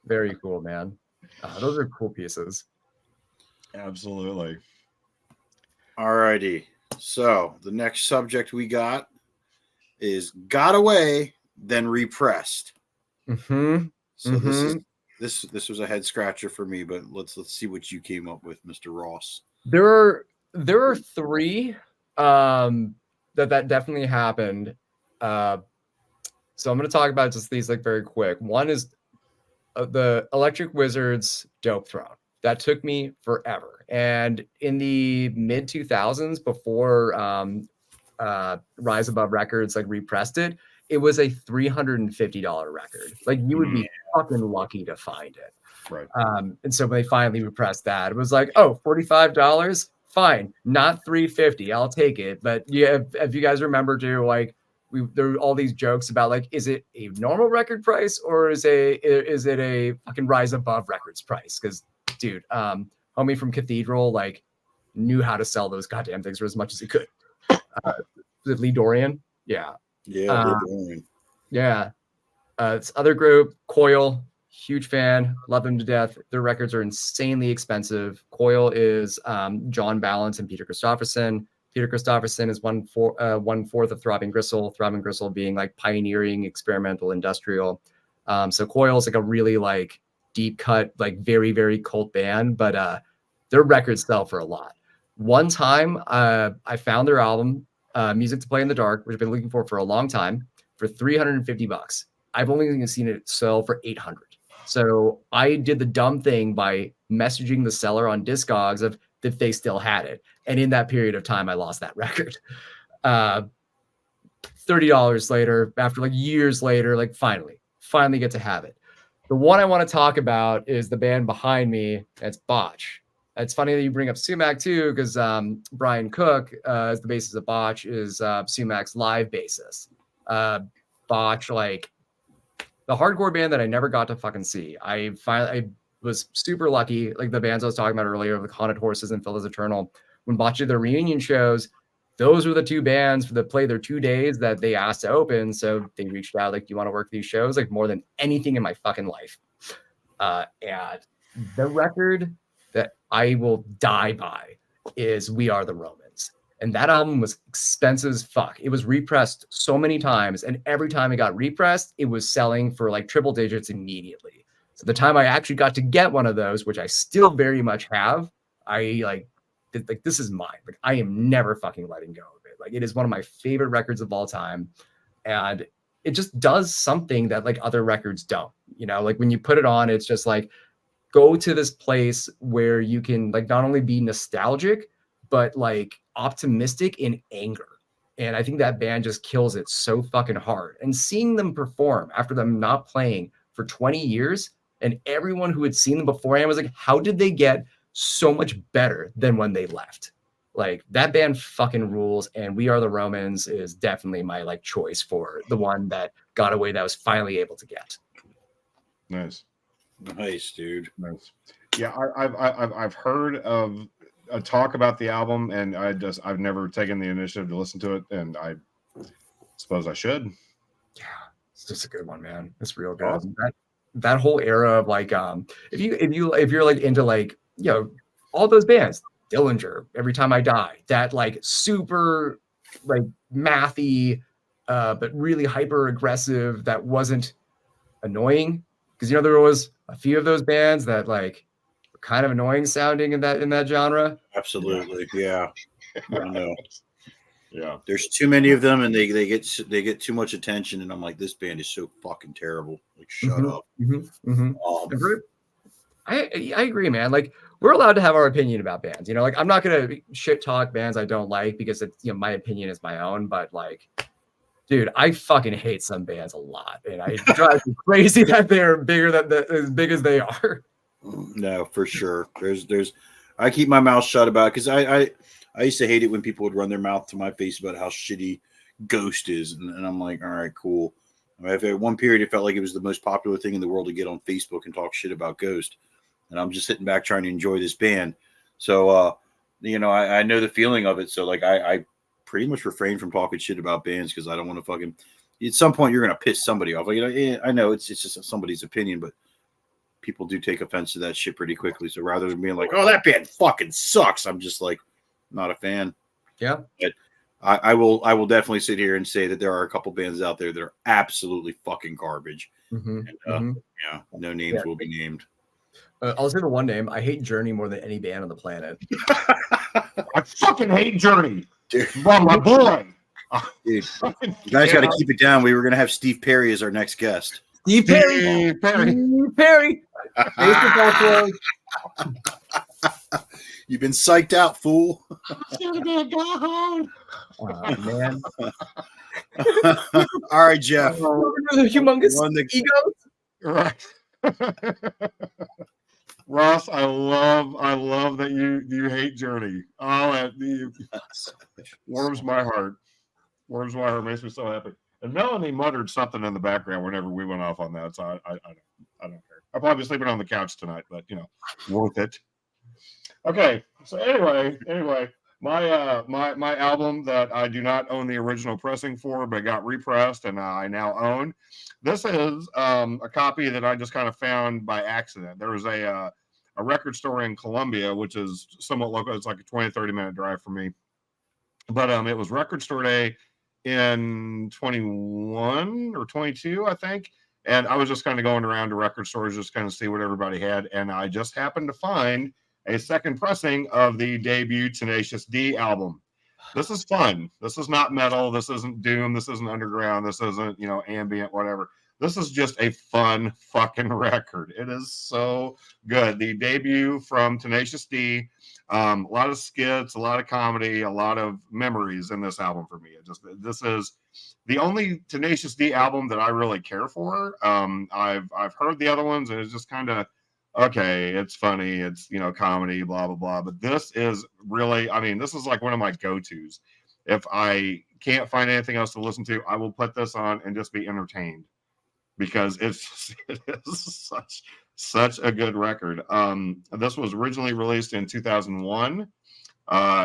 Very cool, man. Those are cool pieces. Absolutely. All righty. So the next subject we got is Got Away, Then Repressed. So this was a head scratcher for me, but let's see what you came up with, Mr. Ross. There are three that definitely happened. So I'm going to talk about just these like very quick. One is the Electric Wizards Dope Throne. That took me forever. And in the mid 2000s, before Rise Above Records like repressed it, it was a $350 record. Like, you would be fucking lucky to find it. Right. And so when they finally repressed that, it was like, oh, $45? Fine. Not $350. I'll take it. But yeah, if you guys remember too, like, there were all these jokes about like, is it a normal record price or is it a fucking Rise Above Records price? Because dude, homie from Cathedral like knew how to sell those goddamn things for as much as he could. Lee Dorian, yeah. This other group, Coil, huge fan, love them to death. Their records are insanely expensive. Coil is John Balance and Peter Christopherson. Peter Christopherson is one fourth of Throbbing Gristle. Throbbing Gristle being like pioneering experimental industrial. So Coil is like a really like deep cut, like very, very cult band, but their records sell for a lot. One time I found their album, Music to Play in the Dark, which I've been looking for a long time, for $350. I've only seen it sell for $800. So I did the dumb thing by messaging the seller on Discogs of if they still had it. And in that period of time, I lost that record. $30 later, after like years later, like finally get to have it. The one I want to talk about is the band behind me. That's Botch. It's funny that you bring up Sumac too, because Brian Cook, as the bassist of Botch, is Sumac's live bassist. Botch, like the hardcore band that I never got to fucking see. I was super lucky, like the bands I was talking about earlier, the Haunted Horses and Phil is Eternal. When Botch did their reunion shows, those were the two bands that played their 2 days that they asked to open. So they reached out, like, do you want to work these shows? Like more than anything in my fucking life. And the record that I will die by is We Are the Romans. And that album was expensive as fuck. It was repressed so many times. And every time it got repressed, it was selling for like triple digits immediately. So the time I actually got to get one of those, which I still very much have, I like this is mine. Like I am never fucking letting go of it. Like it is one of my favorite records of all time. And it just does something that like other records don't, like when you put it on, it's just like, go to this place where you can like not only be nostalgic, but like optimistic in anger. And I think that band just kills it so fucking hard. And seeing them perform after them not playing for 20 years, and everyone who had seen them beforehand was like, how did they get so much better than when they left? Like that band fucking rules. And We Are the Romans is definitely my like choice for the one that got away that I was finally able to get. Nice, dude. Nice. Yeah, I've heard of a talk about the album, and I've never taken the initiative to listen to it, and I suppose I should. Yeah, it's just a good one, man. It's real good. Awesome. That whole era of like, if you're like into like, all those bands, Dillinger, Every Time I Die, that like super like mathy, but really hyper aggressive. That wasn't annoying, because there was a few of those bands that like were kind of annoying sounding in that genre. Absolutely, yeah. I know. Yeah, there's too many of them, and they get too much attention, and I'm like, this band is so fucking terrible. Like, shut up. I agree, man. Like, we're allowed to have our opinion about bands. Like, I'm not gonna shit talk bands I don't like because it's my opinion is my own. But like, dude, I fucking hate some bands a lot, and it drives me crazy that they're bigger than as big as they are. No, for sure. There's. I keep my mouth shut about it because I used to hate it when people would run their mouth to my face about how shitty Ghost is. And I'm like, all right, cool. At one period, it felt like it was the most popular thing in the world to get on Facebook and talk shit about Ghost. And I'm just sitting back trying to enjoy this band. So, I know the feeling of it. So, like, I pretty much refrain from talking shit about bands because I don't want to fucking – at some point, you're going to piss somebody off. Like, I know it's just somebody's opinion, but people do take offense to that shit pretty quickly. So, rather than being like, oh, that band fucking sucks, I'm just like – not a fan. Yeah. But I will definitely sit here and say that there are a couple bands out there that are absolutely fucking garbage. And, yeah, no names will be named. I'll say the one name. I hate Journey more than any band on the planet. I fucking hate Journey. Dude. Well, my boy. Dude, you guys got to keep it down. We were going to have Steve Perry as our next guest. Steve Perry. You've been psyched out, fool. Oh, man. All right, Jeff. The humongous egos. Right. Ross, I love that you hate Journey. Oh, it warms my heart. Warms my heart. Makes me so happy. And Melanie muttered something in the background whenever we went off on that. So I don't care. I'll probably be sleeping on the couch tonight, but worth it. Okay, so anyway, my album that I do not own the original pressing for, but got repressed and I now own. This is a copy that I just kind of found by accident. There was a record store in Columbia, which is somewhat local. It's like a 20-30 minute drive from me. But it was record store day in 21 or 22, I think. And I was just kind of going around to record stores, just kind of see what everybody had. And I just happened to find a second pressing of the debut Tenacious D album. This is fun. This is not metal. This isn't doom. This isn't underground. This isn't, ambient, whatever. This is just a fun fucking record. It is so good. The debut from Tenacious D, a lot of skits, a lot of comedy, a lot of memories in this album for me. This is the only Tenacious D album that I really care for. I've heard the other ones, and it's just kind of okay, it's funny, it's comedy, blah blah blah. But this is really, I mean, this is like one of my go-tos. If I can't find anything else to listen to, I will put this on and just be entertained because it is such a good record. This was originally released in 2001.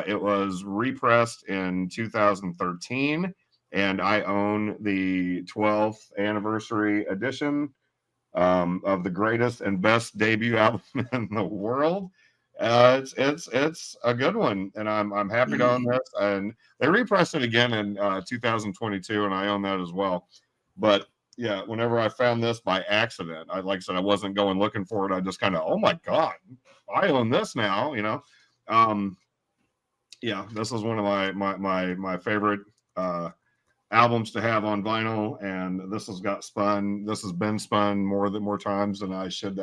It was repressed in 2013, and I own the 12th anniversary edition of the greatest and best debut album in the world. It's a good one, and I'm happy to own this. And they repressed it again in 2022, and I own that as well. But yeah, whenever I found this by accident, like I said, I wasn't going looking for it. I just kind of, oh my god, I own this now. Yeah, this is one of my favorite albums to have on vinyl, and this has been spun more times than I should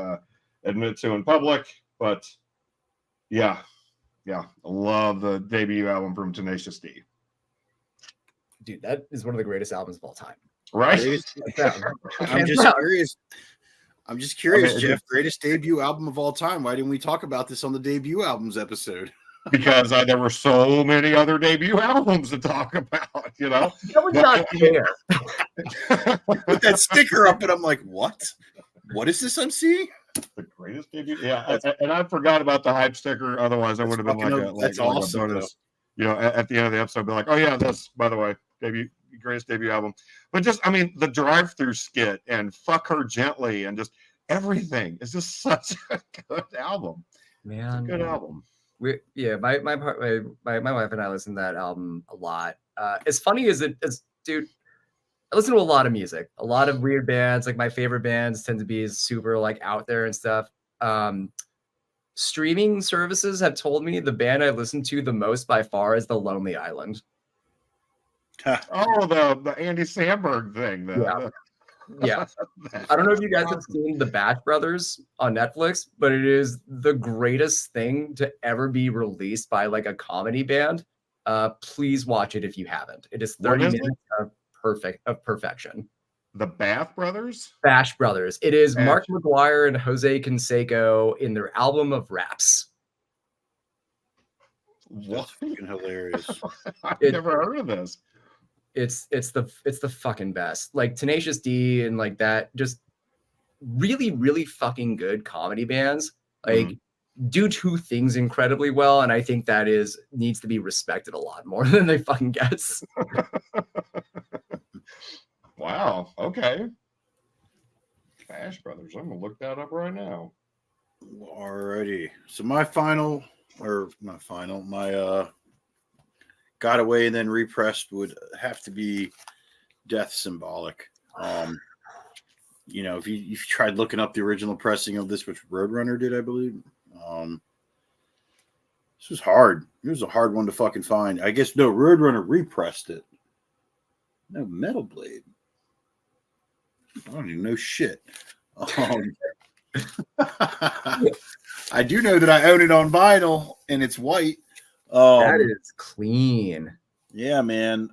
admit to in public. But yeah, I love the debut album from Tenacious D. Dude, that is one of the greatest albums of all time. Right? I'm just curious, Jeff. Greatest debut album of all time. Why didn't we talk about this on the debut albums episode? Because there were so many other debut albums to talk about, That was not fair. Put that sticker up, and I'm like, what? What is this I'm seeing? The greatest debut? Yeah, and I forgot about the hype sticker. Otherwise, I would have been that's awesome. A bonus. At the end of the episode, be like, oh yeah, this, by the way, greatest debut album. But just, I mean, the drive-through skit and Fuck Her Gently and just everything is just such a good album. Man, good album. My wife and I listen to that album a lot. As funny as dude, I listen to a lot of music, a lot of weird bands. Like my favorite bands tend to be super like out there and stuff. Streaming services have told me the band I listen to the most by far is The Lonely Island. Oh, the Andy Samberg thing. Yeah. I don't know if you guys have seen The Bash Brothers on Netflix, but it is the greatest thing to ever be released by like a comedy band. Please watch it if you haven't. It is 30 minutes of perfection. The Bash Brothers? Bash Brothers. It is Mark McGuire and Jose Canseco in their album of raps. That's fucking hilarious. I've never heard of this. It's the fucking best. Like Tenacious D and like that, just really, really fucking good comedy bands. Like do two things incredibly well, and I think that needs to be respected a lot more than they fucking gets. Wow. Okay. Bash Brothers. I'm gonna look that up right now. Alrighty. So my got away and then repressed would have to be Death Symbolic. If you tried looking up the original pressing of this, which Roadrunner did, I believe. This was hard. It was a hard one to fucking find. I guess no, Roadrunner repressed it. No, Metal Blade. I don't even know shit. I do know that I own it on vinyl and it's white. That is clean. Yeah, man.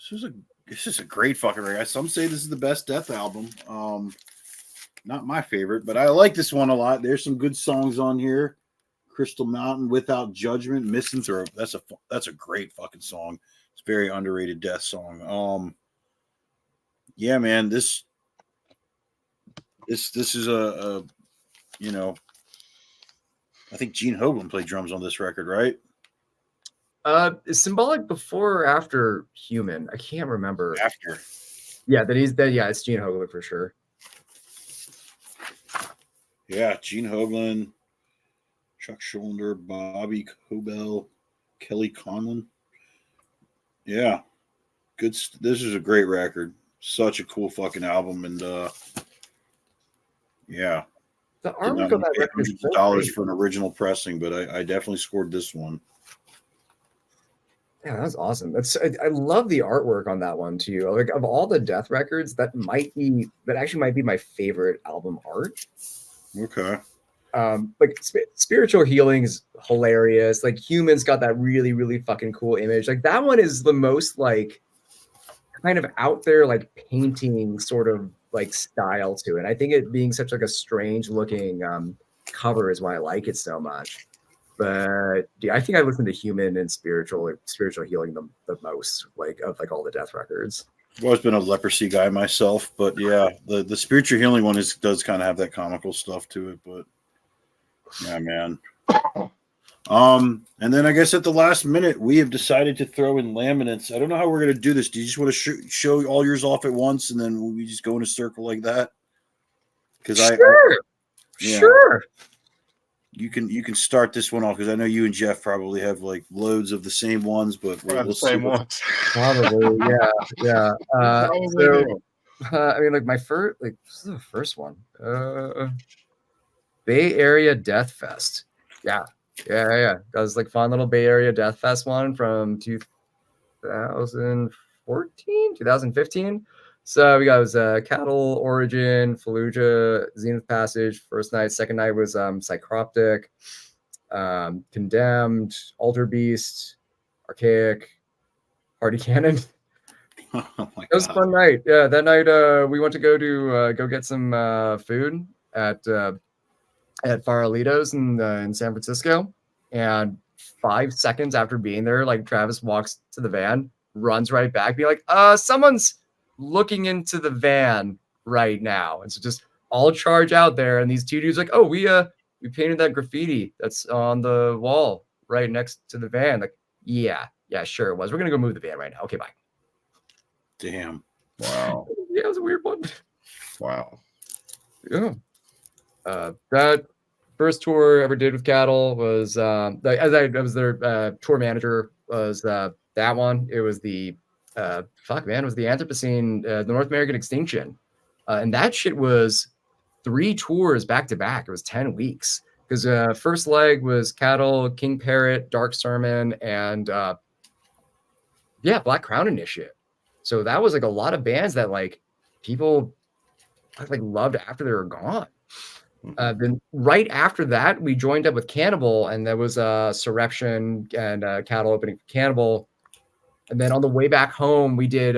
This is a great fucking record. Some say this is the best Death album. Not my favorite, but I like this one a lot. There's some good songs on here. Crystal Mountain, Without Judgment, Misanthrope. That's a great fucking song. It's a very underrated Death song. Yeah, man. This is a I think Gene Hoglan played drums on this record, right? Is Symbolic before or after Human? I can't remember. After. Yeah, it's Gene Hoglan for sure. Yeah, Gene Hoglan, Chuck Schuldiner, Bobby Cobell, Kelly Conlon. Yeah. Good. This is a great record. Such a cool fucking album. And yeah. The artwork of that record is $100 for an original pressing, but I definitely scored this one. Yeah, that's awesome. I love the artwork on that one too. Like of all the Death records, that actually might be my favorite album art. Okay. Like Spiritual Healing is hilarious. Like Human's got that really, really fucking cool image. Like that one is the most like kind of out there, like painting sort of like style to it. I think it being such like a strange looking cover is why I like it so much. But yeah, I think I listen to human and spiritual healing the most, like of like all the death records. I've always been a leprosy guy myself, but yeah, the spiritual healing one does kind of have that comical stuff to it. But yeah, man. And then I guess at the last minute we have decided to throw in laminates. I don't know how we're gonna do this. Do you just want to show all yours off at once, and then we just go in a circle like that? Because sure. You can start this one off because I know you and Jeff probably have like loads of the same ones, but we'll see ones. Probably, yeah. I mean, like my first, like this is the first one. Bay Area Death Fest. Yeah. That was like fun little Bay Area Death Fest one from 2015. So we got Cattle, Origin, Fallujah, Zenith Passage. First night, second night was Psychroptic, Condemned, Alter Beast, Archaic, Hardy Cannon. Oh my It was a fun night. Yeah, that night we went to go get some food at Farolitos in San Francisco, and 5 seconds after being there, like Travis walks to the van, runs right back, be like, someone's looking into the van right now. And so just all charge out there, and these two dudes like, oh, we painted that graffiti that's on the wall right next to the van. Like, yeah, sure it was. We're gonna go move the van right now. Okay, bye. Damn. Wow. Yeah, it was a weird one. Wow. Yeah. That first tour I ever did with Cattle was I was their tour manager, was that one. It was the it was the Anthropocene, the North American Extinction, and that shit was 3 tours back to back. It was 10 weeks because first leg was Cattle, King Parrot, Dark Sermon, and Black Crown Initiate. So that was like a lot of bands that like people like loved after they were gone. Then right after that, we joined up with Cannibal, and there was Surreption and Cattle opening for Cannibal. And then on the way back home, we did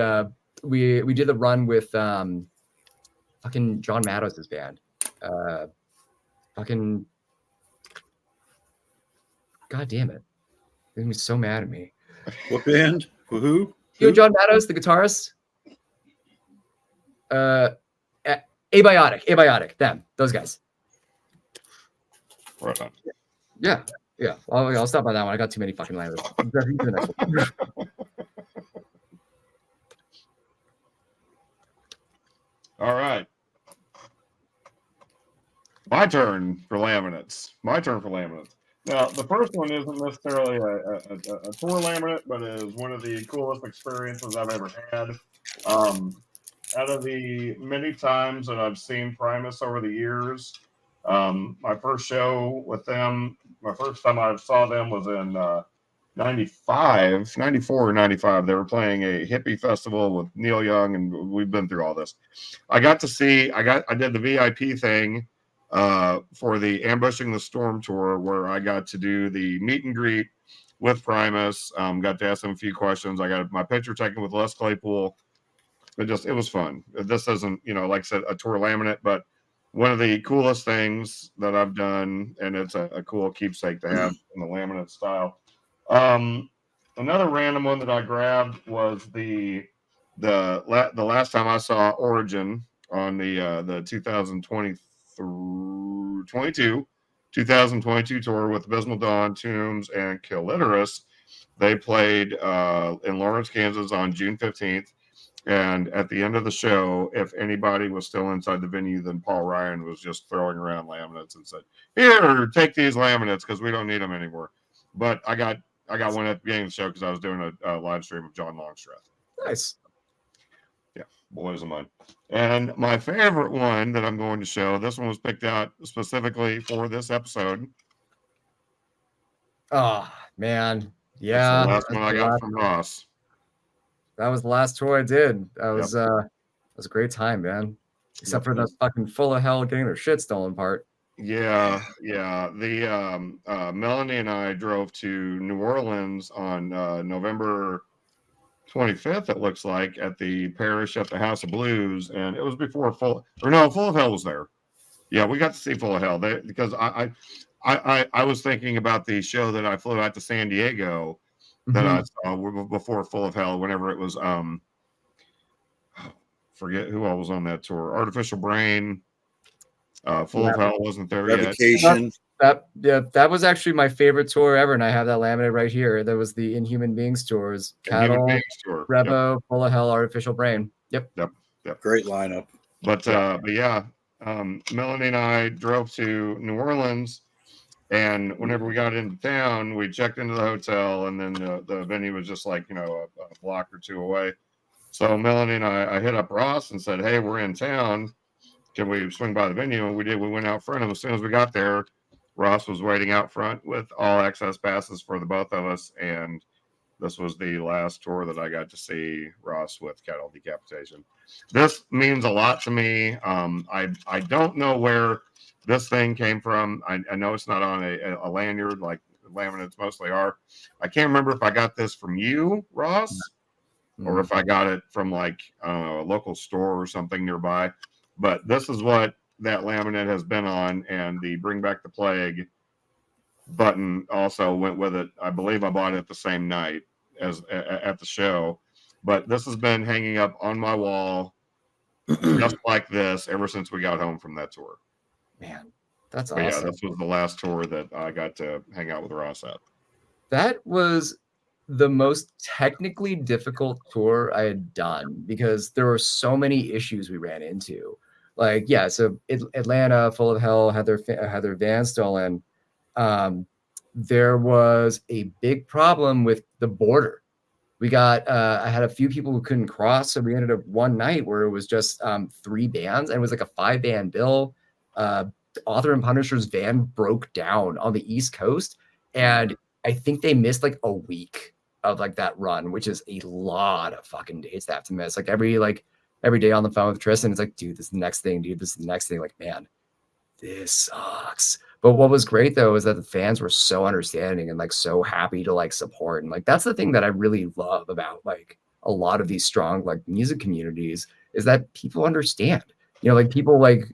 we did the run with fucking John Maddow's band. Fucking God damn it. He's gonna be so mad at me. What band? Who? You know John Maddows, the guitarist? Abiotic, them, those guys. Right on. Yeah. I'll stop by that one. I got too many fucking languages. All right. My turn for laminates. Now, the first one isn't necessarily a tour laminate, but it is one of the coolest experiences I've ever had. Out of the many times that I've seen Primus over the years, my first show with them, my first time I saw them was in 94 or 95. They were playing a hippie festival with Neil Young, and we've been through all this. I did the VIP thing for the Ambushing the Storm tour, where I got to do the meet and greet with Primus. Got to ask them a few questions. I got my picture taken with Les Claypool. It was fun. This isn't, like I said, a tour laminate, but one of the coolest things that I've done, and it's a cool keepsake to have in the laminate style. Another random one that I grabbed was the last time I saw Origin on the 2022 tour with Abysmal Dawn, Tombs, and Killiterus. They played in Lawrence, Kansas on June 15th. And at the end of the show, if anybody was still inside the venue, then Paul Ryan was just throwing around laminates and said, "Here, take these laminates because we don't need them anymore." But I got one at the beginning of the show because I was doing a live stream of John Longstreth. Nice. Yeah, boys of mine. And my favorite one that I'm going to show, this one was picked out specifically for this episode. Oh, man. Yeah. That's the last one I got from Ross. That was the last tour I did. That was a great time, man. Except for the fucking full of hell getting their shit stolen part. Yeah. The Melanie and I drove to New Orleans on November 25th, it looks like, at the parish at the House of Blues, and it was before Full of Hell was there. Yeah, we got to see Full of Hell because I was thinking about the show that I flew out to San Diego that I saw before Full of Hell, whenever it was forget who all was on that tour. Artificial Brain, Full of Hell wasn't there Revocation. yet. That was actually my favorite tour ever, and I have that laminate right here. That was the Inhuman Beings tours. Cattle, Revo, Full of Hell, Artificial Brain. Yep. Great lineup. But yeah, Melanie and I drove to New Orleans, and whenever we got into town, we checked into the hotel, and then the venue was just like, a block or two away. So Melanie and I hit up Ross and said, "Hey, we're in town. Can we swing by the venue?" And we did. We went out front, and as soon as we got there, Ross was waiting out front with all access passes for the both of us, and this was the last tour that I got to see Ross with Cattle Decapitation. This means a lot to me. I don't know where this thing came from. I know it's not on a lanyard like laminates mostly are. I can't remember if I got this from you, Ross, or if I got it from like, I don't know, a local store or something nearby. But this is what that laminate has been on, and the Bring Back the Plague button also went with it. I believe I bought it the same night as at the show, but this has been hanging up on my wall just like this ever since we got home from that tour. Man, that's but awesome. Yeah, this was the last tour that I got to hang out with Ross at. That was the most technically difficult tour I had done because there were so many issues we ran into. Like, yeah, so Atlanta, Full of Hell, had their van stolen. There was a big problem with the border. We got, I had a few people who couldn't cross, so we ended up one night where it was just 3 bands, and it was like a 5-band bill. Author and Punisher's van broke down on the East Coast, and I think they missed like a week of like that run, which is a lot of fucking days to have to miss. Like every day on the phone with Tristan, it's like, dude, this is the next thing, dude, this is the next thing. Like, man, this sucks. But what was great though is that the fans were so understanding and like so happy to like support. And like that's the thing that I really love about like a lot of these strong like music communities is that people understand. Like people like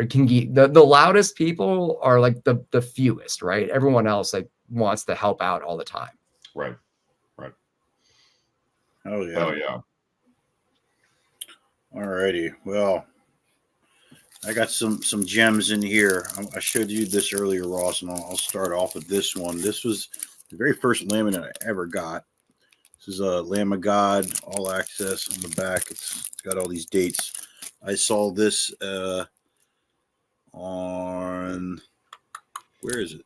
can get the loudest people are like the fewest, right? Everyone else like wants to help out all the time. Right. Oh yeah. Alrighty. Well, I got some gems in here. I showed you this earlier, Ross, and I'll start off with this one. This was the very first laminate I ever got. This is a Lamb of God, all access on the back. It's got all these dates. I saw this on, where is it?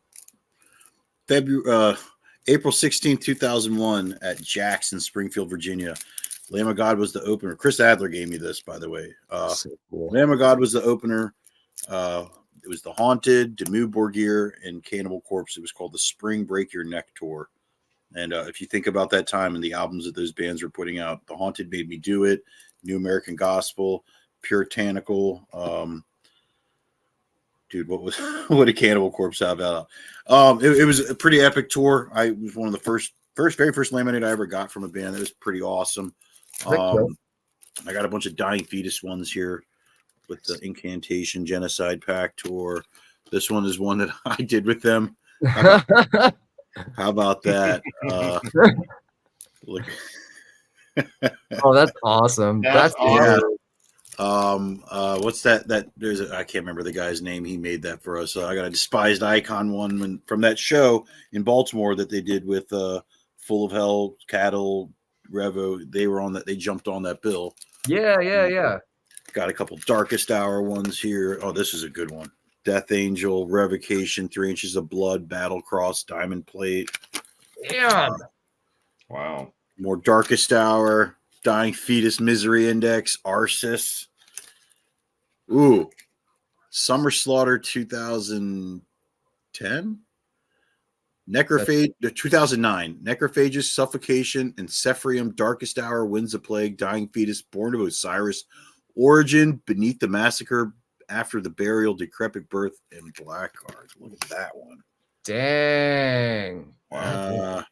April 16, 2001 at Jackson, Springfield, Virginia. Lamb of God was the opener. Chris Adler gave me this, by the way. So cool. Lamb of God was the opener. It was The Haunted, Demu Borgir, and Cannibal Corpse. It was called the Spring Break Your Neck Tour. And if you think about that time and the albums that those bands were putting out, The Haunted Made Me Do It, New American Gospel, Puritanical. Dude, what did Cannibal Corpse have out? It was a pretty epic tour. I was one of the very first laminate I ever got from a band. That was pretty awesome. I got a bunch of Dying Fetus ones here with the Incantation Genocide Pack tour. This one is one that I did with them. How about that? Look. Oh, that's awesome. That's awesome. What's that? I can't remember the guy's name. He made that for us. I got a Despised Icon one from that show in Baltimore that they did with Full of Hell, Cattle, Revo. They were on that. They jumped on that bill. Yeah. Got a couple Darkest Hour ones here. Oh, this is a good one. Death Angel, Revocation, 3 Inches of Blood, Battle Cross, Diamond Plate. Yeah. Wow. More Darkest Hour, Dying Fetus, Misery Index, Arsis. Ooh. Summer Slaughter 2010. Necrophage 2009. Necrophagus, Suffocation, and Cephrium, Darkest Hour, Winds of Plague, Dying Fetus, Born of Osiris, Origin, Beneath the Massacre, After the Burial, Decrepit Birth, and Blackguard. Look at that one. Dang. And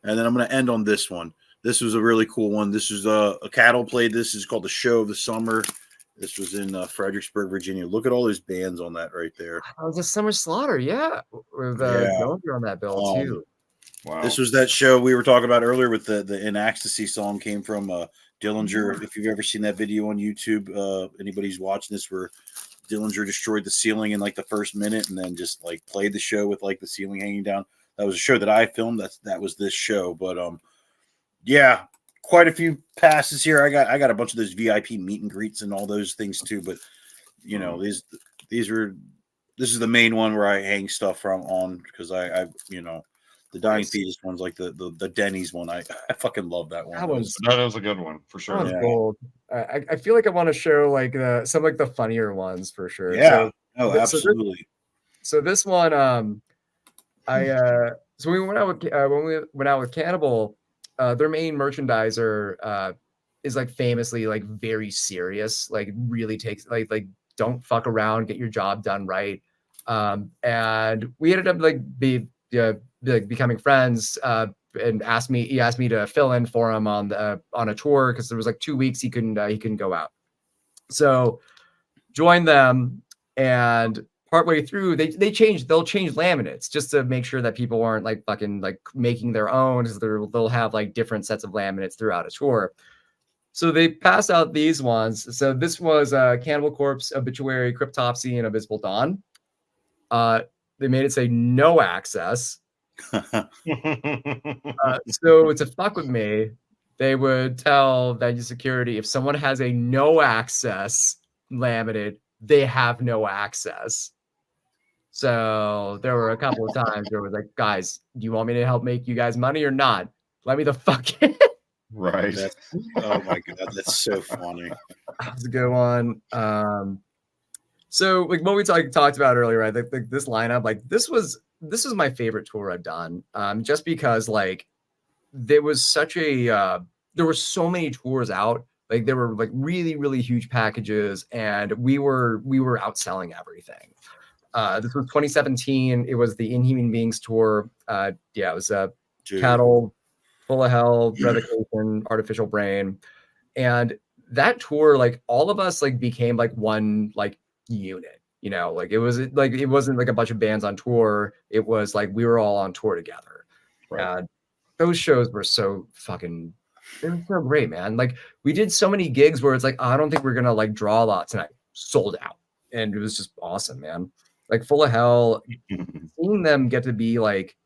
then I'm going to end on this one. This was a really cool one. This is a Cattle played. This is called the Show of the Summer. This was in Fredericksburg, Virginia. Look at all those bands on that right there. Oh, the Summer Slaughter, yeah, with Dillinger on that bill too. Wow. This was that show we were talking about earlier with the In Ecstasy song came from Dillinger. If you've ever seen that video on YouTube, anybody's watching this where Dillinger destroyed the ceiling in like the first minute and then just like played the show with like the ceiling hanging down. That was a show that I filmed. That was this show. But yeah, quite a few passes here. I got a bunch of those VIP meet and greets and all those things too. But you know, this is the main one where I hang stuff from on because I you know. The Dying Fetus one's like the Denny's one. I fucking love that one. That was a good one for sure. That was gold. I feel like I want to show like some like the funnier ones for sure. Yeah. Absolutely. So this one, so we went out with Cannibal. Their main merchandiser is like famously like very serious. Like really takes like don't fuck around, get your job done right. And we ended up like becoming friends and he asked me to fill in for him on a tour because there was like 2 weeks he couldn't go out. So joined them, and partway through they'll change laminates just to make sure that people aren't like fucking like making their own, because they'll have like different sets of laminates throughout a tour. So they passed out these ones. So this was Cannibal Corpse, Obituary, Cryptopsy, and Abysmal Dawn. They made it say no access. So to fuck with me, they would tell venue security if someone has a no access laminate, they have no access. So there were a couple of times where it was like, guys, do you want me to help make you guys money or not? Let me the fuck in. Right. Oh my god, that's so funny. That's a good one. So like what we talked about earlier, right? Like this lineup, like this was my favorite tour I've done. Just because like there was there were so many tours out. Like there were like really, really huge packages, and we were outselling everything. This was 2017. It was the Inhuman Beings tour. It was Cattle, Full of Hell, Revocation, Artificial Brain. And that tour, like all of us like became like one like unit, you know, like it wasn't like a bunch of bands on tour. It was like we were all on tour together. Right. Those shows were so fucking, they were so great, man. Like we did so many gigs where it's like, I don't think we're gonna like draw a lot tonight. Sold out. And it was just awesome, man. Like Full of Hell, seeing them get to be like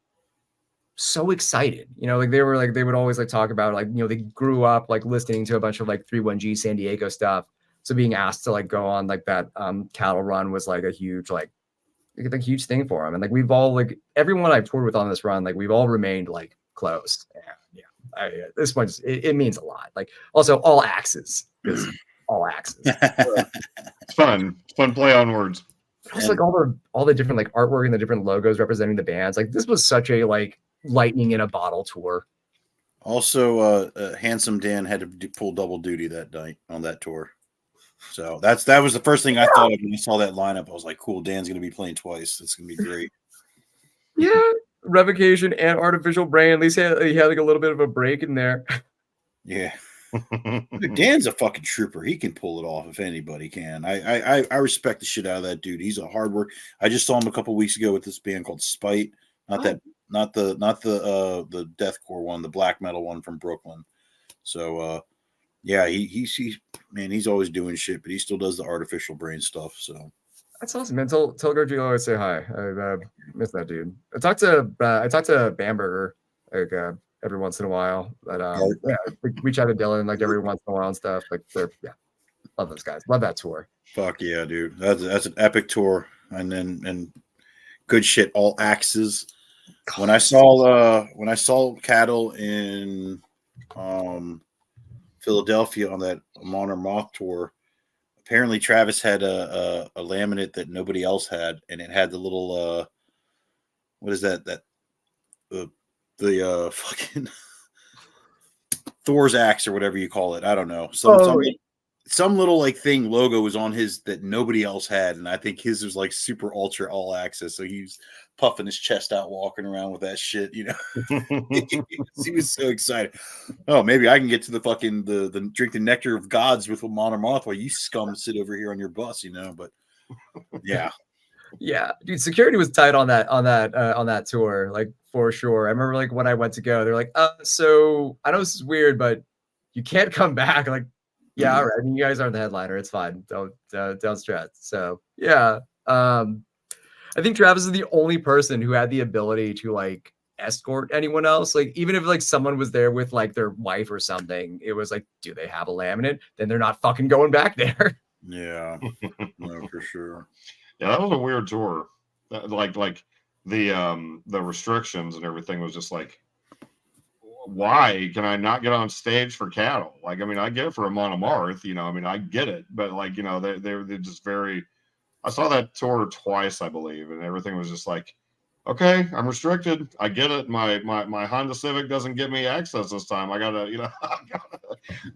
so excited, you know, like they would always like talk about like, you know, they grew up like listening to a bunch of like 31G San Diego stuff. So being asked to like go on like that Cattle run was like a huge like huge thing for them. And like we've all like everyone I've toured with on this run, like we've all remained like close. This one it means a lot. Like also all axes, because all axes. It's fun play on words. Also like all the different like artwork and the different logos representing the bands. Like this was such a like lightning in a bottle tour. Also, Handsome Dan had to pull double duty that night on that tour. So that was the first thing I thought of when I saw that lineup. I was like, cool, Dan's going to be playing twice. It's going to be great. Yeah, Revocation and Artificial Brain. At least he had like a little bit of a break in there. Yeah. Dude, Dan's a fucking trooper. He can pull it off if anybody can. I respect the shit out of that dude. He's a hard work. I just saw him a couple weeks ago with this band called Spite. Not the deathcore one, the black metal one from Brooklyn. So yeah, he's always doing shit, but he still does the Artificial Brain stuff. So that's awesome, man. Tell Gergie always say hi. I miss that dude. I talked to Bamberger like every once in a while, but reach out to Dylan like every once in a while and stuff. Like love those guys. Love that tour. Fuck yeah, dude. That's an epic tour, and good shit. All axes. When I saw Cattle in Philadelphia on that Amon Moth tour, apparently Travis had a laminate that nobody else had, and it had the little what is that the fucking Thor's axe or whatever you call it. I don't know. some little like thing logo was on his that nobody else had, and I think his was like super ultra all access. So he was puffing his chest out, walking around with that shit. You know, he was so excited. Oh, maybe I can get to the fucking the drink the nectar of gods with Mon Moth while you scum sit over here on your bus. You know, but yeah. Yeah, dude, security was tight on that tour, like for sure. I remember like when I went to go, they're like, so I know this is weird, but you can't come back. Like, yeah, all right. I mean, you guys aren't the headliner. It's fine. Don't stress. So yeah. I think Travis is the only person who had the ability to like escort anyone else. Like, even if like someone was there with like their wife or something, it was like, do they have a laminate? Then they're not fucking going back there. Yeah, no, for sure. Yeah, that was a weird tour. Like the restrictions and everything was just like, why can I not get on stage for cattle? Like, I mean, I get it for a Monomarth, you know, I mean, I get it, but like, you know, they're just very. I saw that tour twice, I believe, and everything was just like, okay, I'm restricted. I get it. My Honda Civic doesn't give me access this time. I gotta, you know,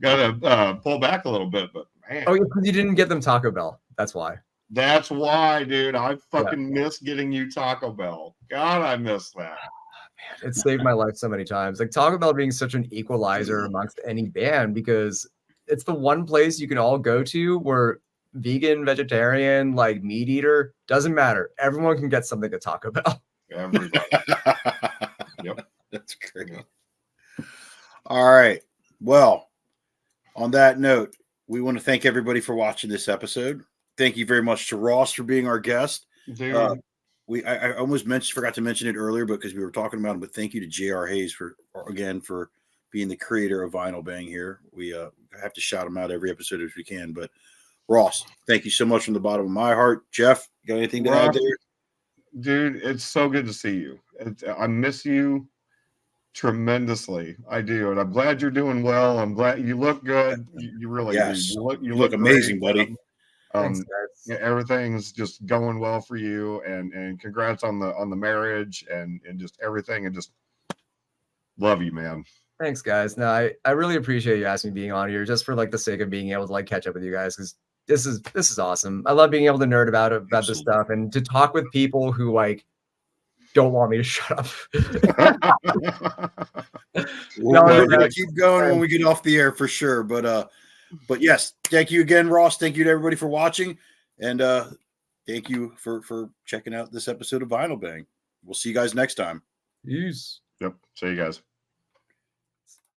gotta pull back a little bit. But man, oh, because you didn't get them Taco Bell. That's why. That's why, dude. I fucking miss getting you Taco Bell. God, I miss that. It saved my life so many times. Like Taco Bell being such an equalizer amongst any band, because it's the one place you can all go to where vegan, vegetarian, like meat eater, doesn't matter. Everyone can get something at Taco Bell. Everybody. Yep. That's great. All right. Well, on that note, we want to thank everybody for watching this episode. Thank you very much to Ross for being our guest. I almost forgot to mention it earlier because we were talking about him, but thank you to J.R. Hayes for being the creator of Vinyl Bang here. We have to shout him out every episode as we can. But Ross, thank you so much from the bottom of my heart. Jeff, got anything to add there? Dude, it's so good to see you. I miss you tremendously. I do, and I'm glad you're doing well. I'm glad you look good. You really do. You look amazing, buddy. Thanks, everything's just going well for you, and congrats on the marriage and just everything, and just love you, man. Thanks, guys. No, I really appreciate you asking me being on here just for like the sake of being able to like catch up with you guys, because this is awesome. I love being able to nerd about this stuff and to talk with people who like don't want me to shut up. We're gonna keep going when we get off the air for sure. But yes, thank you again, Ross. Thank you to everybody for watching, and thank you for checking out this episode of Vinyl Bang. We'll see you guys next time. Peace. Yep. See you guys.